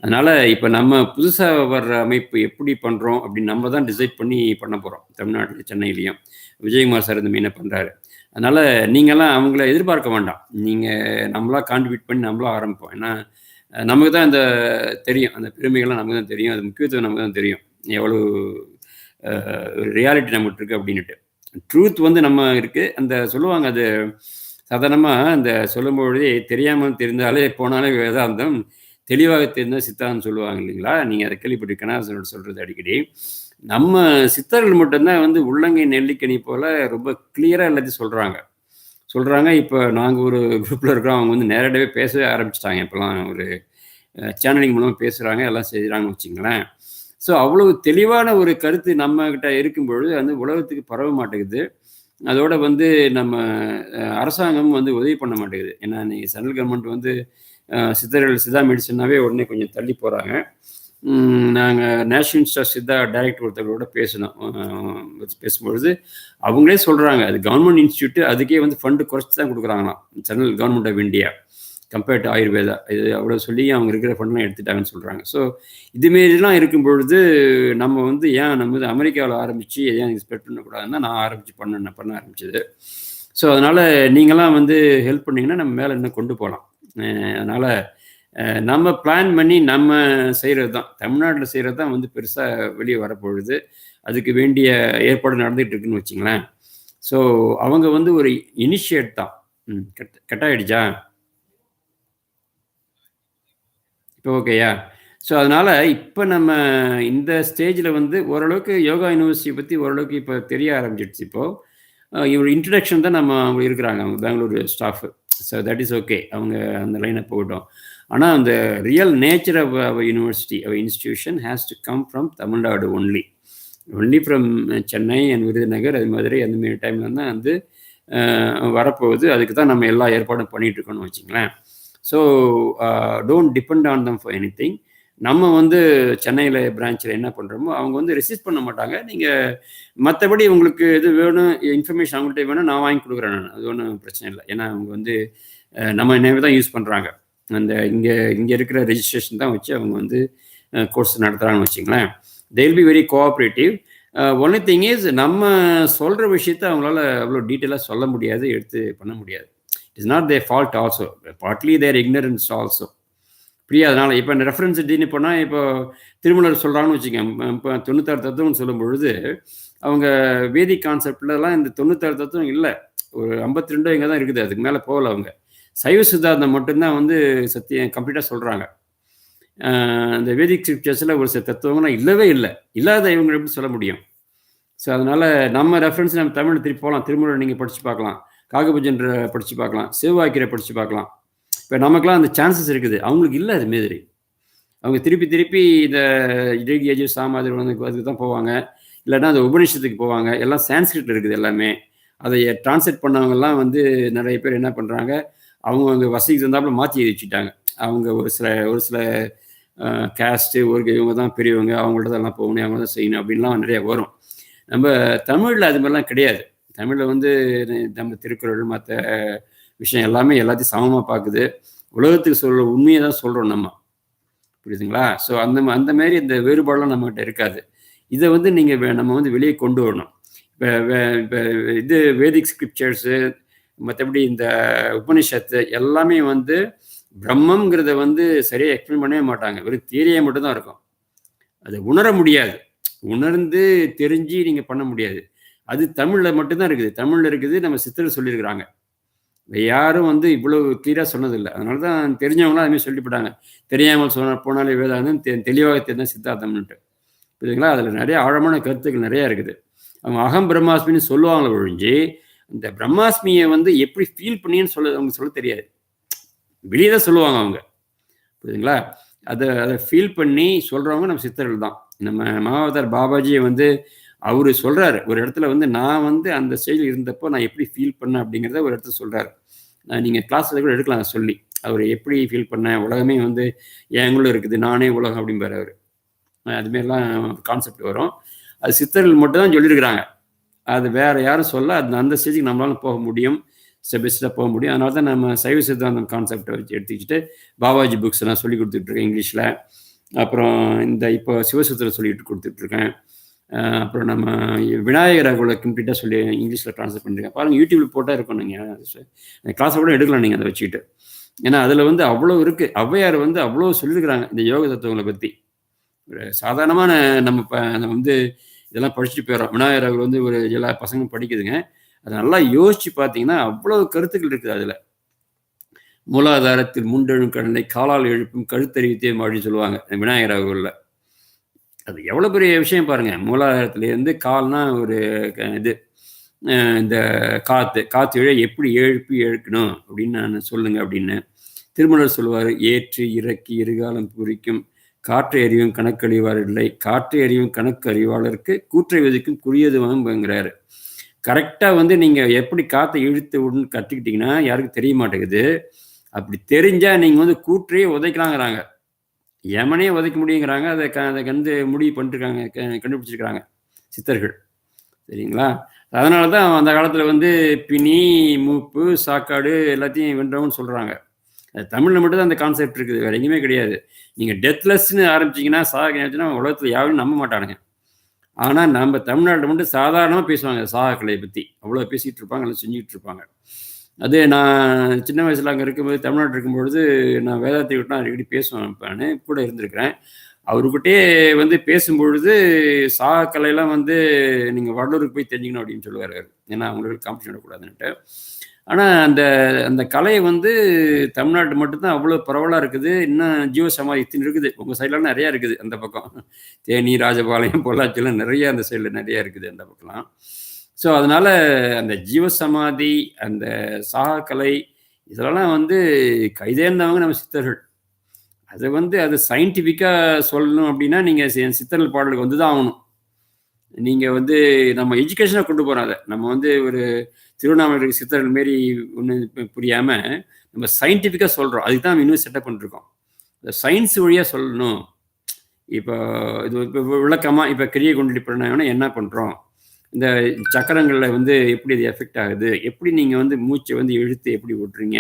அதனால் இப்போ நம்ம புதுசாக வர்ற அமைப்பு எப்படி பண்ணுறோம் அப்படின்னு நம்ம தான் டிசைட் பண்ணி பண்ண போகிறோம். தமிழ்நாட்டில் சென்னையிலையும் விஜயகுமார் சார் இந்த மீனை பண்ணுறாரு. அதனால் நீங்கள்லாம் அவங்கள எதிர்பார்க்க வேண்டாம், நீங்கள் நம்மளாக கான்ட்ரிபியூட் பண்ணி நம்மளாக ஆரம்பிப்போம். ஏன்னா நமக்கு தான் இந்த தெரியும், அந்த பெருமைகள்லாம் நமக்கு தான் தெரியும், அது முக்கியத்துவம் நமக்கு தான் தெரியும், எவ்வளோ ரியாலிட்டி நம்மகிட்ட இருக்குது அப்படின்ட்டு. ட்ரூத் வந்து நம்ம இருக்குது. அந்த சொல்லுவாங்க, அது சாதாரணமாக அந்த சொல்லும்பொழுதே தெரியாமல் தெரிந்தாலே போனாலே வேதாந்தம், தெளிவாக தெரிந்தால் சித்தாந்தம் சொல்லுவாங்க இல்லைங்களா? நீங்கள் அதை கேள்விப்பட்டிருக்கேன்னா சொல்கிறது அடிக்கடி. நம்ம சித்தர்கள் மட்டும்தான் வந்து உள்ளங்கை நெல்லிக்கனி போல் ரொம்ப கிளியராக எல்லாத்தையும் சொல்கிறாங்க. இப்போ நாங்கள் ஒரு குரூப்பில் இருக்கிறோம், அவங்க வந்து நேரடியாகவே பேசவே ஆரம்பிச்சிட்டாங்க. இப்போலாம் ஒரு சேனலிங் மூலமாக பேசுகிறாங்க, எல்லாம் செய்கிறாங்கன்னு வச்சுங்களேன். ஸோ அவ்வளவு தெளிவான ஒரு கருத்து நம்மக்கிட்ட இருக்கும்பொழுது வந்து உலகத்துக்கு பரவ மாட்டேங்குது. அதோட வந்து நம்ம அரசாங்கம் வந்து உதவி பண்ண மாட்டேங்குது. ஏன்னா நீங்கள் சென்ட்ரல் கவர்மெண்ட் வந்து சித்தர்கள் சித்தா மெடிசன்னாவே உடனே கொஞ்சம் தள்ளி போகிறாங்க. நாங்கள் National Institute of Siddha director ஒருத்தரோட பேசும்பொழுது அவங்களே சொல்கிறாங்க, அது கவர்மெண்ட் இன்ஸ்டியூட்டு, அதுக்கே வந்து ஃபண்டு குறைச்சி தான் கொடுக்குறாங்களாம் central government of India compared to Ayurveda. இது அவ்வளோ சொல்லி அவங்க இருக்கிற ஃபண்ட்லாம் எடுத்துட்டாங்கன்னு சொல்கிறாங்க. ஸோ இதுமாரிலாம் இருக்கும் பொழுது நம்ம வந்து ஏன் நம்ம வந்து அமெரிக்காவில் ஆரம்பித்து ஏன் ஸ்ப்ரெட் பண்ணக்கூடாதுன்னா நான் பண்ண ஆரம்பிச்சது. ஸோ அதனால் நீங்களாம் வந்து ஹெல்ப் பண்ணிங்கன்னா நம்ம மேலே இன்னும் கொண்டு போகலாம். அதனால் நம்ம பிளான் பண்ணி நம்ம செய்கிறது தான், தமிழ்நாட்டில் செய்கிறது தான் வந்து பெருசாக வெளியே வரப்பொழுது. அதுக்கு வேண்டிய ஏற்பாடு நடந்துகிட்டு இருக்குன்னு வச்சுங்களேன். ஸோ அவங்க வந்து ஒரு இனிஷியேட் தான். கட்டாயிடுச்சா இப்போ? ஓகேயா? ஸோ அதனால் இப்போ நம்ம இந்த ஸ்டேஜில் வந்து ஓரளவுக்கு யோகா யூனிவர்சிட்டி பற்றி ஓரளவுக்கு இப்போ தெரிய ஆரம்பிச்சிடுச்சு. இப்போது இவர் இன்ட்ரடக்ஷன் தான் அவங்க இருக்கிறாங்க, அவங்க Bangalore staff. So that is okay, அவங்க அந்த லைனை போகட்டும். ஆனால் அந்த real nature of our university, our institution has to come from Tamil Nadu only from Chennai and Virudhunagar, அது மாதிரி அந்த மாரி டைமில் தான் வந்து வரப்போகுது. அதுக்கு தான் நம்ம எல்லா ஏற்பாடும் பண்ணிகிட்டு இருக்கோம்னு வச்சுங்களேன். So don't depend on them for any thing. நம்ம வந்து சென்னையில் பிரான்ச்சில் என்ன பண்ணுறோமோ அவங்க வந்து ரெசிஸ்ட் பண்ண மாட்டாங்க. நீங்கள் மற்றபடி உங்களுக்கு எது வேணும், இன்ஃபர்மேஷன் அவங்கள்ட்ட வேணும், நான் வாங்கி கொடுக்குறேன். அது ஒன்றும் பிரச்சனை இல்லை. ஏன்னா அவங்க வந்து நம்ம நேம் தான் யூஸ் பண்ணுறாங்க. அந்த இங்கே இருக்கிற ரெஜிஸ்ட்ரேஷன் தான் வச்சு அவங்க வந்து கோர்ஸ் நடத்துகிறாங்கன்னு வச்சுங்களேன். They will be very cooperative. Only thing is, நம்ம சொல்கிற விஷயத்த அவங்களால அவ்வளோ டீட்டெயிலாக சொல்ல முடியாது, எடுத்து பண்ண முடியாது. It's not their fault also, partly their ignorance also. புரியாது. அதனால் இப்போ இந்த ரெஃபரன்ஸ் திடீர்னு போனால், இப்போ திருமலர் சொல்கிறாங்கன்னு வச்சுக்கோங்க, இப்போ 96 தத்துவம்னு சொல்லும் பொழுது அவங்க வேதிக் கான்செப்ட்லலாம் இந்த 96 தத்துவம் இல்லை, ஒரு 52 இங்கே தான் இருக்குது, அதுக்கு மேலே போகல. அவங்க சைவ சித்தாந்தம் மட்டும்தான் வந்து சத்தியம் கம்ப்ளீட்டாக சொல்கிறாங்க. அந்த வேதிக் ஸ்கிரிப்சர்ஸில் ஒரு சில தத்துவங்கள்லாம் இல்லவே இல்லை. இல்லாத இவங்க எப்படி சொல்ல முடியும்? ஸோ அதனால் நம்ம ரெஃபரன்ஸ் நம்ம தமிழ் திருப்பி போகலாம். திருமூலர் நீங்கள் படித்து பார்க்கலாம், காகபுஜன்ற படித்து பார்க்கலாம், சிவவாக்கியரை படித்து பார்க்கலாம். இப்போ நமக்குலாம் அந்த சான்சஸ் இருக்குது, அவங்களுக்கு இல்லை. அதுமாரி அவங்க திருப்பி இந்த ரிக்யஜு சாமாதிரி அதுக்கு தான் போவாங்க, இல்லைன்னா அந்த உபநிஷத்துக்கு போவாங்க. எல்லாம் சான்ஸ்கிரிட்டில் இருக்குது எல்லாமே. அதை டிரான்ஸ்லேட் பண்ணவங்கலாம் வந்து நிறைய பேர் என்ன பண்ணுறாங்க, அவங்க வசதிக்கு தந்தாப்புல மாற்றி எழுதி வச்சுட்டாங்க. அவங்க ஒரு சில கேஸ்ட்டு இவங்க தான் பெரியவங்க, அவங்கள்ட்ட தான் எல்லாம் போகணும், அவங்க தான் செய்யணும் அப்படின்லாம் நிறைய வரும். நம்ம தமிழில் அது மாதிரிலாம் கிடையாது. தமிழில் வந்து நம்ம திருக்குறள் மற்ற விஷயம் எல்லாமே எல்லாத்தையும் சமமாக பார்க்குது. உலகத்துக்கு சொல்கிற உண்மையை தான் சொல்கிறோம் நம்ம, புரியுதுங்களா? ஸோ அந்த மாதிரி இந்த வேறுபாடெலாம் நம்மகிட்ட இருக்காது. இதை வந்து நம்ம வந்து வெளியே கொண்டு வரணும். இப்போ இது வேதிக் ஸ்கிரிப்சர்ஸு, மற்றபடி இந்த உபனிஷத்து எல்லாமே வந்து பிரம்மங்கிறத வந்து சரியாக எக்ஸ்பிளைன் பண்ணவே மாட்டாங்க. வெறும் தியரியாக மட்டும்தான் இருக்கும். அதை உணர முடியாது, உணர்ந்து தெரிஞ்சு நீங்கள் பண்ண முடியாது. அது தமிழில் மட்டும்தான் இருக்குது. தமிழில் இருக்குது, நம்ம சித்தர் சொல்லியிருக்கிறாங்க. யாரும் வந்து இவ்வளவு கிளியராக சொன்னதில்லை. அதனால தான் தெரிஞ்சவங்களாம் அதுமாதிரி சொல்லிவிட்டாங்க. தெரியாமல் போனாலே வேதாந்தம், தெளிவாக தெரிந்தால் சித்தாந்தம்னுட்டு, புரியுதுங்களா? அதில் நிறைய ஆழமான கருத்துக்கள் நிறையா இருக்குது. அவங்க அகம் பிரம்மாஸ்மின்னு சொல்லுவாங்களே ஒழிஞ்சு, இந்த பிரம்மாஸ்மியை வந்து எப்படி ஃபீல் பண்ணின்னு அவங்க சொல்ல தெரியாது. வெளியே தான் சொல்லுவாங்க அவங்க, புரியுதுங்களா? அதை ஃபீல் பண்ணி சொல்கிறவங்க நம்ம சித்தர்கள் தான். நம்ம மகாவதார் பாபாஜியை வந்து அவர் சொல்கிறாரு ஒரு இடத்துல வந்து நான் வந்து அந்த ஸ்டேஜில் இருந்தப்போ நான் எப்படி ஃபீல் பண்ணேன் அப்படிங்கிறத ஒரு இடத்துல சொல்கிறாரு. நீங்கள் கிளாஸில் கூட எடுக்கலாம் சொல்லி அவர் எப்படி ஃபீல் பண்ணேன், உலகமே வந்து எங்களும் இருக்குது, நானே உலகம் அப்படிம்பார் அவர். அதுமாரிலாம் கான்செப்ட் வரும். அது சித்தர்கள் மட்டும் தான் சொல்லியிருக்கிறாங்க. அது வேறு யாரும் சொல்ல அந்த ஸ்டேஜுக்கு நம்மளால போக முடியும், ஸ்டெப் பை ஸ்டெப் போக முடியும். அதனால தான் நம்ம சைவ சித்தாந்தம் கான்செப்டை வச்சு எடுத்துக்கிட்டு பாபாஜி புக்ஸ் எல்லாம் சொல்லி கொடுத்துட்ருக்கேன் இங்கிலீஷில். அப்புறம் இந்த இப்போ சிவசூத்திர சொல்லிட்டு கொடுத்துட்ருக்கேன். அப்புறம் நம்ம விநாயகர் அகோல கம்ப்ளீட்டாக சொல்லி இங்கிலீஷில் ட்ரான்ஸ்லேட் பண்ணியிருக்கேன். பாருங்கள், யூடியூப்பில் போட்டால் இருக்கும். நீங்கள் கிளாஸை கூட எடுக்கலாம் நீங்கள் அதை வச்சுக்கிட்டு. ஏன்னா அதில் வந்து அவ்வளோ இருக்குது. ஔவையார் வந்து அவ்வளோ சொல்லியிருக்கிறாங்க இந்த யோக தத்துவங்களை பற்றி. ஒரு சாதாரணமான நம்ம வந்து இதெல்லாம் படிச்சுட்டு போயிடறோம். விநாயகர் அகோல் வந்து ஒரு எல்லா பசங்களும் படிக்குதுங்க. அதை நல்லா யோசிச்சு பார்த்தீங்கன்னா அவ்வளோ கருத்துக்கள் இருக்குது அதில். மூலாதாரத்தில் முண்டெழும் கடலை காலால் எழுப்பும் கழுத்தறிவித்தே அப்படின்னு சொல்லுவாங்க விநாயகர் அகோலில். அது எவ்வளோ பெரிய விஷயம் பாருங்கள். மூலாதாரத்துலேருந்து கால்னா ஒரு இது இந்த காற்று இழ எப்படி எழுப்பி எழுக்கணும் அப்படின்னு நான் சொல்லுங்க அப்படின்னு திருமணர் சொல்லுவார். ஏற்று இறக்கி இருகாலம் குறிக்கும் காற்றை அறிவும் கணக்கு அறிவார் இல்லை, காற்றை அறிவும் கணக்கு அறிவாளருக்கு கூற்றை விதிக்கும் குறியது வாங்குங்கிறாரு. கரெக்டாக வந்து நீங்கள் எப்படி காற்றை இழுத்து விடுன்னு கற்றுக்கிட்டிங்கன்னா யாருக்கும் தெரிய மாட்டேங்குது. அப்படி தெரிஞ்சால் நீங்கள் வந்து கூற்றையே உதைக்கலாங்கிறாங்க, யமனே உதைக்க முடியுங்கிறாங்க. அதை வந்து முடிவு பண்ணிட்டுருக்காங்க, கண்டுபிடிச்சிருக்கிறாங்க சித்தர்கள். சரிங்களா? அதனால தான் அந்த காலத்தில் வந்து பிணி மூப்பு சாக்காடு எல்லாத்தையும் வென்றவன்னு சொல்கிறாங்க. தமிழில் மட்டும்தான் அந்த கான்செப்ட் இருக்குது, வேறு எங்கேயுமே கிடையாது. நீங்கள் டெத்லெஸ்ன்னு ஆரம்பிச்சிங்கன்னா சாகச்சுன்னா உலகத்தில் யாரும் நம்ப மாட்டானுங்க. ஆனால் நம்ம தமிழ்நாட்டில் மட்டும் சாதாரணமாக பேசுவாங்க சாகக்கலையை பற்றி. அவ்வளோ பேசிகிட்டு இருப்பாங்க, எல்லாம் செஞ்சுக்கிட்டு இருப்பாங்க. அது நான் சின்ன வயசில் அங்கே இருக்கும்போது தமிழ்நாட்டில் இருக்கும்பொழுது நான் வேதாத்தை விட்டு அடிக்கடி பேசுவேன். நான் கூட இருந்திருக்கிறேன். அவர்கிட்டே வந்து பேசும்பொழுது சாகக்கலையெல்லாம் வந்து நீங்கள் வடலூருக்கு போய் தெரிஞ்சுக்கணும் அப்படின்னு சொல்லுவார். ஏன்னா அவங்களுக்கு காம்படிஷன் விடக்கூடாதுன்னுட்டு. ஆனால் அந்த கலையை வந்து தமிழ்நாட்டு மட்டும்தான் அவ்வளோ பரவலாக இருக்குது. இன்னும் ஜீவசமாதி இத்தனை இருக்குது. உங்கள் சைட்லாம் நிறையா இருக்குது. அந்த பக்கம் தேனி, ராஜபாளையம், பொள்ளாச்சிலாம் நிறையா அந்த சைடில் நிறையா இருக்குது அந்த பக்கம்லாம். ஸோ அதனால் அந்த ஜீவசமாதி, அந்த சாகக்கலை இதெல்லாம் வந்து கைதேர்ந்தவங்க நம்ம சித்தர்கள். அதை வந்து அது சயின்டிஃபிக்காக சொல்லணும் அப்படின்னா நீங்கள் சித்தர்கள் பாடலுக்கு வந்து தான் ஆகணும். நீங்கள் வந்து நம்ம எஜுகேஷனாக கொண்டு போகிறோம். அதை நம்ம வந்து ஒரு திருவண்ணாமலை சித்தர்கள் மாரி ஒன்று புரியாமல் நம்ம சயின்டிஃபிக்காக சொல்கிறோம். அதுக்கு தான் நம்ம இன்னும் செட்டப் பண்ணிருக்கோம். இந்த சயின்ஸ் வழியாக சொல்லணும். இப்போ இது இப்போ விளக்கமாக இப்போ கிரியை கொண்டு பிரணாயம்னா என்ன பண்ணுறோம், இந்த சக்கரங்களில் வந்து எப்படி இது எஃபெக்ட் ஆகுது, எப்படி நீங்கள் வந்து மூச்சை வந்து இழுத்து எப்படி விட்றீங்க,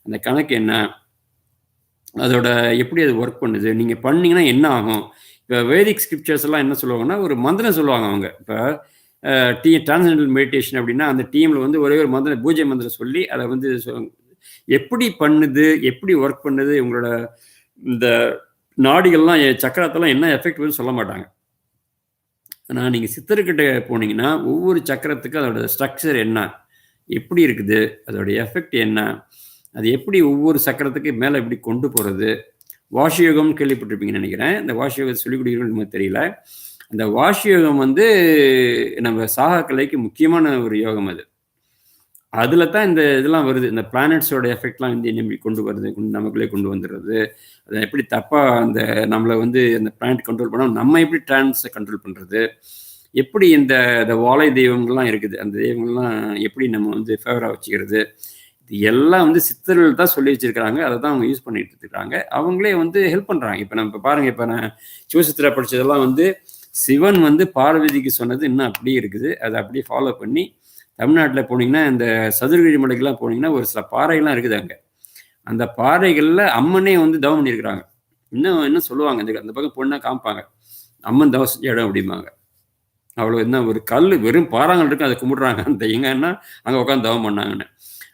அந்த கணக்கு என்ன, அதோட எப்படி அது ஒர்க் பண்ணுது, நீங்கள் பண்ணிங்கன்னா என்ன ஆகும். இப்போ வேதிக் ஸ்கிரிப்சர்ஸ் எல்லாம் என்ன சொல்லுவாங்கன்னா ஒரு மந்திரம் சொல்லுவாங்க அவங்க. இப்போ டிரான்சென்டல் மெடிடேஷன் அப்படின்னா அந்த டீமில் வந்து ஒரே ஒரு மந்திரம், பூஜை மந்திரம் சொல்லி அதை வந்து எப்படி பண்ணுது, எப்படி ஒர்க் பண்ணுது, உங்களோட இந்த நாடிகள்லாம் சக்கரத்தெல்லாம் என்ன எஃபெக்ட் வருதுன்னு சொல்ல மாட்டாங்க. ஆனால் நீங்கள் சித்தர்கிட்ட போனீங்கன்னா ஒவ்வொரு சக்கரத்துக்கும் அதோட ஸ்ட்ரக்சர் என்ன, எப்படி இருக்குது, அதோட எஃபெக்ட் என்ன, அது எப்படி ஒவ்வொரு சக்கரத்துக்கு மேலே எப்படி கொண்டு போகிறது. வாஷயோகம்னு கேள்விப்பட்டிருப்பீங்கன்னு நினைக்கிறேன். இந்த வாஷயோகத்தை சொல்லிக் கொடுக்குறோன்னு நமக்கு தெரியல. அந்த வாஷயோகம் வந்து நம்ம சாகக்கலைக்கு முக்கியமான ஒரு யோகம். அது அதில் தான் இந்த இதெல்லாம் வருது. இந்த பிளானட்ஸோட எஃபெக்ட்லாம் வந்து என்ன கொண்டு வருது, நமக்குள்ளே கொண்டு வந்துடுறது. அதை எப்படி தப்பாக அந்த நம்மளை வந்து அந்த பிளானட் கண்ட்ரோல் பண்ணால் நம்ம எப்படி டிரான்ஸை கண்ட்ரோல் பண்ணுறது, எப்படி இந்த வாழை தெய்வங்கள்லாம் இருக்குது, அந்த தெய்வங்கள்லாம் எப்படி நம்ம வந்து ஃபேவராக வச்சுக்கிறது, இது எல்லாம் வந்து சித்தர்கள் தான் சொல்லி வச்சுருக்கிறாங்க. அதை தான் அவங்க யூஸ் பண்ணிட்டு இருக்காங்க. அவங்களே வந்து ஹெல்ப் பண்ணுறாங்க. இப்போ நம்ம பாருங்கள், இப்போ நான் சிவசுத்திரா படித்ததெல்லாம் வந்து சிவன் வந்து பார்வதிக்கு சொன்னது இன்னும் அப்படியே இருக்குது. அதை அப்படியே ஃபாலோ பண்ணி தமிழ்நாட்டில் போனீங்கன்னா இந்த சதுரகிரி மலைக்கெல்லாம் போனீங்கன்னா ஒரு சில பாறைகள்லாம் இருக்குது அங்கே. அந்த பாறைகளில் அம்மனே வந்து தவம் பண்ணியிருக்கிறாங்க. இன்னும் சொல்லுவாங்க, அந்த பக்கம் போனால் காமிப்பாங்க, அம்மன் தவம் செஞ்ச இடம் அப்படிம்பாங்க. அவ்வளோ என்ன ஒரு கல் வெறும் பாறாங்கல் இருக்குது, அதை கும்பிட்றாங்க. அந்த எங்கன்னா அங்கே உட்காந்து தவம் பண்ணாங்கன்னு.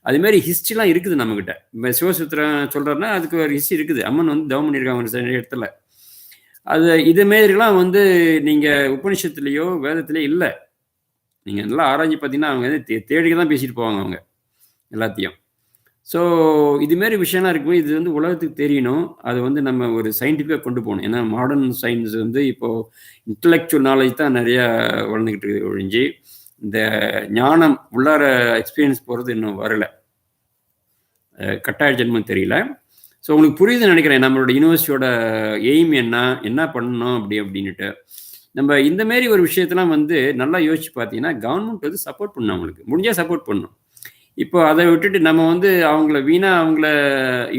அதுமாரி ஹிஸ்ட்ரிலாம் இருக்குது நம்மக்கிட்ட. இப்போ சிவசூத்திரம் சொல்கிறோன்னா அதுக்கு ஒரு ஹிஸ்ட்ரி இருக்குது. அம்மன் வந்து தவம் பண்ணியிருக்காங்க சில இடத்துல. அது இதுமாரிலாம் வந்து நீங்கள் உபனிஷத்துலேயோ வேதத்துலேயோ இல்லை. நீங்கள் நல்லா ஆராய்ச்சி பார்த்தீங்கன்னா அவங்க வந்து தேடிக்க தான் பேசிட்டு போவாங்க அவங்க எல்லாத்தையும். ஸோ இதுமாரி விஷயம்லாம் இருக்கும்போது இது வந்து உலகத்துக்கு தெரியணும். அது வந்து நம்ம ஒரு சயின்டிஃபிக்காக கொண்டு போகணும். ஏன்னா மாடர்ன் சயின்ஸ் வந்து இப்போது இன்டலெக்சுவல் நாலேஜ் தான் நிறையா வளர்ந்துக்கிட்டு இருக்குது ஒழிஞ்சு இந்த ஞானம் உள்ளார எக்ஸ்பீரியன்ஸ் போகிறது இன்னும் வரலை. கட்டாய ஜென்மம் தெரியல. ஸோ உங்களுக்கு புரியுதுன்னு நினைக்கிறேன் நம்மளோட யூனிவர்சிட்டியோட எய்ம் என்ன பண்ணணும் அப்படின்னுட்டு. நம்ம இந்த மாரி ஒரு விஷயத்தெல்லாம் வந்து நல்லா யோசிச்சு பார்த்தீங்கன்னா, கவர்மெண்ட் வந்து சப்போர்ட் பண்ணணும் அவங்களுக்கு. முடிஞ்சா சப்போர்ட் பண்ணணும். இப்போ அத விட்டுட்டு நம்ம வந்து அவங்கள வீணா அவங்கள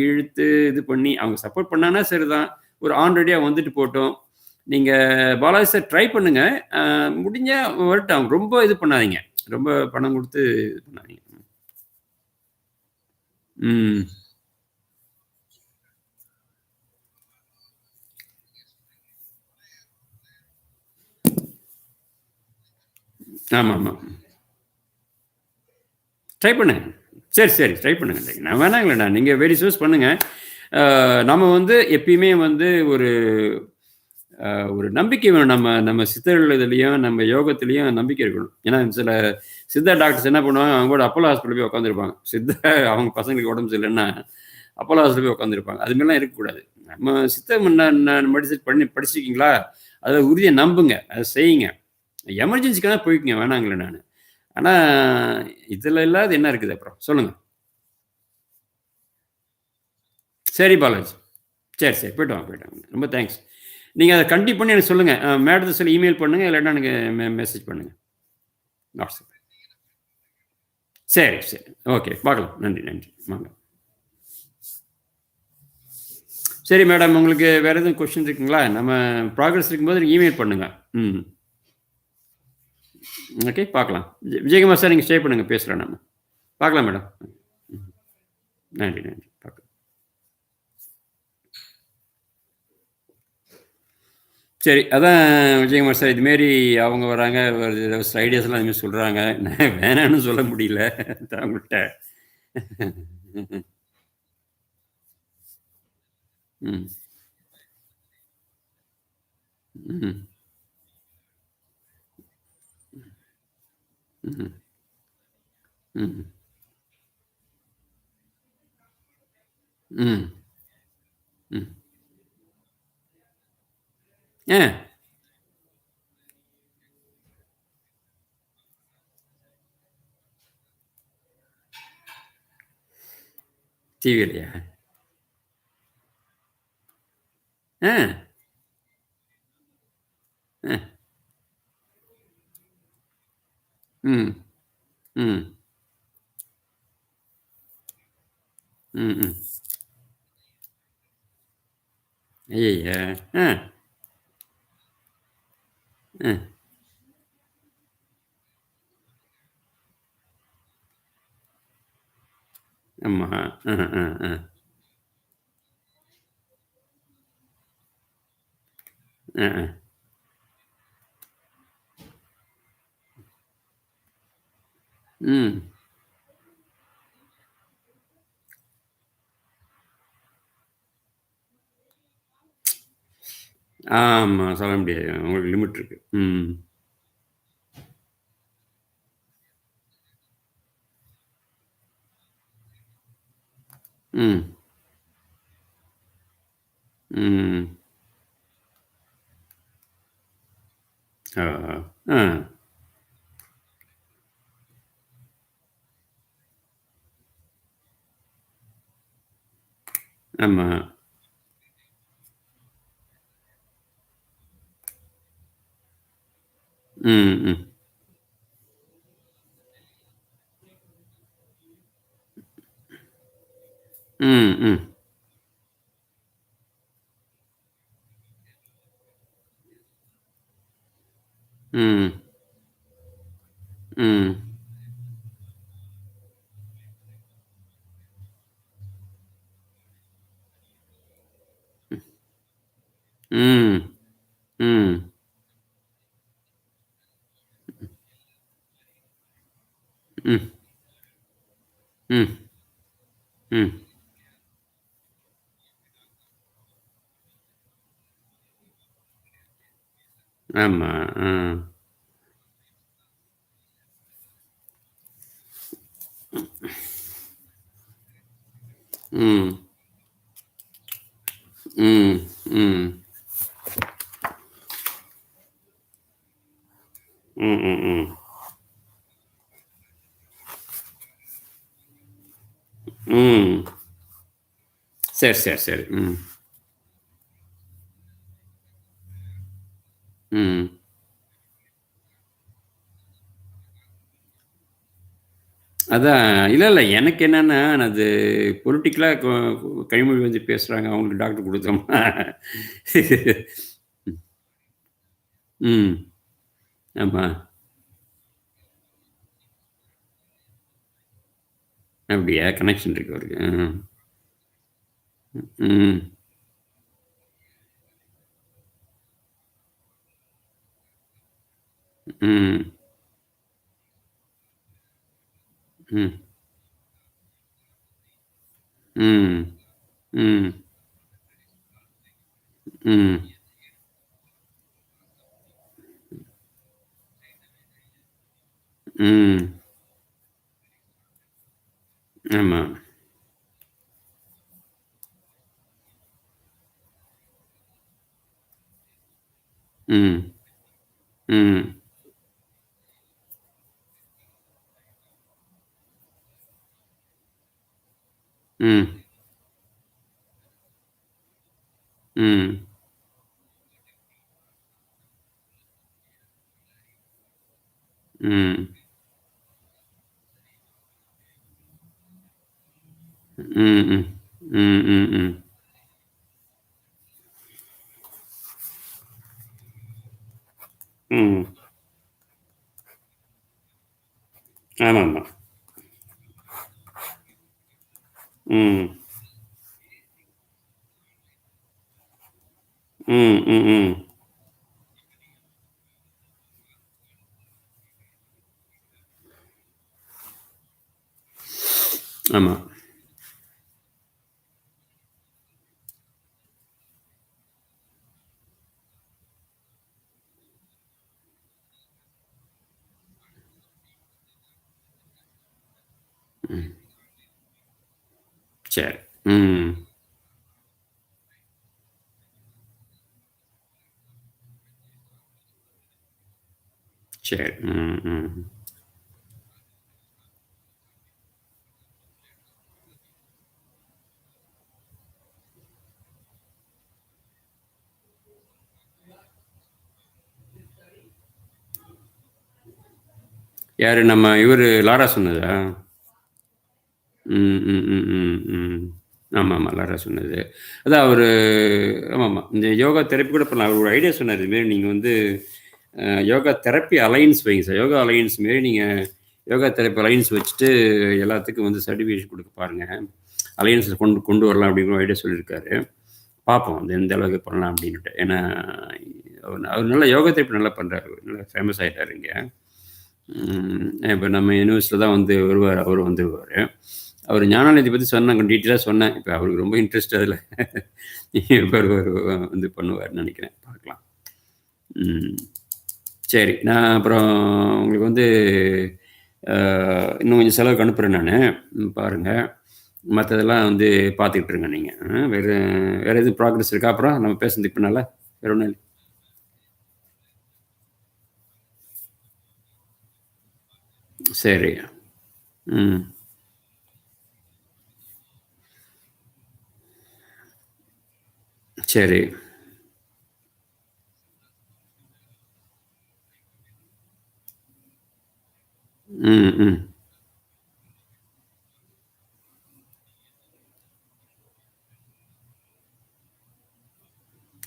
இழுத்து இது பண்ணி அவங்க சப்போர்ட் பண்ணாங்கன்னா சரிதான். ஒரு ஆன் ரெடியா வந்துட்டு போட்டும். நீங்க பாலாஜி சார் ட்ரை பண்ணுங்க. அ முடிஞ்சா வரட்டும். ரொம்ப இது பண்ணாதீங்க. ரொம்ப பணம் குடுத்து இது பண்ணாதீங்க. ம். ஆமாமா. ட்ரை பண்ணுங்க. சரி, சரி. ட்ரை பண்ணுங்க. நான் வேணாங்களேண்ணா. நீங்க வெரி சூஸ் பண்ணுங்க. நம்ம வந்து எப்பயுமே வந்து ஒரு ஒரு நம்பிக்கை வேணும். நம்ம நம்ம சித்தர்கள் இதுலயும், நம்ம யோகத்திலயும் நம்பிக்கை இருக்கணும். ஏன்னா சில சித்தா டாக்டர்ஸ் என்ன பண்ணுவாங்க, அவங்க கூட அப்போலோ ஹாஸ்பிட்டல் போய் உட்காந்துருப்பாங்க. சித்தா அவங்க பசங்களுக்கு உடம்பு சரியில்லன்னா, அப்போலோ ஹாஸ்பிட்டல் போய் உட்காந்துருப்பாங்க. அது மாரிலாம் இருக்கக்கூடாது. நம்ம சித்த மெடிசன் பண்ணி படிச்சிருக்கீங்களா? அத உறுதியா நம்புங்க. அத செய்யுங்க. எமர்ஜென்சிக்கான போய்க்கங்க. வேணாங்கல்ல நானு. ஆனா, இதுல இல்லாத என்ன இருக்குது அப்புறம்? சொல்லுங்க. சரி பாலாஜி. சரி, சரி. போயிட்டு வாங்க, போயிட்டு வாங்க. ரொம்ப தேங்க்ஸ். நீங்க அத கன்டின்யூ பண்ணி எனக்கு சொல்லுங்க. மேடத்த சொல்லி இமெயில் பண்ணுங்க. இல்லாட்டா எனக்கு மெசேஜ் பண்ணுங்க. வாட்ஸ்அப். சரி, சரி. ஓகே. பார்க்கலாம். நன்றி, நன்றி. வாங்க. சரி மேடம், உங்களுக்கு வேற எதுவும் கொஸ்டின் இருக்குங்களா? நம்ம ப்ராக்ரஸ் இருக்கும்போது நீங்க இமெயில் பண்ணுங்க. ம். ஓகே, பார்க்கலாம். விஜயகுமார் சார் நீங்க ஸ்டே பண்ணுங்க. பேசலாம் நம்ம. பார்க்கலாம் மேடம். ம். நன்றி, நன்றி. பார்க்கலாம். சரி. அதான் விஜயகுமார் சார் இதுமாரி அவங்க வராங்க, ஒரு சில ஐடியாஸ்லாம் அதுமாரி சொல்றாங்க. நான் வேணான்னு சொல்ல முடியல அவங்கள்ட்ட. ம். ம். ம். ம். ம். ம். ஆ. டிவிலயா? ஆ. அ. ம். ம். ம். ம். ஐயய்ய! ஆ. அ. ஆமா. அ, அ, அ. அ, அ. ம். ஆமா. சொல்ல முடியாது. உங்களுக்கு லிமிட் இருக்கு. ம். ம். ம். ஆ. ஆ. ஆமா. ம். ம். ம். ம். ம். ம். ம். ம். ம். ம். ம். ஆமா. ஆ. ம். ம். ம். ம். ம். ம். ம். சரி, சரி, சரி. ம். ம். அதான் இல்ல. எனக்கு என்னன்னா, அது பொலிட்டிக்கலா கனிமொழி வந்து பேசுறாங்க. அவங்களுக்கு டாக்டர் குடுத்தோம்னா ம். ஆமா. அப்படியா? கனெக்ஷன் இருக்கு அவருக்கு. ம். ம். ம். ம். ம். ம். ம். ஆமா. ம். ம். ம். ம். ம். ம். ம். ம். ம். ம். ம். ஆமாமா. ம். ம். ம். ம். ஆமா. சரி. ம். சரி. ம். ம். யாரு நம்ம இவரு லாரா சொன்னதா? ம், ம், ம், ம், ம். ஆமாமா. லாரா சொன்னது. அதான் அவரு ஆமாமா. இந்த யோகா தெரப்பி கூட பண்ணலாம். அவரு ஒரு ஐடியா சொன்னாரு. இது மாரி நீங்க வந்து யோகா தெரப்பி அலையன்ஸ் வைங்க சார். யோகா அலையன்ஸ் மாரி நீங்க யோகா தெரப்பி அலையன்ஸ் வச்சுட்டு எல்லாத்துக்கும் வந்து சர்டிஃபிகேஷன் குடுக்க பாருங்க. அலையன்ஸ கொண்டு கொண்டு வரலாம் அப்படிங்கிற ஒரு ஐடியா சொல்லியிருக்காரு. பார்ப்போம். அது எந்த அளவுக்கு பண்ணலாம் அப்படின்னுட்டு. ஏன்னா, அவர் நல்லா யோகா தெரப்பி நல்லா பண்றாரு. நல்லா ஃபேமஸ் ஆயிட்டாரு இங்க. இப்ப நம்ம யூனிவர்சிட்டில தான் வந்து வருவாரு. அவரு வந்துருவாரு. அவரு ஞானானயத்த பத்தி சொன்னாங்க. டீட்டெயிலா சொன்னேன். இப்ப அவருக்கு ரொம்ப இன்ட்ரெஸ்ட் அதுல. வருவாரு வந்து பண்ணுவாருன்னு நெனைக்கிறேன். பார்க்கலாம். ம். சரி. நான் அப்புறம் உங்களுக்கு வந்து அ இன்னும் கொஞ்சம் செலவுக்கு அனுப்புறேன் நானு. பாருங்க. மத்ததெல்லாம் வந்து பார்த்துக்கிட்டு இருங்க நீங்க. வேற வேற எதுவும் ப்ராக்ரஸ் இருக்கா அப்புறம் நம்ம பேசுனதுக்கு பின்னால? வேற ஒண்ணும் இல்ல. சரி. ம். சரி. ம், ம்.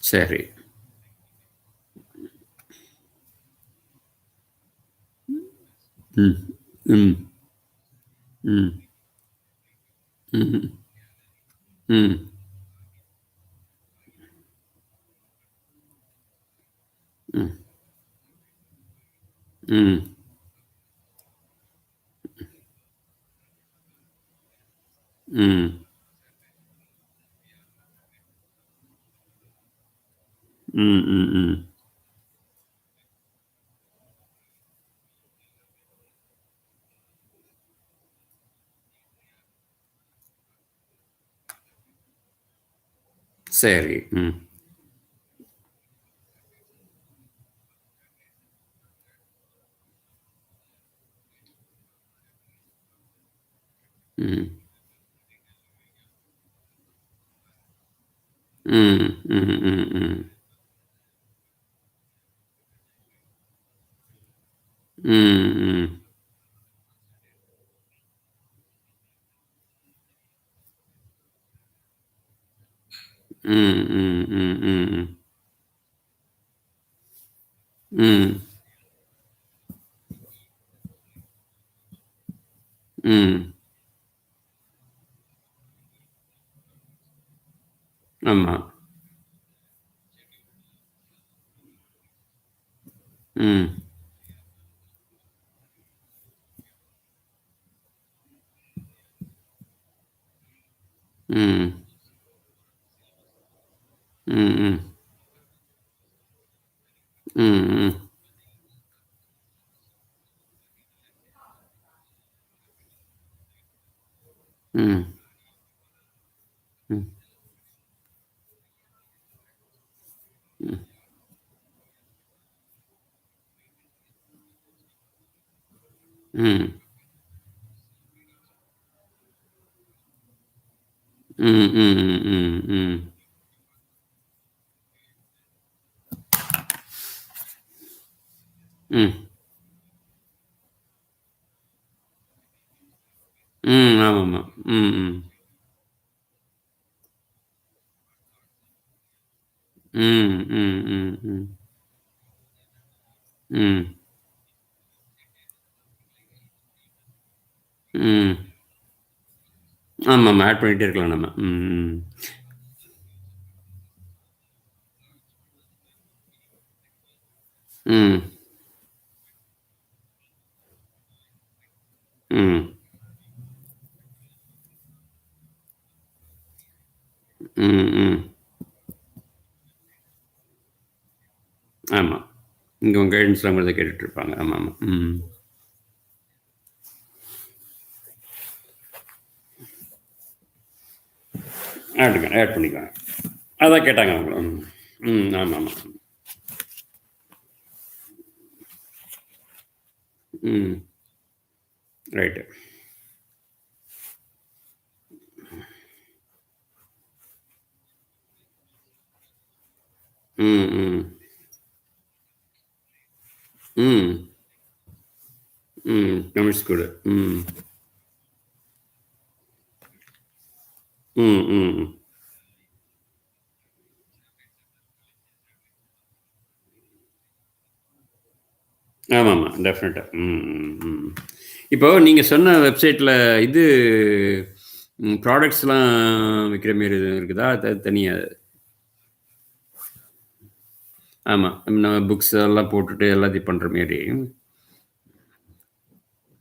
சரி. ம். ம். ம். ம்ஹ்ம். ம். ம். ம். ம். ம். ம். ம். சரி. ம். ம். ம். ம். ம். ம். ம். ம். ம், ம், ம், ம், ம், ம். ஆமா. ம், ம், ம், ம், ம், ம், ம், ம், ம், ம், ம், ம், ம், ம். ம். ம். ஆமாமா. ம், ம். ம், ம், ம், ம். ம். ம். ஆமாமா. ஆட் பண்ணிட்டே இருக்கலாம் நம்ம. ம், ம். ம். ம். ம், ம். ஆமா. இங்க உங்க கைடன்ஸ்ல அவங்க இத கேட்டுட்டு இருப்பாங்க. ஆமாமா. ம். ஆட் பண்ணிக்குவாங்க. அதான் கேட்டாங்க அவங்க. ம். ம். ஆமாமா. ம். ரைட்டு. ம், ம். ம். ம். தமிழ் ஸ்கூலு. ம். ம், ம், ம். ஆமாமா. டெஃபினட்டா. ம், ம், ம். இப்போ நீங்க சொன்ன வெப்சைட்ல இது ப்ராடக்ட்ஸ்லாம் விக்கிற மாரி எதுவும் இருக்குதா? தனியா? ஆமா. நம்ம புக்ஸ் எல்லாம் போட்டுட்டு எல்லாத்தையும் பண்ற மாரி.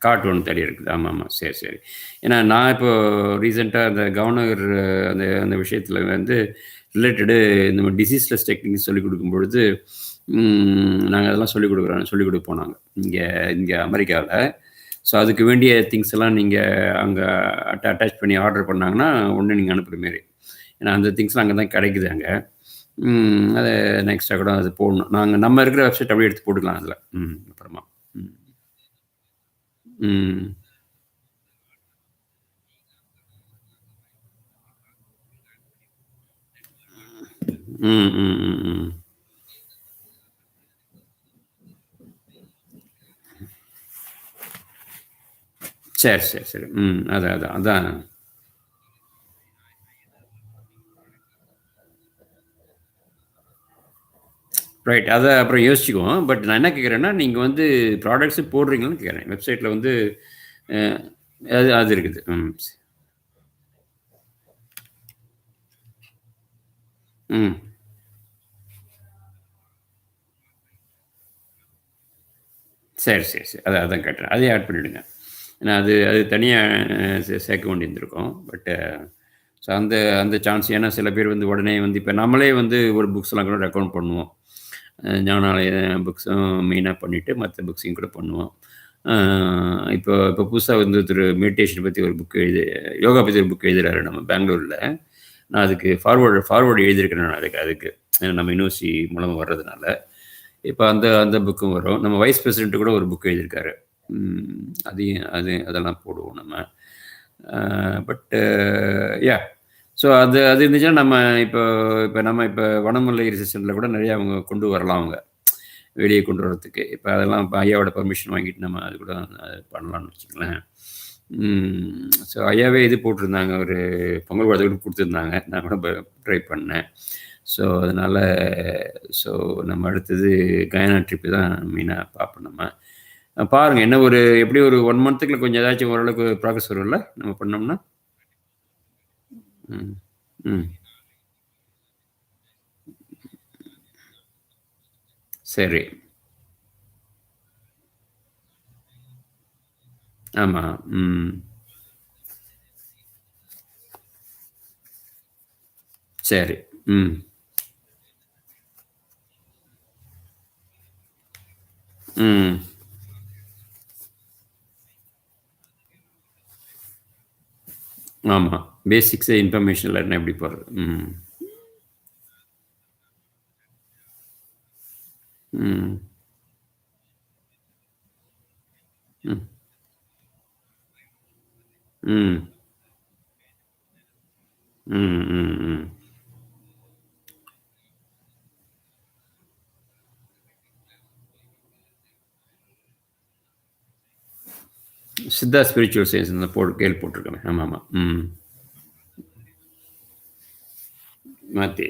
கார்ட் ஒண்ணு தனி இருக்குது. ஆமாமா. சரி, சரி. ஏன்னா நான் இப்போ ரீசென்ட்டா அந்த கவர்னர் அந்த அந்த விஷயத்தில வந்து ரிலேட்டடு இந்த மாரி டிசீஸ்லெஸ் டெக்னிக்ஸ் சொல்லிக் குடுக்கும்பொழுது, நாங்க அதெல்லாம் சொல்லிக் குடுப்போம் நாங்க. இங்க இங்க அமெரிக்காவுல. ஸோ அதுக்கு வேண்டிய திங்ஸ் எல்லாம் நீங்க அங்க அட்டாச் பண்ணி ஆர்டர் பண்ணாங்கன்னா, உடனே நீங்க அனுப்புற மாரி. ஏன்னா அந்த திங்ஸ்லாம் அங்க தான் கெடைக்குது அங்க. அத எக்ஸ்ட்ரா கூட அது போடணும். நம்ம இருக்கிற வெப்சைட் அப்படியே எடுத்து போட்டுக்கலாம் அதுல. அப்புறமா. ம். ம். ம், ம், ம், ம். சரி, சரி, சரி. அதான், அதான், அதான். ரைட். அத அப்புறம் யோசிச்சுக்குவோம். பட் நான் என்ன கேட்கிறேன்னா, நீங்க வந்து ப்ராடக்ட்ஸ் போடுறீங்களான்னு கேட்கிறேன். வெப்சைட்ல வந்து அ அது அது இருக்குது. ம். சரி, சரி, சரி. அதான் அதான் கேட்டேன். அதையும் ஆட் பண்ணிடுங்க. ஏன்னா அது அது தனியா சேர்க்க வேண்டியிருந்திருக்கும். பட் ஸோ அந்த அந்த சான்ஸ் ஏன்னா சில பேர் வந்து உடனே வந்து இப்ப நம்மளே வந்து ஒரு புக்ஸ்லாம் கூட ரெக்கமெண்ட் பண்ணுவோம். ஞானாலய புக்ஸும் மெயினா பண்ணிட்டு மத்த புக்ஸையும் கூட பண்ணுவோம். அ இப்போ இப்போ புதுசா வந்து ஒருத்தரு மெடிடேஷன் பத்தி ஒரு புக் யோகா பத்தி ஒரு புக் எழுதுறாரு நம்ம பெங்களூர்ல. நான் அதுக்கு ஃபார்வர்ட் எழுதியிருக்கிறேன் நான் அதுக்கு அதுக்கு. ஏன்னா நம்ம யுனிவர்சிட்டி மூலமா வர்றதுனால. இப்ப அந்த அந்த புக்கும் வரும். நம்ம வைஸ் பிரசிடென்ட் கூட ஒரு புக் எழுதியிருக்காரு. அதெல்லாம் போடுவோம் நம்ம. But yeah! ஸோ அது அது இருந்துச்சுன்னா நம்ம இப்போ இப்போ நம்ம இப்போ வனமுல்லை ரிசர்ச் கூட நெறைய அவங்க கொண்டு வரலாம் அவங்க. வெளிய கொண்டு வரதுக்கு. இப்ப அதெல்லாம் இப்ப ஐயாவோட பெர்மிஷன் வாங்கிட்டு நம்ம அது கூட பண்ணலாம்னு வச்சுக்கங்களேன். ஸோ ஐயாவே இது போட்டிருந்தாங்க, ஒரு பொங்கல் வாழ்த்துக்கள் கொடுத்துருந்தாங்க. நான் கூட ட்ரை பண்ணேன். ஸோ அதனால் ஸோ நம்ம அடுத்தது கயானா ட்ரிப்பு தான் மெயினாக பார்ப்போம் நம்ம. பாருங்கள், என்ன ஒரு எப்படி ஒரு 1 மந்த்துக்குள்ள கொஞ்சம் ஏதாச்சும் ஓரளவுக்கு ப்ராக்ரஸ் வரும்ல நம்ம பண்ணோம்னா? ம். ம். சரி. ஆமா. ம். சரி. ம். ம். ஆமா. பேசிக்ஸே இன்ஃபர்மேஷன் இல்லைன்னா எப்படி போறது? ம். ம். ம். ம். ம். ம். ம். சித்தா ஸ்பிரிச்சுவல் சயின்ஸ் இந்த கேள்விப்பட்டிருக்கேன். ஆமாம், ஆமாம். ம். மாற்றி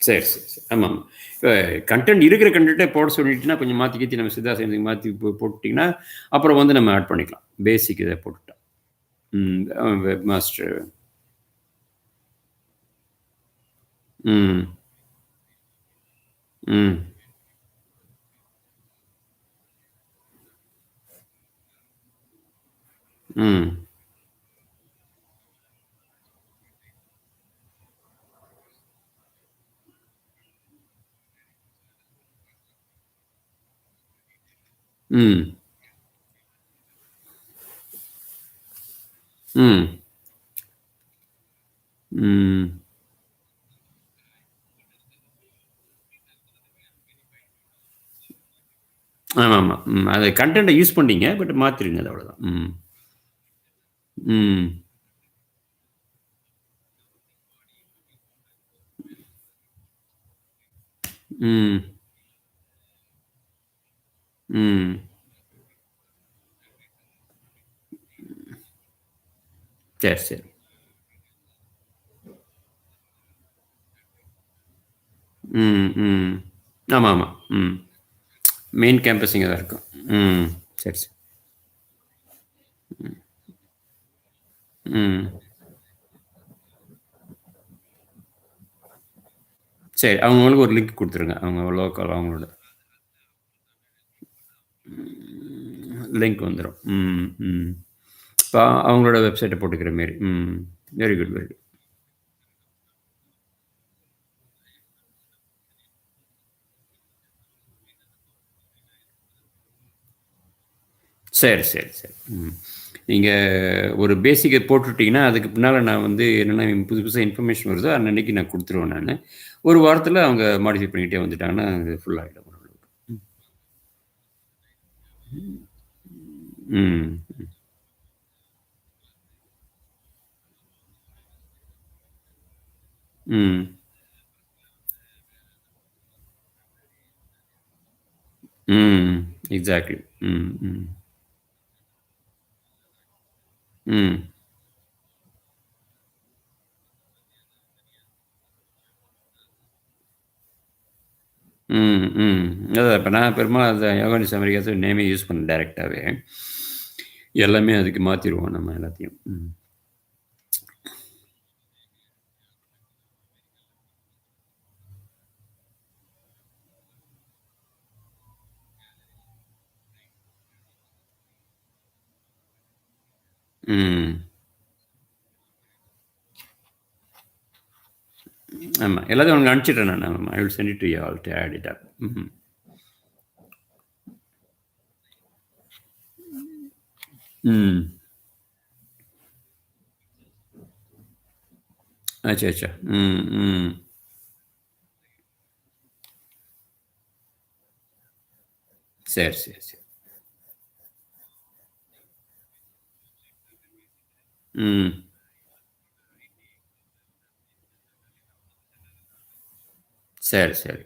சரி, சரி, சரி. ஆமாம், ஆமாம். இப்போ கண்டென்ட் இருக்கிற கண்டென்ட்டே போட சொல்லிட்டுனா கொஞ்சம் மாற்றி கீற்றி நம்ம சித்தா சயின்ஸுக்கு மாற்றி போட்டுட்டிங்கன்னா அப்புறம் வந்து நம்ம ஆட் பண்ணிக்கலாம். பேசிக் இதை போட்டுட்டா. ம். Web master. ம். ம். ம். ம். ம். ம். ஆமாமா. ம். அது கன்டென்ட்ட யூஸ் பண்ணீங்க. பட் மாத்திருங்க அது அவ்வளோதான். ம். ம். ம். ம். சரி, சரி. ம். ம். ஆமாமா. ம். மெயின் கேம்பஸ் இங்க தான் இருக்கும். ம். சரி, சரி. ம். சரி. அவங்களுக்கு ஒரு லிங்க் குடுத்துருங்க. அவங்க லோக்கல் அவங்களோட லிங்க் வந்துரும். ம். ம். இப்ப அவங்களோட வெப்சைட்ட போட்டுக்கிற மாரி. ம். Very good, very good. சரி, சரி, சரி. ம். நீங்க ஒரு பேசிக்க போட்டுட்டீங்கன்னா, அதுக்கு பின்னால நான் வந்து என்னென்ன புதுசு புதுசா இன்ஃபர்மேஷன் வருதோ, அன்னன்னைக்கு நான் குடுத்துருவேன் நானு. ஒரு வாரத்தில அவங்க மாடிஃபை பண்ணிட்டே வந்துட்டாங்கன்னா, அது ஃபுல் ஆயிடும் ஓரளவுக்கு. ம். ம். ம். எக்ஸாக்ட்லி. ம். ம். ம். ம். ம். அதான் இப்ப நான் பெரும்பாலும் அந்த யோகானிஸ் அமெரிக்காஸ் நேமே யூஸ் பண்ணேன் டைரக்ட்டாவே. எல்லாமே அதுக்கு மாத்திருவோம் நம்ம எல்லாத்தையும். ம். ம். ஆமா. எல்லாத்தையும் உங்களுக்கு அனுப்பிச்சுடுறேன் நானு. ஆமா. I will send it to you all to add it up. ம். ம். அச்சா, அச்சா. ம். ம். சரி, சரி, சரி. ம். சரி, சரி.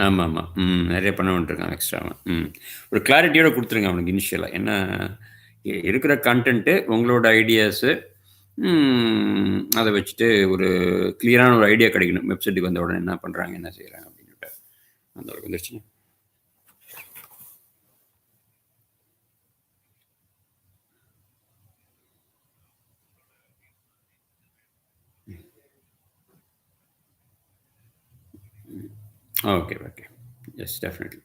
ஆமாம் ஆமாம். நிறைய பண்ண வேண்டியிருக்கான் எக்ஸ்ட்ராவாக. ஒரு கிளாரிட்டியோட கொடுத்துருங்க அவனுக்கு இனிஷியலாக. என்ன இருக்கிற கண்டென்ட்டு, உங்களோட ஐடியாஸு, அதை வச்சுட்டு ஒரு கிளியரான ஒரு ஐடியா கிடைக்கணும். வெப்சைட்டுக்கு வந்த உடனே என்ன பண்ணுறாங்க, என்ன செய்கிறாங்க அப்படின்ட்டு. அந்த அளவுக்கு வந்துருச்சுன்னா okay okay. Yes definitely.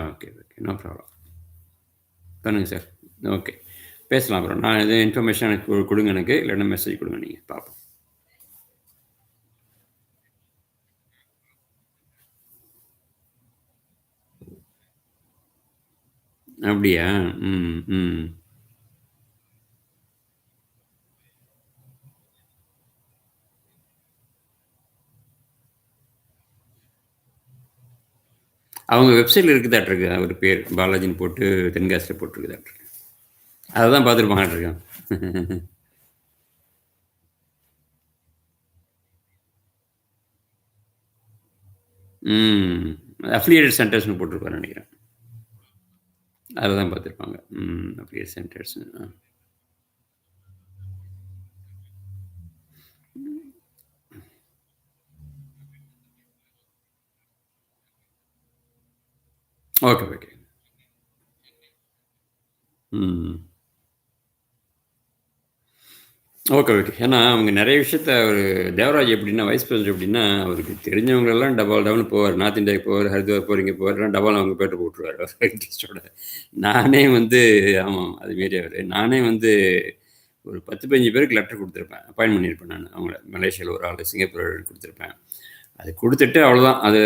Okay okay. No problem. பண்ணுங்க சார். ஓகே. பேசலாம் அப்புறம். நான் எது இன்ஃபர்மேஷன் எனக்கு கொடுங்க, எனக்கு இல்லைன்னா மெசேஜ் கொடுங்க, நீங்கள் பார்ப்போம். அப்படியா? ம் ம் அவங்க வெப்சைட்டில் இருக்குதாட்டிருக்கு, அவர் பேர் பாலாஜின்னு போட்டு தென்காசியில் போட்டிருக்குதாட்டிருக்கு. அதை தான் பார்த்துருப்பாங்கட்ருக்கேன். ம் அஃபிலியேட்டட் சென்டர்ஸ்னு போட்டிருப்பாரு நினைக்கிறேன். அதில் தான் பார்த்துருப்பாங்க. Affiliate centres. Okay okay. ம் ஓகே ஓகே. ஏன்னா அவங்க நிறைய விஷயத்த அவர் தேவராஜ் எப்படின்னா, வைஸ் பிரசிடென்ட் எப்படின்னா, அவருக்கு தெரிஞ்சவங்களெல்லாம் டபால் டபால்னு போவார். நார்த் இந்தியாவுக்கு போவார், ஹரித்வார் போகிறீங்க போவார், டபால் அவங்க பேட்டை போட்டுருவார் அவர் இன்ட்ரெஸ்டோட. நானே வந்து ஆமாம் அதுமாரி அவர். நானே வந்து ஒரு 10 15 பேருக்கு லெட்டர் கொடுத்துருப்பேன், அப்பாயின் பண்ணியிருப்பேன் நான் அவங்கள. மலேசியாவில் ஒரு ஆள், சிங்கப்பூர் கொடுத்துருப்பேன். அது கொடுத்துட்டு அவ்வளோதான். அது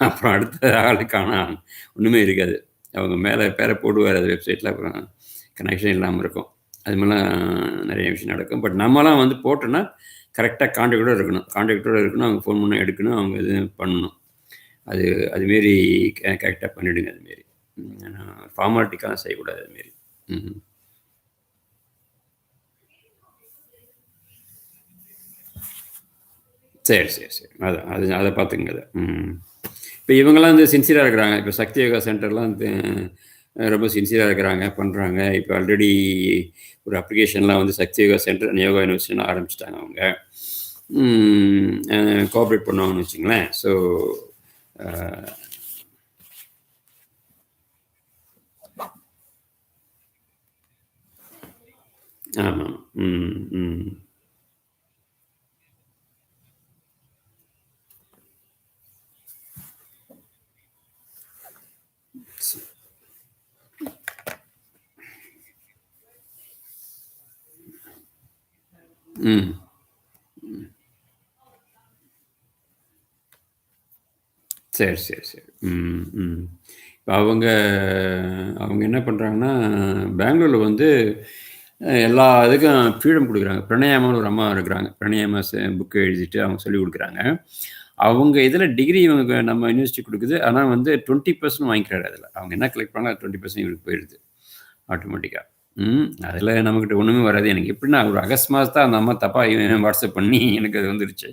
அப்புறம் அடுத்த ஆளுக்கான ஒன்றுமே இருக்காது. அவங்க மேலே பேரை போடுவார் அது வெப்சைட்டில், அப்புறம் கனெக்ஷன் இல்லாமல் இருக்கும். அது மாதிரிலாம் நிறைய விஷயம் நடக்கும். பட் நம்மலாம் வந்து போட்டோன்னா கரெக்டாக கான்டாக்டோடு இருக்கணும். கான்டாக்டோடு இருக்கணும், அவங்க ஃபோன் பண்ண எடுக்கணும், அவங்க இது பண்ணணும். அது அதுமாரி கரெக்டாக பண்ணிவிடுங்க அதுமாரி. ஏன்னா ஃபார்மாலிட்டிக்காக செய்யக்கூடாது அதுமாரி. ம் சரி சரி சரி. அதான் அது அதை பார்த்துக்குங்க அதை. இப்போ இவங்கெல்லாம் வந்து சின்சியராக இருக்கிறாங்க. இப்போ சக்தி யோகா சென்டர்லாம் வந்து ரொம்ப சின்சியராக இருக்கிறாங்க, பண்ணுறாங்க. இப்போ ஆல்ரெடி ஒரு அப்ளிகேஷன்லாம் வந்து சக்தி யோகா சென்டர் யோகா யூனிவர்சிட்டின்னு ஆரம்பிச்சிட்டாங்க அவங்க. கோஆப்ரேட் பண்ணுவாங்கன்னு வச்சுங்களேன். ஸோ ஆமாம். ம் ம் ம் சரி சரி சரி. இப்போ அவங்க அவங்க என்ன பண்ணுறாங்கன்னா, பெங்களூரில் வந்து எல்லா இதுக்கும் ஃப்ரீடம் கொடுக்குறாங்க. பிரணயாமான்னு ஒரு அம்மா இருக்கிறாங்க. பிரணயாமா புக்கு எழுதிட்டு அவங்க சொல்லிக் கொடுக்குறாங்க. அவங்க இதில் டிகிரி இவங்க நம்ம யூனிவர்சிட்டி கொடுக்குது. ஆனால் வந்து 20% வாங்கிக்கிறாரு அதில். அவங்க என்ன கலெக்ட் பண்ணாலும் 20% இவருக்கு போயிடுது ஆட்டோமேட்டிக்கா. அதில் நம்மக்கிட்ட ஒன்றுமே வராது. எனக்கு எப்படின்னா ஒரு அகஸ்ட் மாதம் அந்த அம்மா தப்பாக வாட்ஸ்அப் பண்ணி எனக்கு அது வந்துருச்சு.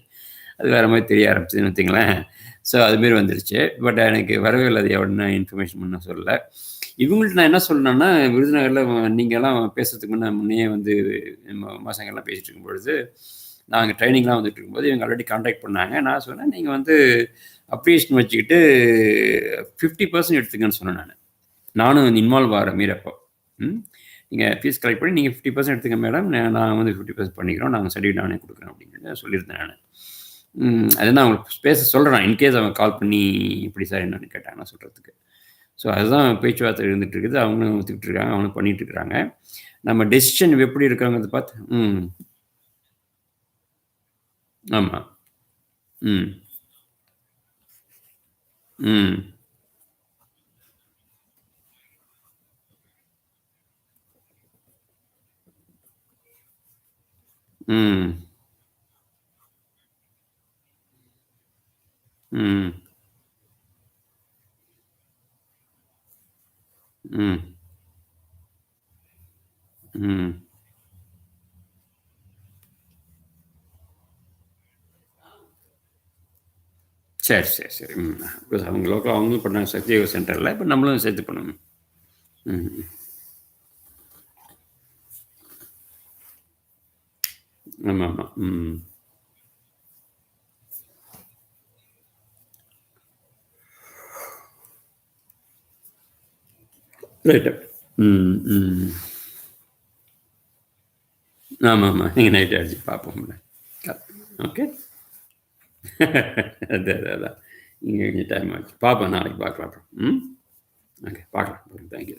அது வேறு மாதிரி தெரிய ஆரம்பிச்சதுன்னு வச்சுங்களேன். ஸோ அதுமாரி வந்துருச்சு. பட் எனக்கு வரவே இல்லை, அது என்ன இன்ஃபர்மேஷன் பண்ண சொல்லலை. இவங்கள்ட்ட நான் என்ன சொல்லணுன்னா, விருதுநகரில் நீங்கள்லாம் பேசுறதுக்கு முன்னையே வந்து மாதங்கள்லாம் பேசிகிட்டு இருக்கும்பொழுது, நாங்கள் ட்ரைனிங்லாம் வந்துட்டு இருக்கும்போது இவங்க ஆல்ரெடி கான்டாக்ட் பண்ணாங்க. நான் சொன்னேன், நீங்கள் வந்து அப்ளிகேஷன் வச்சுக்கிட்டு 50% எடுத்துக்கன்னு சொன்னேன் நான். நானும் இன்வால்வ் ஆகிறேன் மீறப்போ. நீங்கள் ஃபீஸ் கலெக்ட் பண்ணி நீங்கள் 50% எடுத்துங்க மேடம், நான் வந்து 50% பண்ணிக்கிறோம், நாங்கள் சர்டிஃபிகேட் நானே கொடுக்குறேன் அப்படின்னு சொல்லியிருந்தேன் நான். அதுதான் அவங்களுக்கு பேச சொல்கிறேன், இன்கேஸ் அவங்க கால் பண்ணி இப்படி சார் என்னன்னு கேட்டாங்கன்னா சொல்கிறதுக்கு. ஸோ அதுதான் பேச்சுவார்த்தை இருந்துகிட்டு இருக்குது. அவங்களும் ஒத்துக்கிட்டு இருக்காங்க, அவங்களும் பண்ணிகிட்டு இருக்கிறாங்க. நம்ம டெசிஷன் எப்படி இருக்காங்கிறத பார்த்து. ஆமாம். ம் ம் ம் ம் ம் ம் சரி சரி சரி. பிகாஸ் அவங்க லோக்கல் அவங்களும் பண்ணாங்க சக்தி யோகா சென்டரில், இப்போ நம்மளும் சேர்த்து பண்ணணும். ஆமாம் ஆமாம். ரைட்டு. ஆமாம் ஆமாம். நீங்கள் நைட் அடிச்சு பார்ப்போம். ஓகே. அதான் இங்கே டைம் ஆச்சு. பார்ப்போம், நாளைக்கு பார்க்கலாம். ஓகே, பார்க்கலாம். தேங்க்யூ.